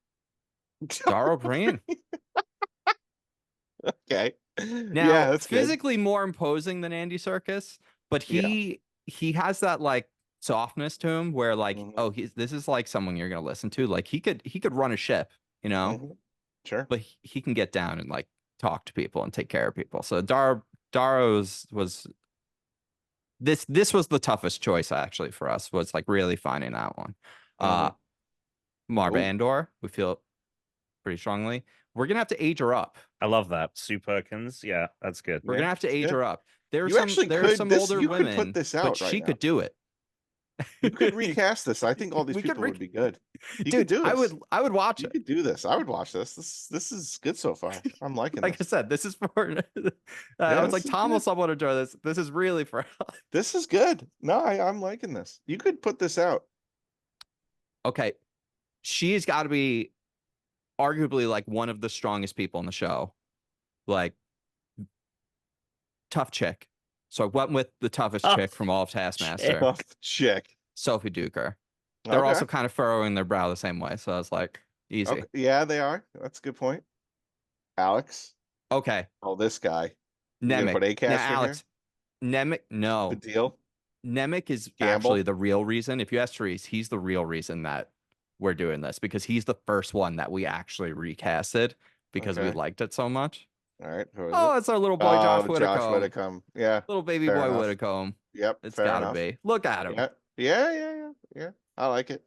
Speaker 1: Dara O'Brien.
Speaker 3: Okay.
Speaker 1: Now,
Speaker 3: yeah, that's
Speaker 1: physically more imposing than Andy Serkis, but he has that like softness to him where like, oh, this is like someone you're gonna listen to. Like he could run a ship,
Speaker 3: Sure.
Speaker 1: but he can get down and like talk to people and take care of people. So Daro's was this was the toughest choice actually for us, was like really finding that one. Marv
Speaker 3: Ooh.
Speaker 1: Andor, we feel pretty strongly. We're gonna have to age her up.
Speaker 2: I love that. Sue Perkins. Yeah, that's good.
Speaker 1: We're gonna have to age
Speaker 3: good.
Speaker 1: her up. There are
Speaker 3: You
Speaker 1: some
Speaker 3: actually
Speaker 1: there are
Speaker 3: could-
Speaker 1: some
Speaker 3: this-
Speaker 1: older
Speaker 3: you could
Speaker 1: women,
Speaker 3: put this
Speaker 1: but
Speaker 3: out
Speaker 1: she
Speaker 3: right
Speaker 1: could do it.
Speaker 3: You could recast this. I think all these
Speaker 1: We could
Speaker 3: people would be good. You could
Speaker 1: Dude,
Speaker 3: do this.
Speaker 1: I would watch
Speaker 3: You
Speaker 1: it.
Speaker 3: could do this. I would watch this. This is good so far. I'm liking
Speaker 1: Like I
Speaker 3: this.
Speaker 1: said, this is for I
Speaker 3: Yeah,
Speaker 1: was like,
Speaker 3: this is
Speaker 1: Tom will
Speaker 3: good.
Speaker 1: somewhat enjoy this. This is really for
Speaker 3: This is good. No, I'm liking this. You could put this out.
Speaker 1: Okay. She's got to be arguably like one of the strongest people in the show. Like tough chick. So I went with the toughest chick from all of Taskmaster,
Speaker 3: Tough chick.
Speaker 1: Sophie Duker. They're also kind of furrowing their brow the same way. So I was like, easy.
Speaker 3: Okay. Yeah, they are. That's a good point. Alex.
Speaker 1: Okay.
Speaker 3: Oh, this guy. You gonna
Speaker 1: Nemec.
Speaker 3: put Acaster
Speaker 1: Now,
Speaker 3: in
Speaker 1: Alex, Nemec, no.
Speaker 3: here? Good deal.
Speaker 1: Nemec is
Speaker 3: Gamble?
Speaker 1: actually the real reason. If you ask Therese, he's the real reason that we're doing this, because he's the first one that we actually recasted because we
Speaker 3: Okay.
Speaker 1: liked it so much.
Speaker 3: All right. Who is
Speaker 1: Oh,
Speaker 3: it?
Speaker 1: it's our little boy Josh
Speaker 3: Josh
Speaker 1: Whitacombe.
Speaker 3: Whitacombe. Yeah.
Speaker 1: Little baby
Speaker 3: fair
Speaker 1: boy
Speaker 3: enough.
Speaker 1: Whitacombe.
Speaker 3: Yep.
Speaker 1: It's
Speaker 3: fair
Speaker 1: gotta
Speaker 3: enough.
Speaker 1: be. Look at him.
Speaker 3: Yeah. I like it.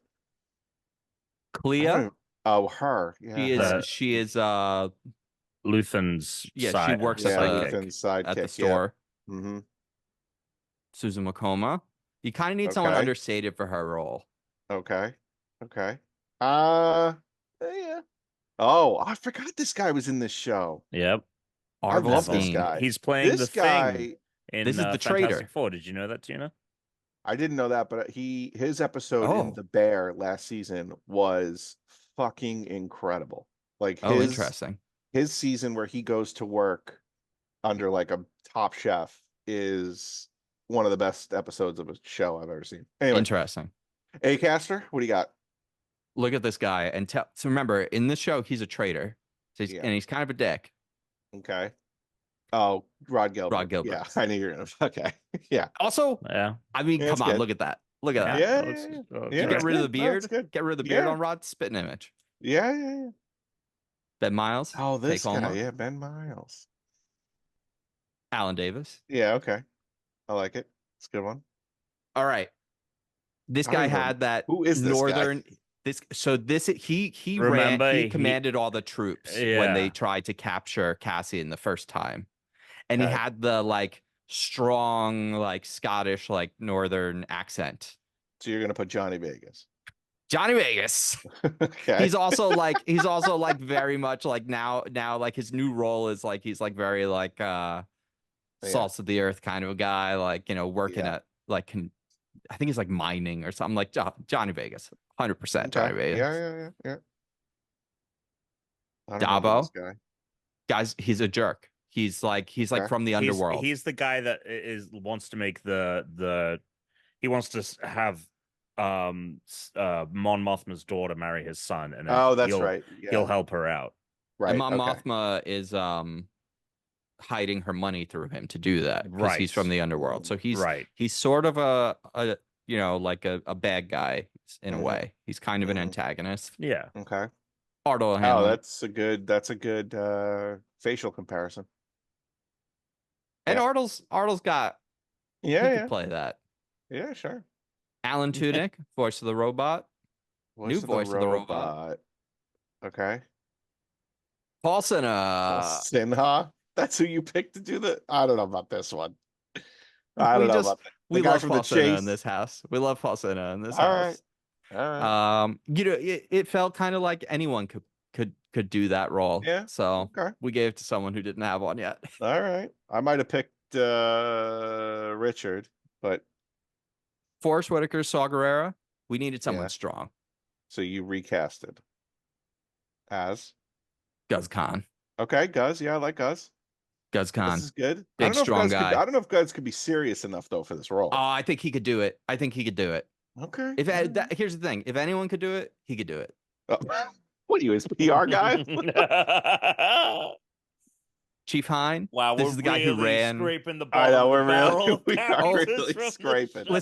Speaker 1: Clea.
Speaker 3: Oh, her. Yeah.
Speaker 1: She is
Speaker 2: Luthen's
Speaker 1: yeah,
Speaker 2: side,
Speaker 1: she works at
Speaker 2: sidekick.
Speaker 3: Luthen's sidekick.
Speaker 1: at the store.
Speaker 3: Yeah. Mm-hmm.
Speaker 1: Susan Makoma. You kind of need someone understated for her role.
Speaker 3: Okay. Yeah. Oh, I forgot this guy was in this show.
Speaker 2: Yep.
Speaker 3: I
Speaker 1: Arvel
Speaker 3: love this
Speaker 1: Steen.
Speaker 3: guy.
Speaker 2: He's playing the
Speaker 3: This
Speaker 2: Thing
Speaker 3: guy,
Speaker 2: in
Speaker 1: This is the
Speaker 2: Fantastic
Speaker 1: traitor.
Speaker 2: Four. Did you know that, Tina?
Speaker 3: I didn't know that, but his episode in
Speaker 1: Oh.
Speaker 3: The Bear last season was fucking incredible. Like
Speaker 1: Oh, interesting.
Speaker 3: his season where he goes to work under like a top chef is one of the best episodes of a show I've ever seen. Anyway,
Speaker 1: Interesting.
Speaker 3: Acaster, what do you got?
Speaker 1: Look at this guy and tell. So remember, in this show, he's a traitor. So
Speaker 3: Yeah.
Speaker 1: and he's kind of a dick.
Speaker 3: Okay. Oh, Rod Gilbert.
Speaker 1: Rod Gilbert.
Speaker 3: Yeah, I knew you were gonna. Okay. Yeah.
Speaker 1: Also,
Speaker 2: Yeah.
Speaker 1: I mean,
Speaker 3: Yeah,
Speaker 1: come
Speaker 3: it's
Speaker 1: on,
Speaker 3: good.
Speaker 1: look at that. Look at that.
Speaker 3: Yeah,
Speaker 2: That looks-
Speaker 3: yeah,
Speaker 2: that looks
Speaker 3: yeah.
Speaker 1: You
Speaker 2: great.
Speaker 1: get rid of the
Speaker 3: Good. No, it's
Speaker 1: beard.
Speaker 3: good.
Speaker 1: Get rid of the beard
Speaker 3: Yeah.
Speaker 1: on Rod's spitting image.
Speaker 3: Yeah, yeah, yeah.
Speaker 1: Ben Miles.
Speaker 3: Oh, this
Speaker 1: Take
Speaker 3: guy.
Speaker 1: Homa.
Speaker 3: Yeah, Ben Miles.
Speaker 1: Alan Davis.
Speaker 3: Yeah, okay. I like it. It's a good one.
Speaker 1: All right. This
Speaker 3: I don't
Speaker 1: guy
Speaker 3: even-
Speaker 1: had that
Speaker 3: Who is this guy?
Speaker 1: northern. He
Speaker 2: Remember,
Speaker 1: he
Speaker 2: he-
Speaker 1: commanded all the troops when they
Speaker 2: Yeah.
Speaker 1: tried to capture Cassian the first time, and he
Speaker 3: Okay.
Speaker 1: had the like strong like Scottish like northern accent.
Speaker 3: So you're gonna put Johnny Vegas.
Speaker 1: Johnny Vegas.
Speaker 3: Okay.
Speaker 1: He's also like very much like now like his new role is like he's like very like salts of the earth kind of a guy, like, you know, working
Speaker 3: Yeah.
Speaker 1: at like I think he's like mining or something, like Johnny Vegas. 100% Johnny
Speaker 3: Okay.
Speaker 1: Vegas.
Speaker 3: Yeah. I don't remember this
Speaker 1: Dabo,
Speaker 3: guy.
Speaker 1: guys, he's a jerk. He's like
Speaker 3: Okay.
Speaker 1: from the underworld.
Speaker 2: He's the guy that wants to make he wants to have Mon Mothma's daughter marry his son, and then
Speaker 3: Oh, that's right. Yeah.
Speaker 2: he'll help her out.
Speaker 3: Right.
Speaker 1: And Mon
Speaker 3: Okay.
Speaker 1: Mothma is hiding her money through him to do that because he's from
Speaker 2: Right.
Speaker 1: the underworld. So he's
Speaker 2: Right.
Speaker 1: he's sort of a you know, like a bad guy in a
Speaker 3: Mhm.
Speaker 1: way. He's kind of an
Speaker 3: Mhm.
Speaker 1: antagonist.
Speaker 2: Yeah.
Speaker 3: Okay.
Speaker 1: Ardell
Speaker 3: Oh,
Speaker 1: Hamlin.
Speaker 3: that's a good facial comparison.
Speaker 1: And
Speaker 3: yeah.
Speaker 1: Ardell's got he
Speaker 3: Yeah,
Speaker 1: could play that.
Speaker 3: yeah, sure.
Speaker 1: Alan Tudyk, voice of the robot. New voice of the robot.
Speaker 3: Okay.
Speaker 1: Paul Sinha.
Speaker 3: Sinha. That's who you picked to do the. I don't know about this one. I don't know about that.
Speaker 1: We
Speaker 3: guy
Speaker 1: love
Speaker 3: from
Speaker 1: Paul
Speaker 3: The
Speaker 1: Sinha
Speaker 3: Chase.
Speaker 1: in this house. We love Paul Sinha in this
Speaker 3: All
Speaker 1: house.
Speaker 3: right. All right.
Speaker 1: You know, it felt kind of like anyone could do that role.
Speaker 3: Yeah.
Speaker 1: So
Speaker 3: Okay.
Speaker 1: we gave it to someone who didn't have one yet.
Speaker 3: All right. I might have picked Richard, but
Speaker 1: Forrest Whitaker, Saw Gerrera. We needed someone
Speaker 3: Yeah.
Speaker 1: strong.
Speaker 3: so you recasted as
Speaker 1: Guz Khan.
Speaker 3: okay, Guz. Yeah, I like Guz.
Speaker 1: Guz Khan.
Speaker 3: This is good.
Speaker 1: Big,
Speaker 3: I don't know
Speaker 1: strong
Speaker 3: if Guz
Speaker 1: guy.
Speaker 3: I don't know if Guz could be serious enough though for this role.
Speaker 1: Oh, I think he could do it.
Speaker 3: Okay.
Speaker 1: If here's the thing, if anyone could do it, he could do it.
Speaker 3: Oh, what are you, his PR guy?
Speaker 1: Chief Hine.
Speaker 2: Wow,
Speaker 1: This
Speaker 2: we're
Speaker 1: is the guy who
Speaker 2: really
Speaker 1: ran.
Speaker 2: scraping the
Speaker 3: I
Speaker 2: bottom
Speaker 3: know,
Speaker 2: of the
Speaker 3: we're really-
Speaker 2: barrel of
Speaker 3: we are
Speaker 2: characters
Speaker 3: really
Speaker 2: from the
Speaker 3: scraping.
Speaker 2: show.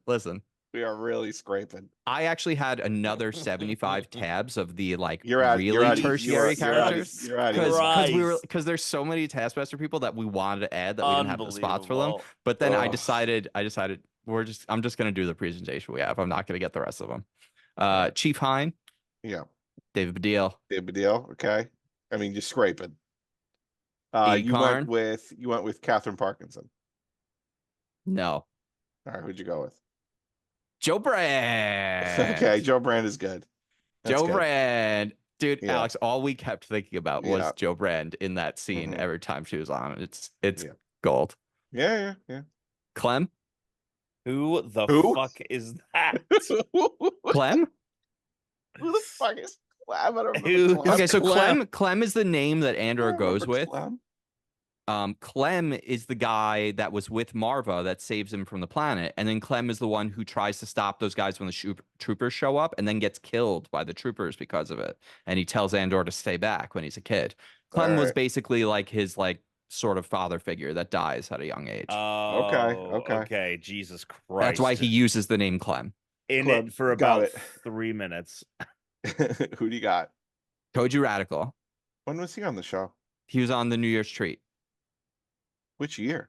Speaker 1: Listen.
Speaker 3: We are really scraping.
Speaker 1: I actually had another 75 tabs of the like
Speaker 3: You're out.
Speaker 1: really
Speaker 3: You're out.
Speaker 1: tertiary characters.
Speaker 3: You're out.
Speaker 1: Because there's so many Taskmaster people that we wanted to add that we didn't have the spots for them.
Speaker 2: Unbelievable.
Speaker 1: But then I
Speaker 3: Ugh.
Speaker 1: decided I'm just gonna do the presentation we have. I'm not gonna get the rest of them. Chief Hine,
Speaker 3: Yeah.
Speaker 1: David Baddiel,
Speaker 3: Big deal. Okay. I mean, you're scraping.
Speaker 1: Ian
Speaker 3: You
Speaker 1: Karn?
Speaker 3: went with Catherine Parkinson.
Speaker 1: no,
Speaker 3: All right, who'd you go with?
Speaker 1: Joe Brand.
Speaker 3: Okay, Joe Brand is good. That's
Speaker 1: Joe
Speaker 3: good.
Speaker 1: Brand. Dude,
Speaker 3: Yeah.
Speaker 1: Alex, all we kept thinking about was
Speaker 3: Yeah.
Speaker 1: Joe Brand in that scene
Speaker 3: Mhm.
Speaker 1: every time she was on. It's
Speaker 3: Yeah.
Speaker 1: gold.
Speaker 3: Yeah.
Speaker 1: Clem?
Speaker 2: Who the
Speaker 3: Who?
Speaker 2: fuck is that?
Speaker 1: Clem?
Speaker 3: Who the fuck is Clem? I don't remember
Speaker 2: Who-
Speaker 3: Clem.
Speaker 1: Okay, so
Speaker 2: Clem.
Speaker 1: Clem is the name that
Speaker 3: I
Speaker 1: Andor
Speaker 3: don't
Speaker 1: goes
Speaker 3: remember
Speaker 1: with.
Speaker 3: Clem.
Speaker 1: Clem is the guy that was with Marva that saves him from the planet, and then Clem is the one who tries to stop those guys when the troopers show up, and then gets killed by the troopers because of it. And he tells Andor to stay back when he's a kid. Clem was
Speaker 3: Alright.
Speaker 1: basically like his like sort of father figure that dies at a young age.
Speaker 2: Oh,
Speaker 3: okay.
Speaker 2: okay. Jesus Christ.
Speaker 1: That's why he uses the name Clem.
Speaker 2: in
Speaker 3: Clem,
Speaker 2: it for
Speaker 3: got
Speaker 2: about
Speaker 3: it.
Speaker 2: 3 minutes.
Speaker 3: Who do you got?
Speaker 1: Koji Radical.
Speaker 3: When was he on the show?
Speaker 1: He was on the New Year's Treat.
Speaker 3: Which year?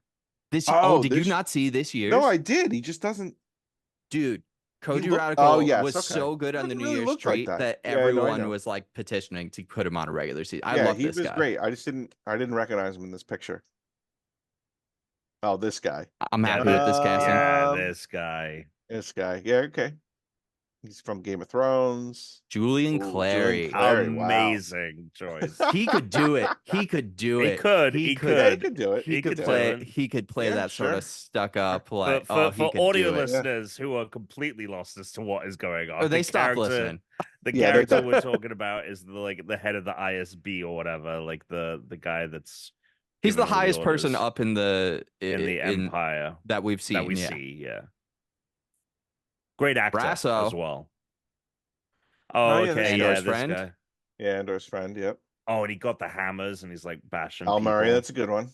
Speaker 1: This
Speaker 3: Oh,
Speaker 1: did you
Speaker 3: this-
Speaker 1: not see this year's?
Speaker 3: No, I did. He just doesn't.
Speaker 1: Dude, Koji
Speaker 3: looked-
Speaker 1: Radical
Speaker 3: oh, yes,
Speaker 1: was
Speaker 3: okay.
Speaker 1: so good on the
Speaker 3: Doesn't
Speaker 1: New
Speaker 3: really
Speaker 1: Year's
Speaker 3: look like
Speaker 1: Treat
Speaker 3: that.
Speaker 1: that
Speaker 3: Yeah, I know, I
Speaker 1: everyone
Speaker 3: know.
Speaker 1: was like petitioning to put him on a regular season. I
Speaker 3: Yeah,
Speaker 1: love
Speaker 3: he
Speaker 1: this
Speaker 3: was
Speaker 1: guy.
Speaker 3: great. I didn't recognize him in this picture. Oh, this guy.
Speaker 1: I'm happy with this casting.
Speaker 2: Yeah,
Speaker 3: Um,
Speaker 2: this guy.
Speaker 3: This guy. Yeah, okay. He's from Game of Thrones.
Speaker 1: Julian
Speaker 3: Ooh,
Speaker 1: Clary.
Speaker 3: Clary, wow.
Speaker 2: Amazing choice.
Speaker 1: He could do it. He could do
Speaker 2: He
Speaker 1: it.
Speaker 2: could.
Speaker 3: Yeah, he could do it.
Speaker 1: He could
Speaker 2: do
Speaker 1: play.
Speaker 2: it.
Speaker 1: He could play
Speaker 3: Yeah,
Speaker 1: that sort
Speaker 3: sure.
Speaker 1: of stuck up
Speaker 2: For,
Speaker 1: like.
Speaker 2: for,
Speaker 1: He
Speaker 2: for
Speaker 1: could
Speaker 2: audio
Speaker 1: do it.
Speaker 2: listeners who are completely lost as to what is going on,
Speaker 1: Or they
Speaker 2: the
Speaker 1: stopped
Speaker 2: character-
Speaker 1: listening.
Speaker 2: The
Speaker 3: Yeah,
Speaker 2: character we're talking about is the head of the ISB or whatever, like the guy that's
Speaker 1: He's the
Speaker 2: giving all
Speaker 1: highest person
Speaker 2: orders
Speaker 1: up in the
Speaker 2: empire
Speaker 1: that we've seen.
Speaker 2: that we
Speaker 1: yeah.
Speaker 2: see. Yeah, great actor
Speaker 1: Brasso.
Speaker 2: as well.
Speaker 3: Oh,
Speaker 2: Oh,
Speaker 3: yeah,
Speaker 2: okay,
Speaker 1: Andor's
Speaker 2: this
Speaker 1: friend.
Speaker 2: guy.
Speaker 3: Yeah, Andor's friend. Yep.
Speaker 2: Oh, and he got the hammers and he's like bashing
Speaker 3: Al Murray,
Speaker 2: people.
Speaker 3: that's a good one.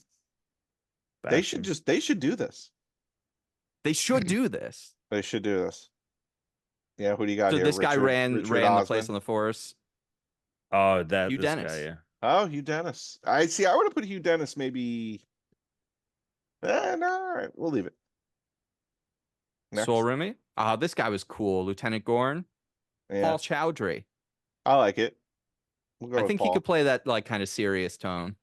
Speaker 3: They should do this.
Speaker 1: They should do this.
Speaker 3: They should do this. Yeah, who do you got
Speaker 1: So
Speaker 3: here?
Speaker 1: this guy ran
Speaker 3: Richard
Speaker 1: the place
Speaker 3: Osman?
Speaker 1: on the force.
Speaker 2: Oh,
Speaker 1: Hugh
Speaker 2: this
Speaker 1: Dennis.
Speaker 2: guy, yeah.
Speaker 3: Oh, Hugh Dennis. I see. I would have put Hugh Dennis maybe. No, all right, we'll leave it. Next.
Speaker 1: Saul Remy. This guy was cool. Lieutenant Gorn.
Speaker 3: Yeah,
Speaker 1: Paul Chowdhury.
Speaker 3: I like it. We'll go
Speaker 1: I
Speaker 3: with
Speaker 1: think
Speaker 3: Paul.
Speaker 1: he could play that like kind of serious tone.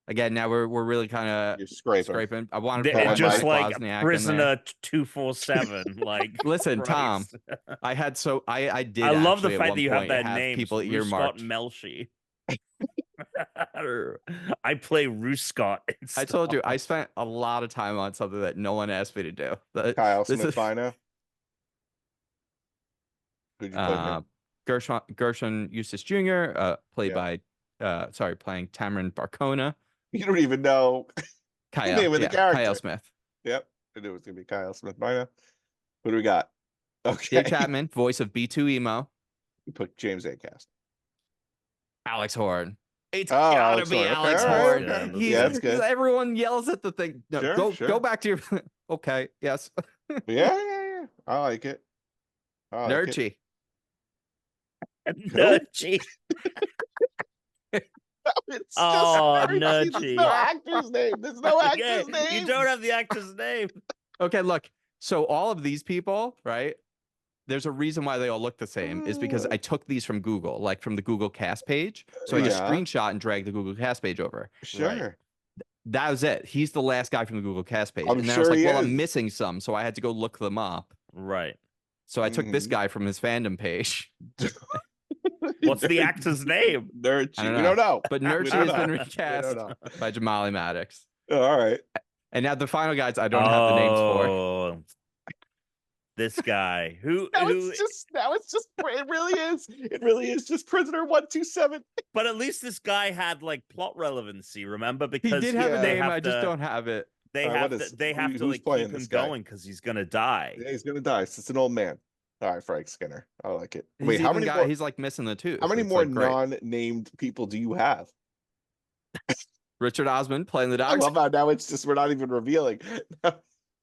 Speaker 1: Again, now we're really kind of
Speaker 3: You're scraping.
Speaker 1: scraping. I wanted to put
Speaker 3: Paul
Speaker 1: my
Speaker 2: Just
Speaker 1: Mike
Speaker 2: like
Speaker 1: Wozniak in there.
Speaker 2: prisoner 247. Like,
Speaker 1: Listen, Tom,
Speaker 2: Christ.
Speaker 1: I had I did.
Speaker 2: I love the
Speaker 1: actually at
Speaker 2: fact
Speaker 1: one
Speaker 2: that you have
Speaker 1: point
Speaker 2: that name.
Speaker 1: people
Speaker 2: Scott
Speaker 1: earmarked.
Speaker 2: Melshi. I play Ruscott.
Speaker 1: I told you I spent a lot of time on something that no one asked me to do.
Speaker 3: Kyle
Speaker 1: this
Speaker 3: Smith
Speaker 1: is-
Speaker 3: Bino. Who'd you put him?
Speaker 1: Gershon Eustace Jr. Played
Speaker 3: Yeah.
Speaker 1: by playing Tamron Barcona.
Speaker 3: You don't even know
Speaker 1: Kyle,
Speaker 3: name of the character.
Speaker 1: Kyle Smith.
Speaker 3: Yep, I knew it was gonna be Kyle Smith Bino. Who do we got? Okay,
Speaker 1: Dave Chapman, voice of B2 Emo.
Speaker 3: you put James Acast.
Speaker 1: Alex Horn. It's
Speaker 3: Oh,
Speaker 1: gotta
Speaker 3: Alex
Speaker 1: be
Speaker 3: Horn. Okay,
Speaker 1: Alex
Speaker 3: all right,
Speaker 1: Horn.
Speaker 2: okay.
Speaker 3: Yeah, that's good.
Speaker 1: Everyone yells at the thing. No,
Speaker 3: Sure,
Speaker 1: go
Speaker 3: sure.
Speaker 1: back to your. Okay, yes.
Speaker 3: Yeah. I like it. I like it.
Speaker 1: Nurchi.
Speaker 2: Nudgy.
Speaker 3: It's
Speaker 2: Oh,
Speaker 3: very-
Speaker 2: Nudgy.
Speaker 3: There's no actor's name. There's no actor's
Speaker 2: Yeah,
Speaker 3: name.
Speaker 2: you don't have the actor's name.
Speaker 1: Okay, look. So all of these people, right? There's a reason why they all look the same. Is because I took these from Google, like from the Google Cast page. So I just
Speaker 3: Yeah.
Speaker 1: screenshot and drag the Google Cast page over.
Speaker 3: Sure.
Speaker 1: That was it. He's the last guy from the Google Cast page.
Speaker 3: I'm
Speaker 1: And then
Speaker 3: sure
Speaker 1: I was
Speaker 3: he
Speaker 1: like, well,
Speaker 3: is.
Speaker 1: I'm missing some, so I had to go look them up.
Speaker 2: Right.
Speaker 1: So I took this
Speaker 3: Mhm.
Speaker 1: guy from his fandom page.
Speaker 2: What's the actor's name?
Speaker 3: Nurchi.
Speaker 1: I don't
Speaker 3: We
Speaker 1: know.
Speaker 3: don't know.
Speaker 1: But
Speaker 3: We
Speaker 1: Nurchi
Speaker 3: don't
Speaker 1: has been
Speaker 3: know. We
Speaker 1: recast
Speaker 3: don't know.
Speaker 1: by Jamali Maddox.
Speaker 3: All right.
Speaker 1: And now the final guys I don't have the names for.
Speaker 2: Oh, this guy
Speaker 3: Now it's just it really is just prisoner 127.
Speaker 2: but at least this guy had like plot relevancy, remember?
Speaker 1: He
Speaker 2: Because
Speaker 1: did have
Speaker 3: Yeah.
Speaker 1: a
Speaker 2: they
Speaker 1: name,
Speaker 2: have
Speaker 1: I just
Speaker 2: to-
Speaker 1: don't have it.
Speaker 2: They
Speaker 3: All right,
Speaker 2: have
Speaker 3: what
Speaker 2: to
Speaker 3: is-
Speaker 2: they have
Speaker 3: who's
Speaker 2: to like
Speaker 3: playing
Speaker 2: keep him
Speaker 3: this guy?
Speaker 2: going because he's gonna die.
Speaker 3: Yeah, he's gonna die. It's an old man. All right, Frank Skinner. I like it.
Speaker 1: He's
Speaker 3: Wait, how
Speaker 1: even
Speaker 3: many
Speaker 1: got-
Speaker 3: more,
Speaker 1: he's like missing the tooth.
Speaker 3: how many
Speaker 1: It's,
Speaker 3: more
Speaker 1: like, great.
Speaker 3: non-named people do you have?
Speaker 1: Richard Osman playing the
Speaker 3: I
Speaker 1: dogs.
Speaker 3: love how now it's just we're not even revealing.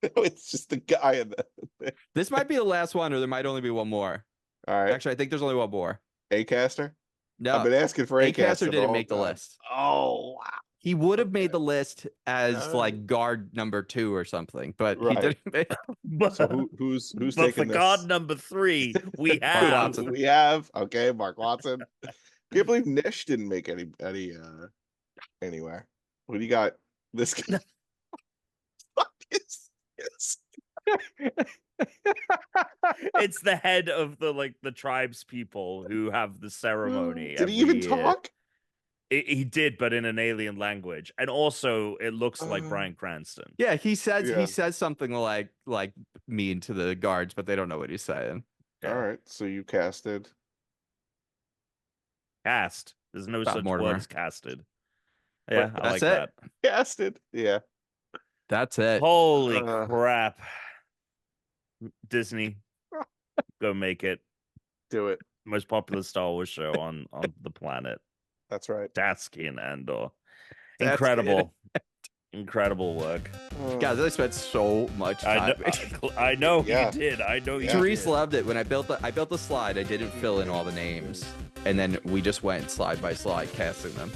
Speaker 3: Now it's just the guy in the.
Speaker 1: This might be the last one, or there might only be one more.
Speaker 3: All right,
Speaker 1: Actually, I think there's only one more.
Speaker 3: Acaster.
Speaker 1: No,
Speaker 3: I've been asking for Acaster.
Speaker 1: Acaster
Speaker 3: the
Speaker 1: didn't
Speaker 3: whole
Speaker 1: make the
Speaker 3: time.
Speaker 1: list.
Speaker 3: Oh wow!
Speaker 1: He would have made the list as
Speaker 3: Alright.
Speaker 1: like guard number 2 or something, but he
Speaker 3: Right.
Speaker 1: didn't. Make...
Speaker 2: But,
Speaker 3: So who's
Speaker 2: but for
Speaker 3: taking this?
Speaker 2: God number 3, we
Speaker 3: Who
Speaker 2: have
Speaker 1: Watson.
Speaker 3: we have okay, Mark Watson. Can't believe Nish didn't make any anywhere. What do you got? This guy. Fuck is this?
Speaker 2: it's the head of the tribes people who have the ceremony.
Speaker 3: Did he
Speaker 2: every
Speaker 3: even
Speaker 2: year.
Speaker 3: talk?
Speaker 2: He did, but in an alien language, and also it looks like Bryan Cranston.
Speaker 1: Yeah, he says
Speaker 3: Yeah.
Speaker 1: he says something like mean to the guards, but they don't know what he's saying.
Speaker 2: Yeah.
Speaker 3: All right, so you casted.
Speaker 2: Cast. There's no
Speaker 1: Bob
Speaker 2: such
Speaker 1: Mortimer.
Speaker 2: word as casted. Yeah, I
Speaker 1: that's
Speaker 2: like
Speaker 1: it.
Speaker 2: that.
Speaker 3: Casted. Yeah.
Speaker 1: That's it.
Speaker 2: Holy
Speaker 3: Uh.
Speaker 2: crap. Disney, go make it.
Speaker 3: Do it.
Speaker 2: Most popular Star Wars show on the planet.
Speaker 3: That's right.
Speaker 2: Datsky and Andor.
Speaker 1: That's
Speaker 2: Incredible. Incredible work.
Speaker 1: Guys, I spent so much
Speaker 2: I
Speaker 1: time.
Speaker 2: know, I know
Speaker 3: Yeah.
Speaker 2: you did. I know you
Speaker 3: Yeah.
Speaker 1: Therese
Speaker 2: did.
Speaker 1: loved it when I built the slide. I didn't fill in all the names, and then we just went slide by slide casting them.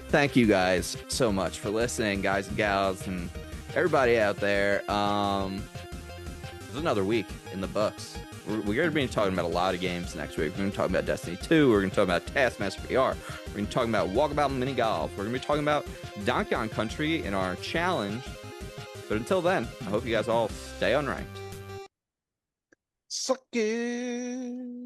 Speaker 1: Thank you guys so much for listening, guys and gals, and everybody out there. There's another week in the books. We're going to be talking about a lot of games next week. We're going to be talking about Destiny 2. We're going to talk about Taskmaster VR. We're going to be talking about Walkabout Mini Golf. We're going to be talking about Donkey Kong Country in our challenge. But until then, I hope you guys all stay unranked.
Speaker 3: Suck it.